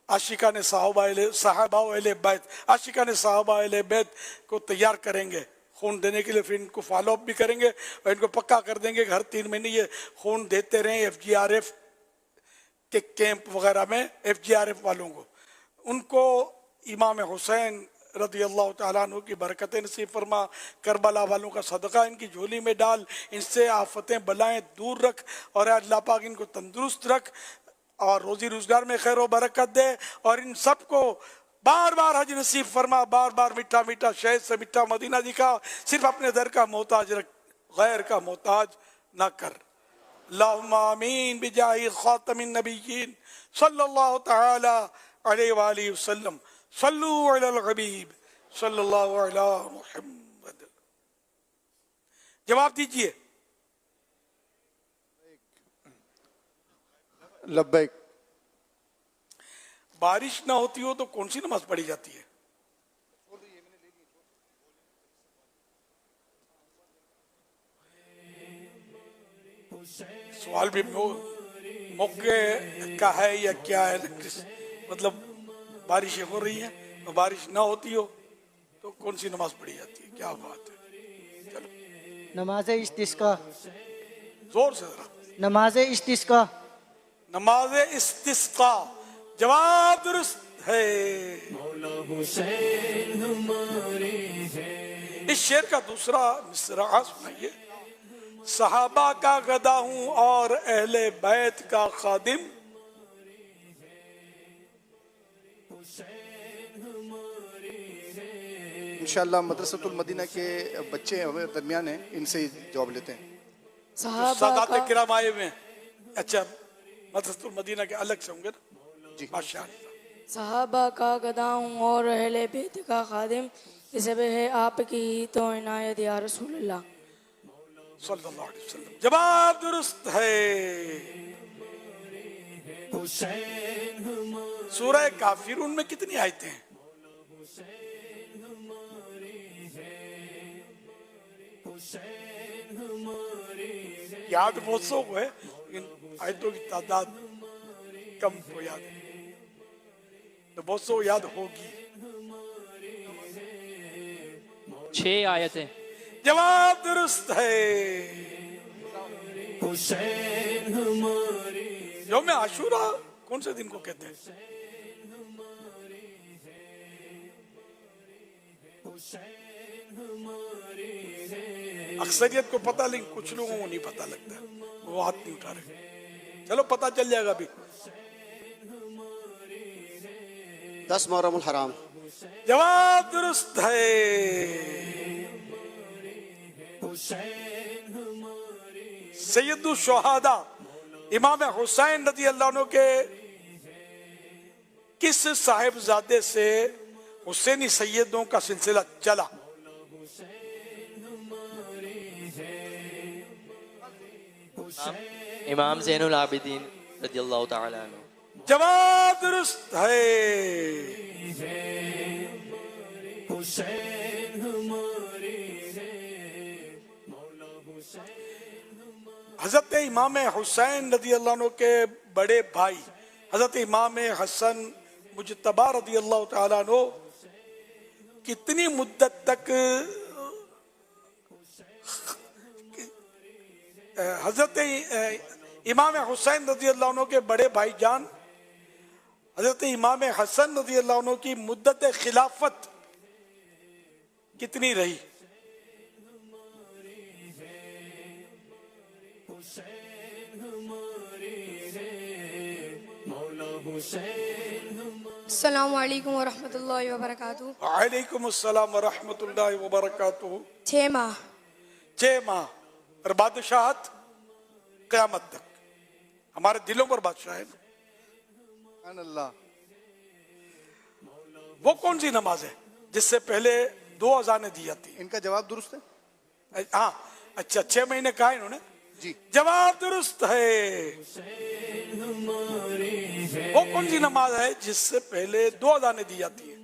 عاشقان صحابہ اہل بیت، عاشقان صحابہ اہل بیت کو تیار کریں گے خون دینے کے لیے، پھر ان کو فالو اپ بھی کریں گے اور ان کو پکا کر دیں گے کہ ہر 3 مہینے یہ خون دیتے رہیں FGRF کے کیمپ وغیرہ میں، FGRF والوں کو. ان کو امام حسین رضی اللہ تعالیٰ عنہ کی برکتیں نصیب فرما، کربلا والوں کا صدقہ ان کی جھولی میں ڈال، ان سے آفتیں بلائیں دور رکھ، اور اے اللہ پاک ان کو تندرست رکھ اور روزی روزگار میں خیر و برکت دے، اور ان سب کو بار بار حج نصیب فرما، بار بار میٹھا میٹھا شہد سے میٹھا مدینہ دکھا، صرف اپنے در کا محتاج رکھ، غیر کا محتاج نہ کر. اللہم آمین بجاہ خاتم النبیین صلی اللہ تعالی علیہ وآلہ وسلم. صلو علی الحبیب صلی اللہ علی محمد. جواب دیجئے. لبیک. بارش نہ ہوتی ہو تو کون سی نماز پڑھی جاتی ہے؟ سوال بھی موقع کا ہے یا کیا ہے، مطلب بارشیں ہو رہی ہیں اور بارش نہ ہوتی ہو تو کون سی نماز پڑھی جاتی ہے؟ کیا بات ہے. چلو نماز استسقا. زور سے ذرا. نماز استسقا. نماز استسقا. جواب درست ہے. اس شعر کا دوسرا مصرع سنائیے. صحابہ کا گدا ہوں اور اہل بیت کا خادم. انشاءاللہ مدرسۃ المدینہ کے بچے ہمیں درمیان ہیں، ان سے جواب لیتے ہیں. سادات کرام آئے ہوئے ہیں. اچھا مدرسۃ المدینہ کے الگ سے ہوں گے نا؟ جی ماشاء اللہ. صحابہ کا گدا ہوں اور اہل بیت کا خادم، یہ سب ہے آپ کی تو عنایت یا رسول اللہ صلی اللہ علیہ وسلم. جواب درست ہے. سورہ کافرون میں کتنی آیتیں ہیں؟ یاد بہت سو ہے لیکن آیتوں کی تعداد کم تو یاد ہے، تو بہت سو یاد ہوگی. 6 آیتیں. جواب درست ہے. یوم عاشورہ کون سے دن کو کہتے ہیں؟ اکثریت کو پتہ لیکن کچھ لوگوں کو نہیں پتہ لگتا، وہ ہاتھ نہیں اٹھا رہے. چلو پتہ چل جائے گا بھی. 10 محرم الحرام. جواب درست ہے. سید الشہداء امام حسین رضی اللہ عنہ کے کس صاحبزادے سے حسینی سیدوں کا سلسلہ چلا؟ امام زین العابدین رضی اللہ تعالی عنہ. جواب درست ہے. حضرت امام حسین رضی اللہ عنہ کے بڑے بھائی حضرت امام حسن مجتبی رضی اللہ تعالیٰ عنہ کتنی مدت تک حضرت امام حسین رضی اللہ عنہ کے بڑے بھائی جان حضرت امام حسن رضی اللہ عنہ کی مدت خلافت کتنی رہی؟ السلام علیکم ورحمۃ اللہ وبرکاتہ. وعلیکم السلام ورحمۃ اللہ وبرکاتہ. 6 ماہ. 6 ماہ اور بادشاہت قیامت تک. ہمارے دلوں پر بادشاہ ہے. سبحان اللہ. وہ کون سی نماز ہے جس سے پہلے 2 اذانیں دی جاتی ہیں؟ ان کا جواب درست ہے. ہاں اچھا 6 مہینے کہا انہوں نے جی. جواب درست ہے. وہ کون سی نماز ہے جس سے پہلے 2 اذانیں دی جاتی ہیں؟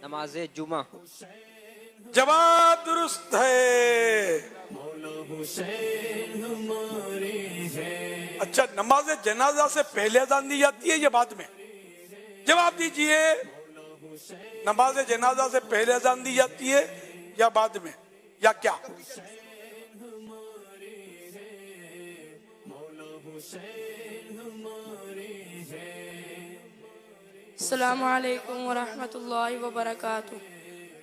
نماز جمعہ. جواب درست ہے. اچھا نماز جنازہ سے پہلے اذان دی جاتی ہے یا بعد میں؟ جواب دیجئے. نماز جنازہ سے پہلے اذان دی جاتی ہے یا بعد میں یا کیا؟ السلام علیکم ورحمۃ اللہ وبرکاتہ.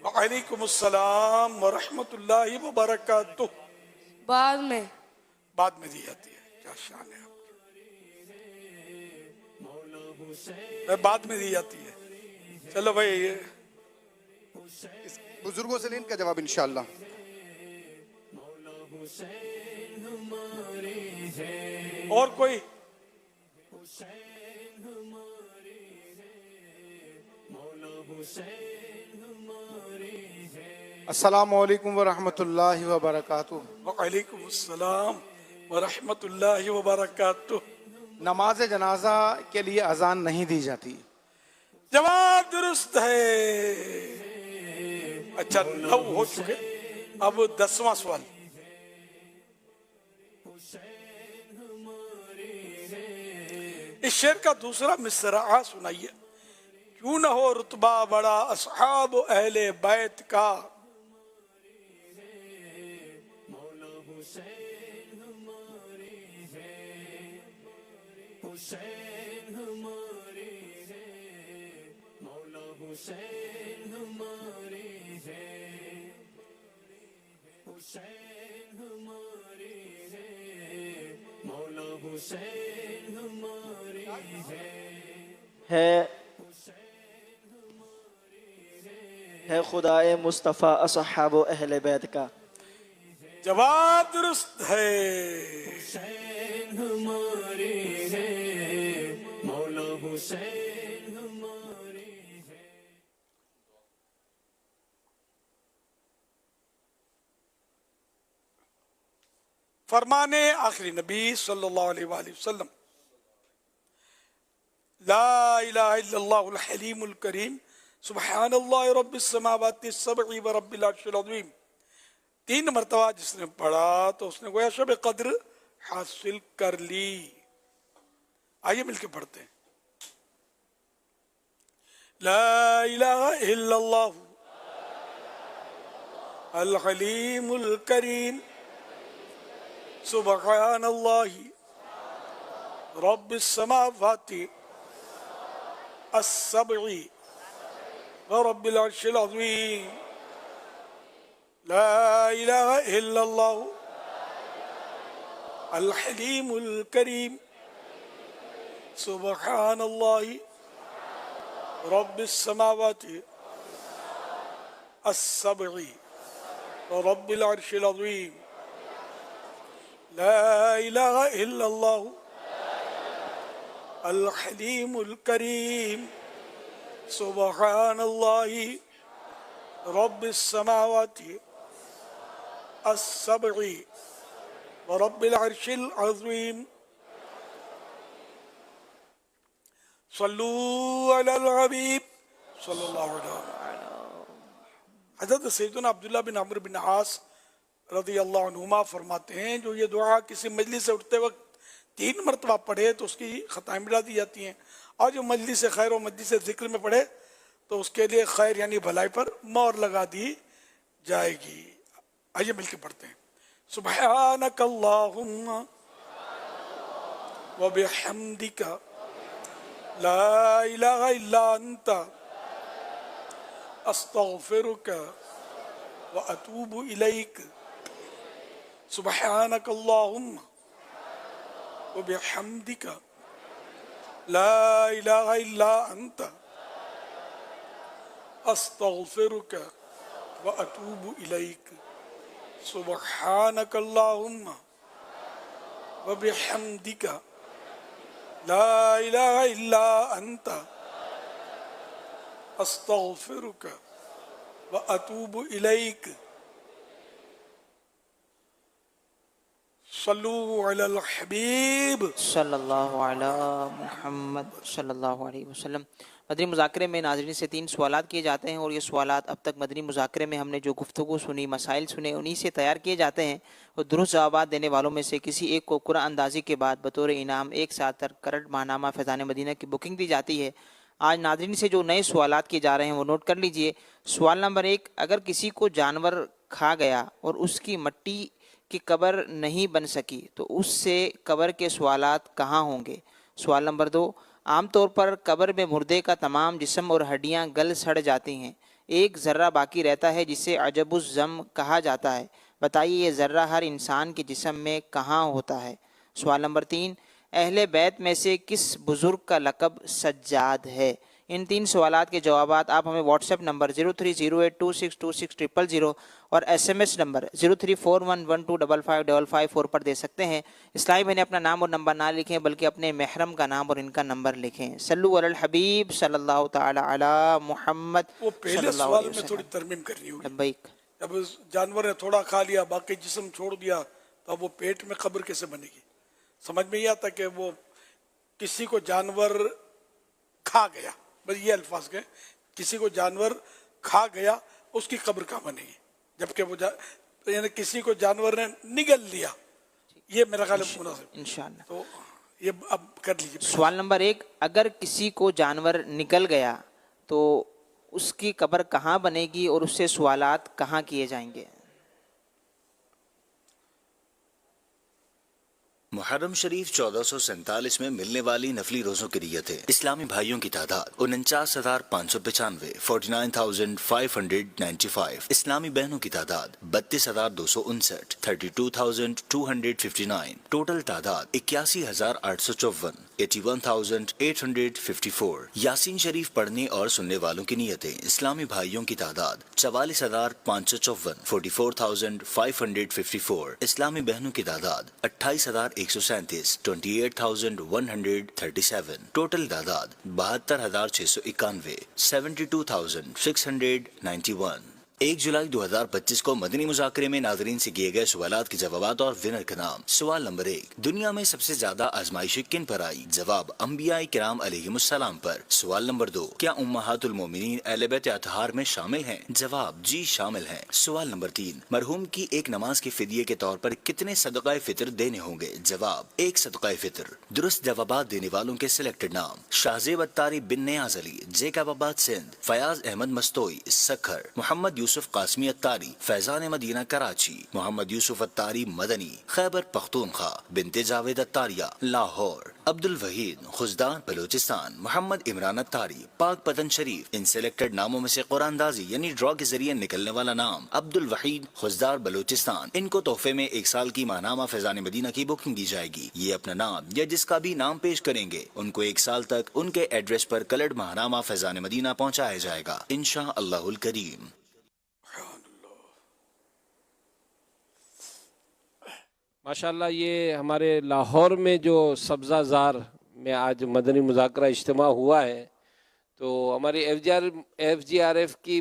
وعلیکم السلام ورحمۃ اللہ وبرکاتہ. بعد میں دی جاتی ہے. کیا شان ہے آپ کی. بعد میں دی جاتی ہے. چلو بھائی بزرگوں سے لیں ان کا جواب انشاءاللہ. اور کوئی؟ السلام علیکم ورحمۃ اللہ وبرکاتہ. وعلیکم السلام ورحمۃ اللہ وبرکاتہ. نماز جنازہ کے لیے اذان نہیں دی جاتی. جواب درست ہے. اچھا 9 ہو چکے. اب 10واں سوال. اس شعر کا دوسرا مصرعہ سنائیے. کیوں نہ ہو رتبہ بڑا اصحاب اہل بیت کا، ہے خدائے مصطفیٰ اصحاب و اہل بیت کا. جواب درست ہے. فرمان آخری نبی صلی اللہ علیہ وآلہ وسلم، لا الہ الا اللہ الحلیم الکریم سبحان اللہ رب السماوات السبع و رب العرش العظیم. 3 مرتبہ جس نے پڑھا تو اس نے گویا شب قدر حاصل کر لی. آئیے مل کے پڑھتے ہیں. لا الہ الا اللہ الحلیم الکریم سبحان اللہ رب السماوات السبع ورب العرش العظیم. لا الہ الا اللہ الحلیم الکریم سبحان اللہ رب السماوات السبع ورب العرش العظیم. لا الہ الا اللہ الحلیم الکریم سبحان اللہ رب السماوات السبع ورب العرش العظیم. صلو علی الحبیب صلی اللہ علیہ وسلم. حضرت سیدنا عبداللہ بن عمرو بن عاص رضی اللہ عنہما فرماتے ہیں جو یہ دعا کسی مجلس سے اٹھتے وقت 3 مرتبہ پڑھے تو اس کی خطائیں مٹا دی جاتی ہیں، اور جو مجلس خیر و مجلس ذکر میں پڑھے تو اس کے لیے خیر یعنی بھلائی پر مہر لگا دی جائے گی. آئیے مل کے پڑھتے ہیں. سبحانک اللہم و بحمدک لا الہ الا انت अस्तगफिरुक व अतूबु इलैक सुब्हानक अल्लाहुम्मा व बिहम्दिक ला इलाहा इल्ला अंत अस्तगफिरुक व अतूबु इलैक सुब्हानक अल्लाहुम्मा व बिहम्दिक ला इलाहा इल्ला अंत अस्तगफिरुक व अतूबु इलैक सल्लू अलल हबीब सल्लल्लाहु अला मुहम्मद सल्लल्लाहु अलैहि वसल्लम। मदनी मुज़ाकरे में नाज़रीन से 3 सवालात किए जाते हैं और ये सवालात अब तक मदनी मुज़ाकरे में हमने जो गुफ्तगू सुनी, मसाइल सुने, उन्हीं से तैयार किए जाते हैं और दुरुस्त जवाबात देने वालों में से किसी एक को कुरान अंदाज़ी के बाद बतौर इनाम 1 साथ करंट माहनामा फैज़ान मदीना की बुकिंग दी जाती है। आज नाज़रीन से जो नए सवालात किए जा रहे हैं वो नोट कर लीजिए। सवाल नंबर 1, अगर किसी को जानवर खा गया और उसकी मट्टी की कब्र नहीं बन सकी तो उससे कब्र के सवालात कहाँ होंगे। सवाल नंबर 2, आम तौर पर कब्र में मुर्दे का तमाम जिस्म और हड्डियां गल सड़ जाती हैं, एक ज़र्रा बाकी रहता है जिसे अजबुज़्ज़म कहा जाता है, बताइए ये ज़र्रा हर इंसान के जिस्म में कहाँ होता है। सवाल नंबर 3, अहले बैत में से किस बुज़ुर्ग का लक़ब सज्जाद है। इन 3 सवालात के जवाबात आप हमें व्हाट्सएप नंबर 0308262600 और SMS नंबर 0341125555 पर दे सकते हैं। इस्लामी मैंने अपना नाम और नंबर ना लिखें बल्कि अपने महरम का नाम और इनका नंबर लिखें। सल्लु अलल हबीब सल्लल्लाहु ताला अला मुहम्मद। वो पहले सवाल में थोड़ी तरमीम करनी होगी। लब्बैक। जब जानवर ने थोड़ा खा लिया, बाकी जिस्म छोड़ दिया, तो अब वो पेट में कब्र कैसे बनेगी? समझ में ये आता कि वो किसी को जानवर खा गया, बस ये अल्फाज के, किसी को जानवर खा गया उसकी कब्र कहाँ बनेगी, जबकि वो यानी किसी को जानवर ने निगल लिया, ये मेरा ख्याल है मुनासिब इंशाअल्लाह। तो ये अब कर लीजिए। सवाल नंबर 1, अगर किसी को जानवर निकल गया तो उसकी कब्र कहाँ बनेगी और उससे सवालात कहाँ किए जाएंगे। मुहर्रम शरीफ 1447 में मिलने वाली नफली रोजों की नियत है। इस्लामी भाइयों की तादाद 49,595 49,595। इस्लामी बहनों की तादाद 32,259 32,259। टोटल तादाद 81,854 81,854। यासीन शरीफ पढ़ने और सुनने वालों की नियतें। इस्लामी भाइयों की तादाद 44,554 44,554। इस्लामी बहनों की तादाद 28,137 28,137। टोटल तादाद 72,691 72,691। 1 जुलाई 2025 को मदनी मुज़ाकरे में नाज़रीन से किए गए सवालात के जवाबात और विनर का नाम। सवाल नंबर 1, दुनिया में सबसे ज्यादा आजमाइशें किन पर आई? जवाब, अंबियाए किराम अलैहिमुस्सलाम पर। सवाल नंबर 2, क्या उम्महातुल मोमिनीन अहले बैत अतहार में शामिल हैं? जवाब, जी शामिल हैं। सवाल नंबर 3, मरहूम की एक नमाज के फिदिये के तौर पर कितने सदक़ाए फितर देने होंगे? जवाब, 1 सदक़ाए फितर। दुरुस्त जवाबात देने वालों के सिलेक्टेड नाम: शाहजेब अत्तारी बिन नियाज अली, जेकबाबाद सिंध, फयाज अहमद मस्तोई सखर, मोहम्मद यूसुफ कासमी अत्तारी फैजान मदीना कराची, मोहम्मद यूसुफ अत्तारी मदनी खैबर पख्तूनख्वा, बिनते जावेद अत्तारिया लाहौर, अब्दुल वहीद खुजदान बलूचिस्तान, मोहम्मद इमरान अत्तारी पाक पतन शरीफ। इन सिलेक्टेड नामों में से कुरानदाजी यानी ड्रॉ के जरिए निकलने वाला नाम अब्दुल वहीद खुजदार बलूचिस्तान। इनको तोहफे में 1 साल की माहनामा फैजान मदीना की बुकिंग दी जाएगी। ये अपना नाम या जिसका भी नाम पेश करेंगे उनको 1 साल तक उनके एड्रेस पर कलर्ड माहनामा फैजान मदीना पहुँचाया जाएगा इंशा अल्लाहुल करीम। माशाल्लाह, ये हमारे लाहौर में जो सब्ज़ाज़ार में आज मदनी मुज़ाकरा इज्तिमा हुआ है, तो हमारी FGRF की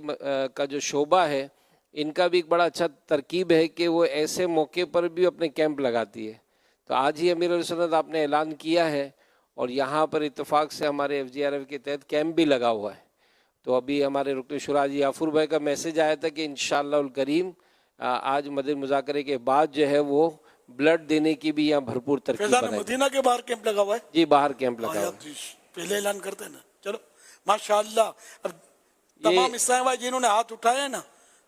का जो शोबा है, इनका भी एक बड़ा अच्छा तरकीब है कि वो ऐसे मौके पर भी अपने कैंप लगाती है। तो आज ही अमीरुल सुन्नत आपने ऐलान किया है और यहाँ पर इत्तेफाक से हमारे FGRF के तहत कैंप भी लगा हुआ है। तो अभी हमारे रुकन शुरा जी याफुर भाई का मैसेज आया था कि इंशाअल्लाह करीम आज मदनी मुज़ाकरे के बाद जो है वो ब्लड देने की भी यहाँ भरपूर तरकीब बनाई। मदीना के बाहर कैंप लगा हुआ है जी, बाहर कैंप लगा हुआ है। पहले ऐलान करते हैं ना। चलो माशाअल्लाह, अब तमाम इस्लामी भाई जिन्होंने हाथ उठाए ना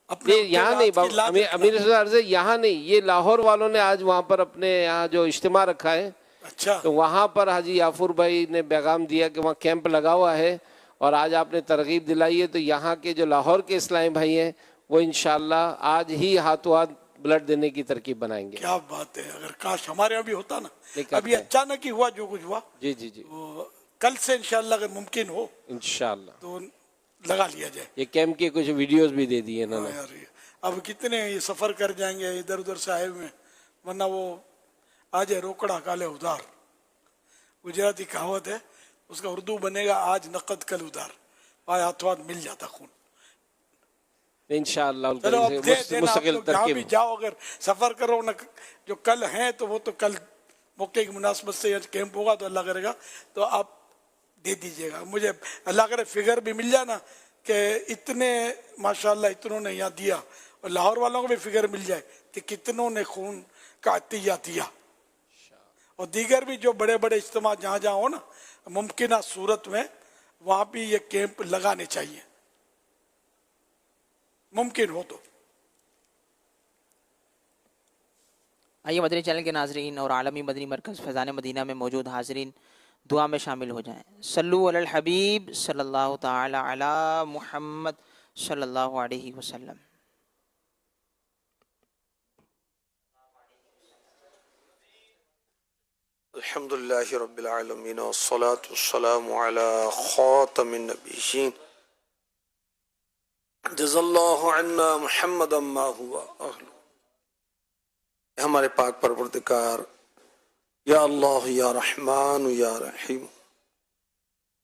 अपने यहाँ नहीं अमीर यहाँ नहीं, ये लाहौर वालों ने आज वहाँ पर अपने यहाँ जो इज्तिमा रखा है, अच्छा, तो वहाँ पर हाजी याफुर भाई ने पैगाम दिया कि वहाँ कैंप लगा हुआ है اور آج آپ نے ترغیب دلائی ہے، تو یہاں کے جو لاہور کے اسلامی بھائی ہیں وہ انشاءاللہ آج ہی ہاتھوں ہاتھ بلڈ دینے کی ترکیب بنائیں گے. کیا بات ہے، اگر کاش ہمارے یہاں بھی ہوتا نا. ابھی اچانک ہی ہوا جو کچھ ہوا. جی جی جی، کل سے انشاءاللہ اگر ممکن ہو انشاءاللہ تو لگا لیا جائے. یہ کیمپ کے کچھ ویڈیوز بھی دے دیے انہوں نے. اب کتنے یہ سفر کر جائیں گے ادھر ادھر سے آئے ہوئے، ورنہ وہ آج ہے روکڑا کالے ادھار، گجراتی کہاوت ہے، اس کا اردو بنے گا آج نقد کل ادھار. آج ہاتھوں ہاتھ مل جاتا خون. انشاءاللہ چلو اب دے دینا، آپ مستقل لوگ جہاں بھی ترکیب. جاؤ اگر سفر کرو نہ، جو کل ہیں تو وہ تو کل موقع کی مناسبت سے کیمپ ہوگا تو اللہ کرے گا تو آپ دے دیجئے گا. مجھے اللہ کرے فگر بھی مل جائے نا کہ اتنے ماشاءاللہ اتنوں نے یہاں دیا، اور لاہور والوں کو بھی فگر مل جائے کہ کتنوں نے خون کا عطیہ دیا. اور دیگر بھی جو بڑے بڑے اجتماع جہاں جہاں ہو نا، ممکنہ صورت میں وہاں بھی یہ کیمپ لگانے چاہیے ممکن ہو تو. آئیے مدنی چینل کے ناظرین اور عالمی مدنی مرکز فیضان مدینہ میں موجود حاضرین دعا میں شامل ہو جائیں. صلو علی الحبیب صلی اللہ تعالی علی محمد صلی اللہ علیہ وسلم. الحمدللہ رب العالمین والصلاة والسلام علی خاتم النبیین. جزا اللہ عنا محمد ما ہوا اہل. ہمارے پاک پروردگار یا اللہ یا رحمان یا رحیم،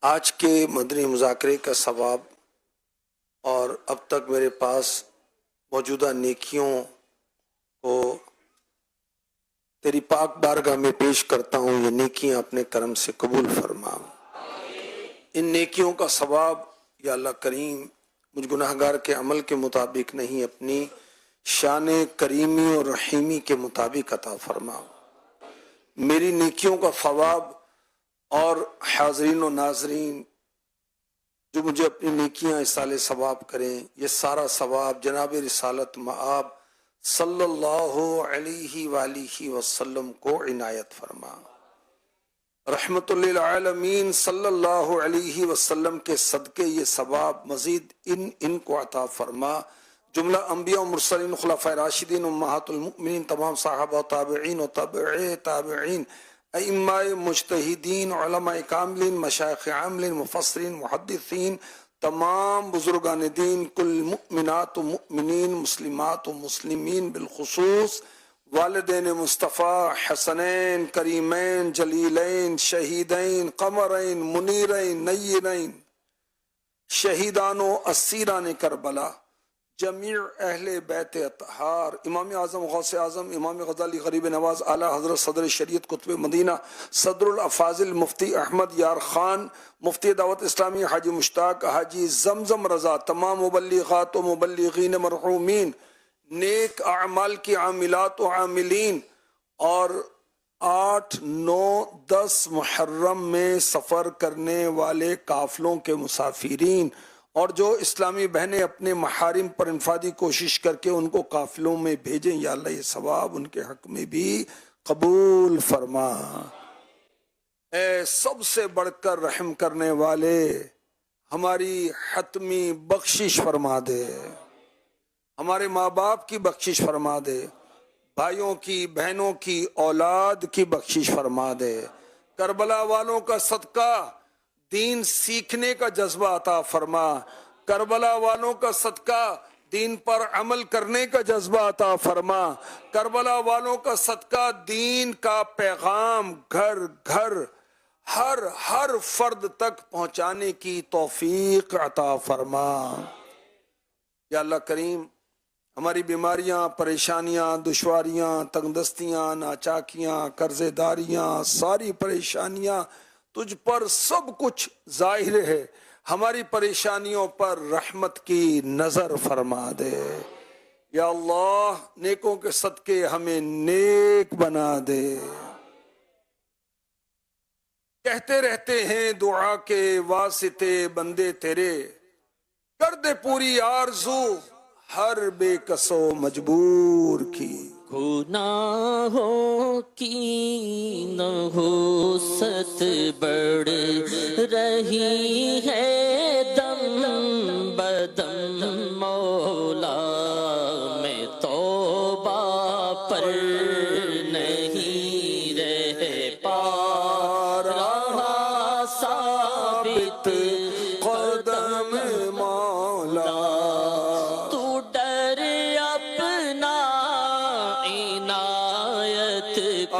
آج کے مدنی مذاکرے کا ثواب اور اب تک میرے پاس موجودہ نیکیوں کو تیری پاک بارگاہ میں پیش کرتا ہوں. یہ نیکیاں اپنے کرم سے قبول فرما. ان نیکیوں کا ثواب یا اللہ کریم مجھ گناہگار کے عمل کے مطابق نہیں، اپنی شان کریمی اور رحیمی کے مطابق عطا فرما. میری نیکیوں کا ثواب اور حاضرین و ناظرین جو مجھے اپنی نیکیاں اصال ثواب کریں، یہ سارا ثواب جناب رسالت مآب صلی اللہ علیہ وآلہ وسلم کو عنایت فرما. رحمت للعالمین صلی اللہ علیہ وسلم کے صدقے یہ ثواب مزید ان کو عطا فرما. جملہ انبیاء و مرسلین، خلفاء راشدین، امہات المؤمنین، تمام صحابہ و تابعین و تابعی تابعین، ائمہ مجتہدین، علماء کاملین، مشایخ عاملین، مفسرین، محدثین، تمام بزرگان دین، کل مؤمنات و مؤمنین، مسلمات و مسلمین، بالخصوص والدین مصطفیٰ حسنین کریمین جلیلین شہیدین قمرین منیرین نیرین، شہیدان و اسیران کربلا، جمیع اہل بیت اطہار، امام اعظم غوث اعظم امام غزالی غریب نواز، اعلی حضرت صدر شریعت قطب مدینہ صدر الافاضل مفتی احمد یار خان، مفتی دعوت اسلامی حاجی مشتاق حاجی زمزم رضا، تمام مبلغات و مبلغین مرحومین، نیک اعمال کی عاملات و عاملین، اور 8، 9، 10 محرم میں سفر کرنے والے قافلوں کے مسافرین، اور جو اسلامی بہنیں اپنے محارم پر انفرادی کوشش کر کے ان کو قافلوں میں بھیجیں، یا اللہ یہ ثواب ان کے حق میں بھی قبول فرما. اے سب سے بڑھ کر رحم کرنے والے، ہماری حتمی بخشش فرما دے، ہمارے ماں باپ کی بخشش فرما دے، بھائیوں کی بہنوں کی اولاد کی بخشش فرما دے. کربلا والوں کا صدقہ دین سیکھنے کا جذبہ عطا فرما. کربلا والوں کا صدقہ دین پر عمل کرنے کا جذبہ عطا فرما. کربلا والوں کا صدقہ دین کا پیغام گھر گھر ہر فرد تک پہنچانے کی توفیق عطا فرما. یا اللہ کریم ہماری بیماریاں، پریشانیاں، دشواریاں، تنگ دستیاں، ناچاکیاں، قرضے داریاں، ساری پریشانیاں تجھ پر سب کچھ ظاہر ہے. ہماری پریشانیوں پر رحمت کی نظر فرما دے. یا اللہ نیکوں کے صدقے ہمیں نیک بنا دے. کہتے رہتے ہیں دعا کے واسطے بندے تیرے، کر دے پوری آرزو ہر بے کس و مجبور کی. گناہوں کی نحوست بڑھ رہی ہے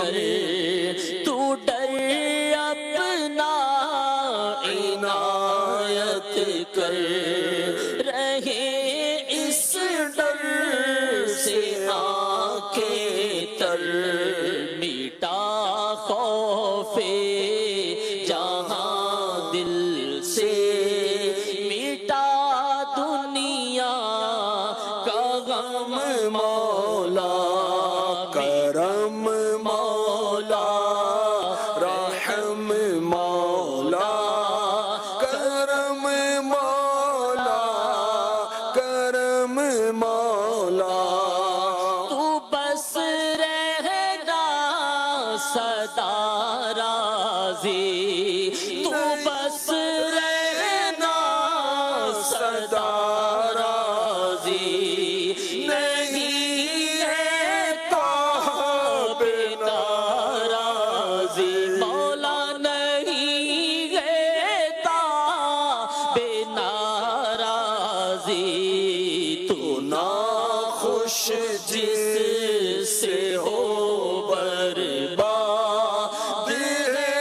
کر تو ڈر اپنا عنایت کر رہے اس ڈر سے آنکھیں تر میٹا خوف جہاں دل سے میٹا دنیا کا غم مولا کرم مولا رحم مولا کرم مولا کرم مولا تو بس رہنا سدا راضی تو بس رہنا سدا راضی نہیں ہے تاب ناراضی مولا نہیں ہے تاب ناراضی تو ناخوش جس سے ہو برباد ہے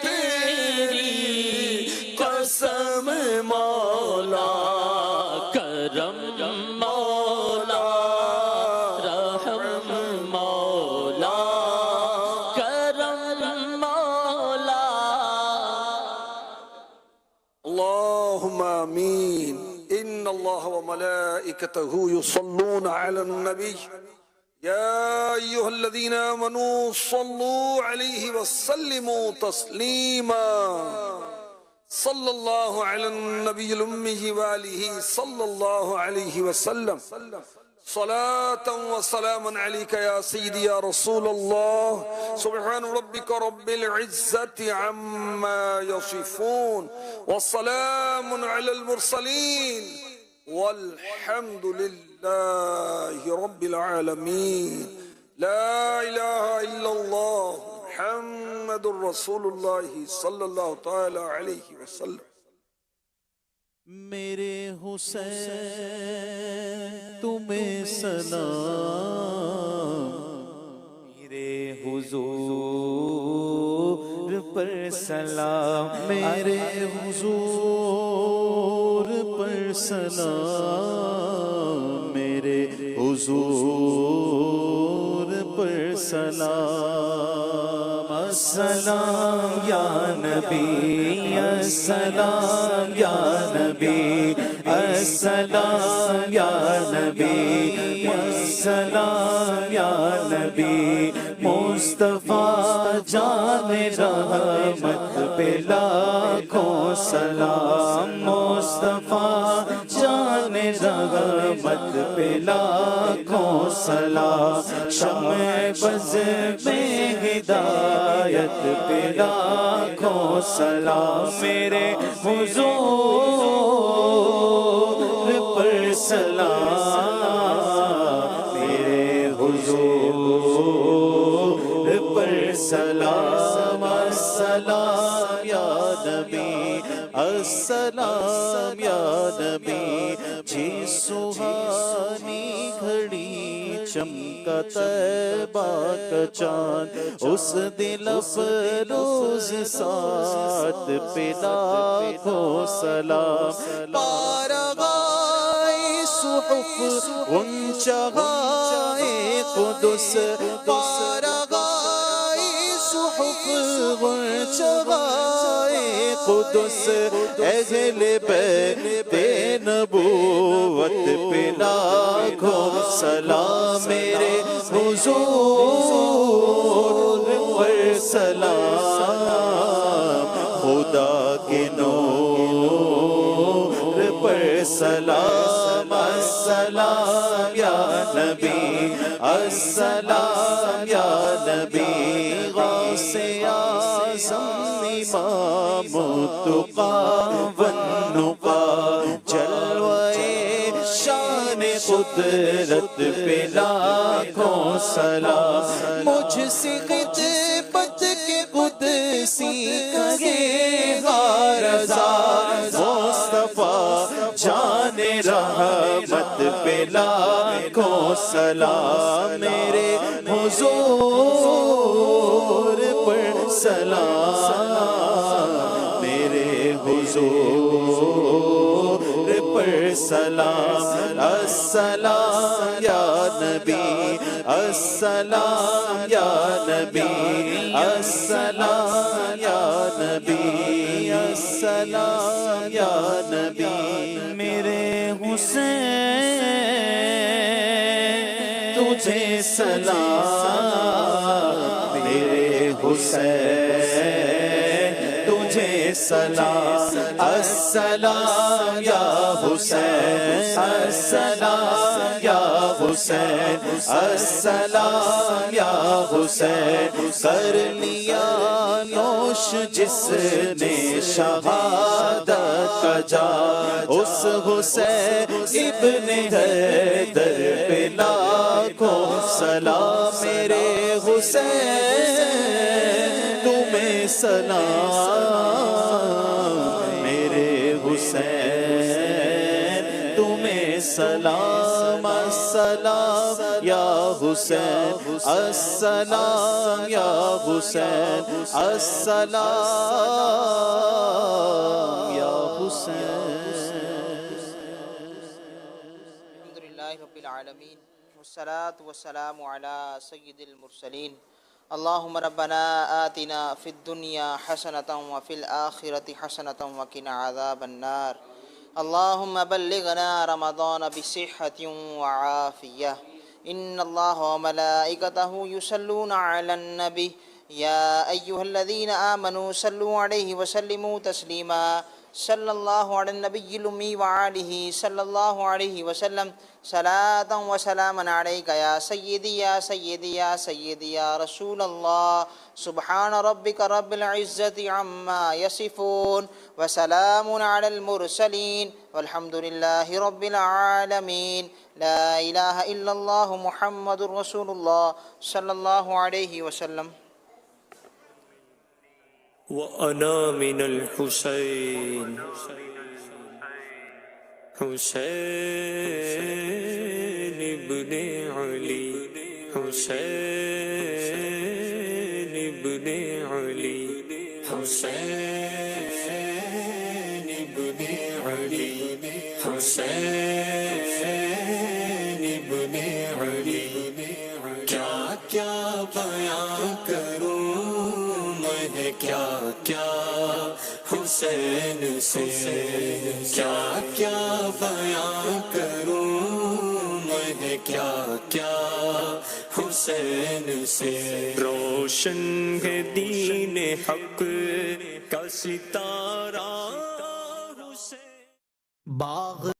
تیری قسم مولا کرم مولا رحم مولا کرم مولا اللهم آمين إن الله وملائكته يصلون على النبي يا أيها الذين آمنوا صلوا عليه وسلموا تسليما صلى الله على النبي الأمي وآله صلى الله عليه وسلم صلاة وسلاما عليك يا سيدي يا رسول الله سبحان ربك رب العزة عما يصفون والسلام على المرسلين والحمد لله رب العالمين لا إله إلا الله محمد رسول الله صلى الله تعالى عليه وسلم میرے حسین تمہیں سلام میرے حضور پر سلام میرے حضور پر سلام میرے حضور پر سلام السلام یا نبی السلام یا نبی السلام یا نبی السلام یا نبی مصطفیٰ جان رحمت پہ لاکھوں سلام مصطفیٰ جان رحمت پہ لاکھوں سلام شمع بز میں ہدایت پہ لاکھوں سلام میرے حضور پر سلام میرے حضور پر سلام السلام یا نبی السلام یا نبی جی سہانی گھڑی چمکا طیبہ کا چاند اس دل افروز ساتھ پہ لاکھوں سلام پارغائے صحف غنچغائے قدس پارغائے صحف غنچغائے قدس اہل بیت نبوت پہ لاکھوں سلام میرے حضور پر سلام خدا کے نور پر سلام السلام یا نبی السلام یا نبی غوث اعظم امام التقی والنقی جلوے شان قدرت پہ لاکھوں سلام مجھ سے خدمت کے قدسی کہے غارزہ مصطفیٰ جان رحمت پہ لاکھوں سلام میرے حضور پر سلام میرے حضور پر سلام السلام یا نبی السلام یا نبی السلام یا نبی السلام یا نبی میرے حسین تجھے سلام میرے حسین تجھے سلام السلام یا حسین السلام یا حسین السلام یا حسین کر لیا نوش جس نے شہادت کا جام اس حسین ابن حیدر پہ لاکھوں سلام میرے حسین تمہیں سلام میرے حسین تمہیں سلام السلام یا حسین السلام یا حسین السلام یا حسین الحمدللہ رب العالمین والصلاة والسلام علی سید المرسلین اللہم ربنا آتنا فی الدنیا حسنة وفی الآخرة حسنة وقنا عذاب النار اللہم بلغنا رمضان بصحة وعافیہ ان اللہ وملائکتہ یصلون علی النبی یا ایہا الذین آمنوا صلوا علیہ وسلموا تسلیما صلی اللہ علی النبی الامی وآلہ صلی اللہ علیہ وسلم صلاة و سلاما علیکہ یا سیدی یا سیدی یا سیدی یا رسول اللہ سبحان ربک رب العزت عما یصفون وسلام علی المرسلین والحمد للہ رب العالمین لا الہ الا اللہ محمد رسول اللہ صلی اللہ علیہ وسلم وأنا من الحسين حسين ابن علي حسين ابن علي حسين ابن علي حسين ابن علي کیا کیا بیان کروں میں کیا کیا حسین سے کیا کیا بیان کروں میں کیا کیا حسین سے روشن ہے دین حق کا ستارہ حسین باغ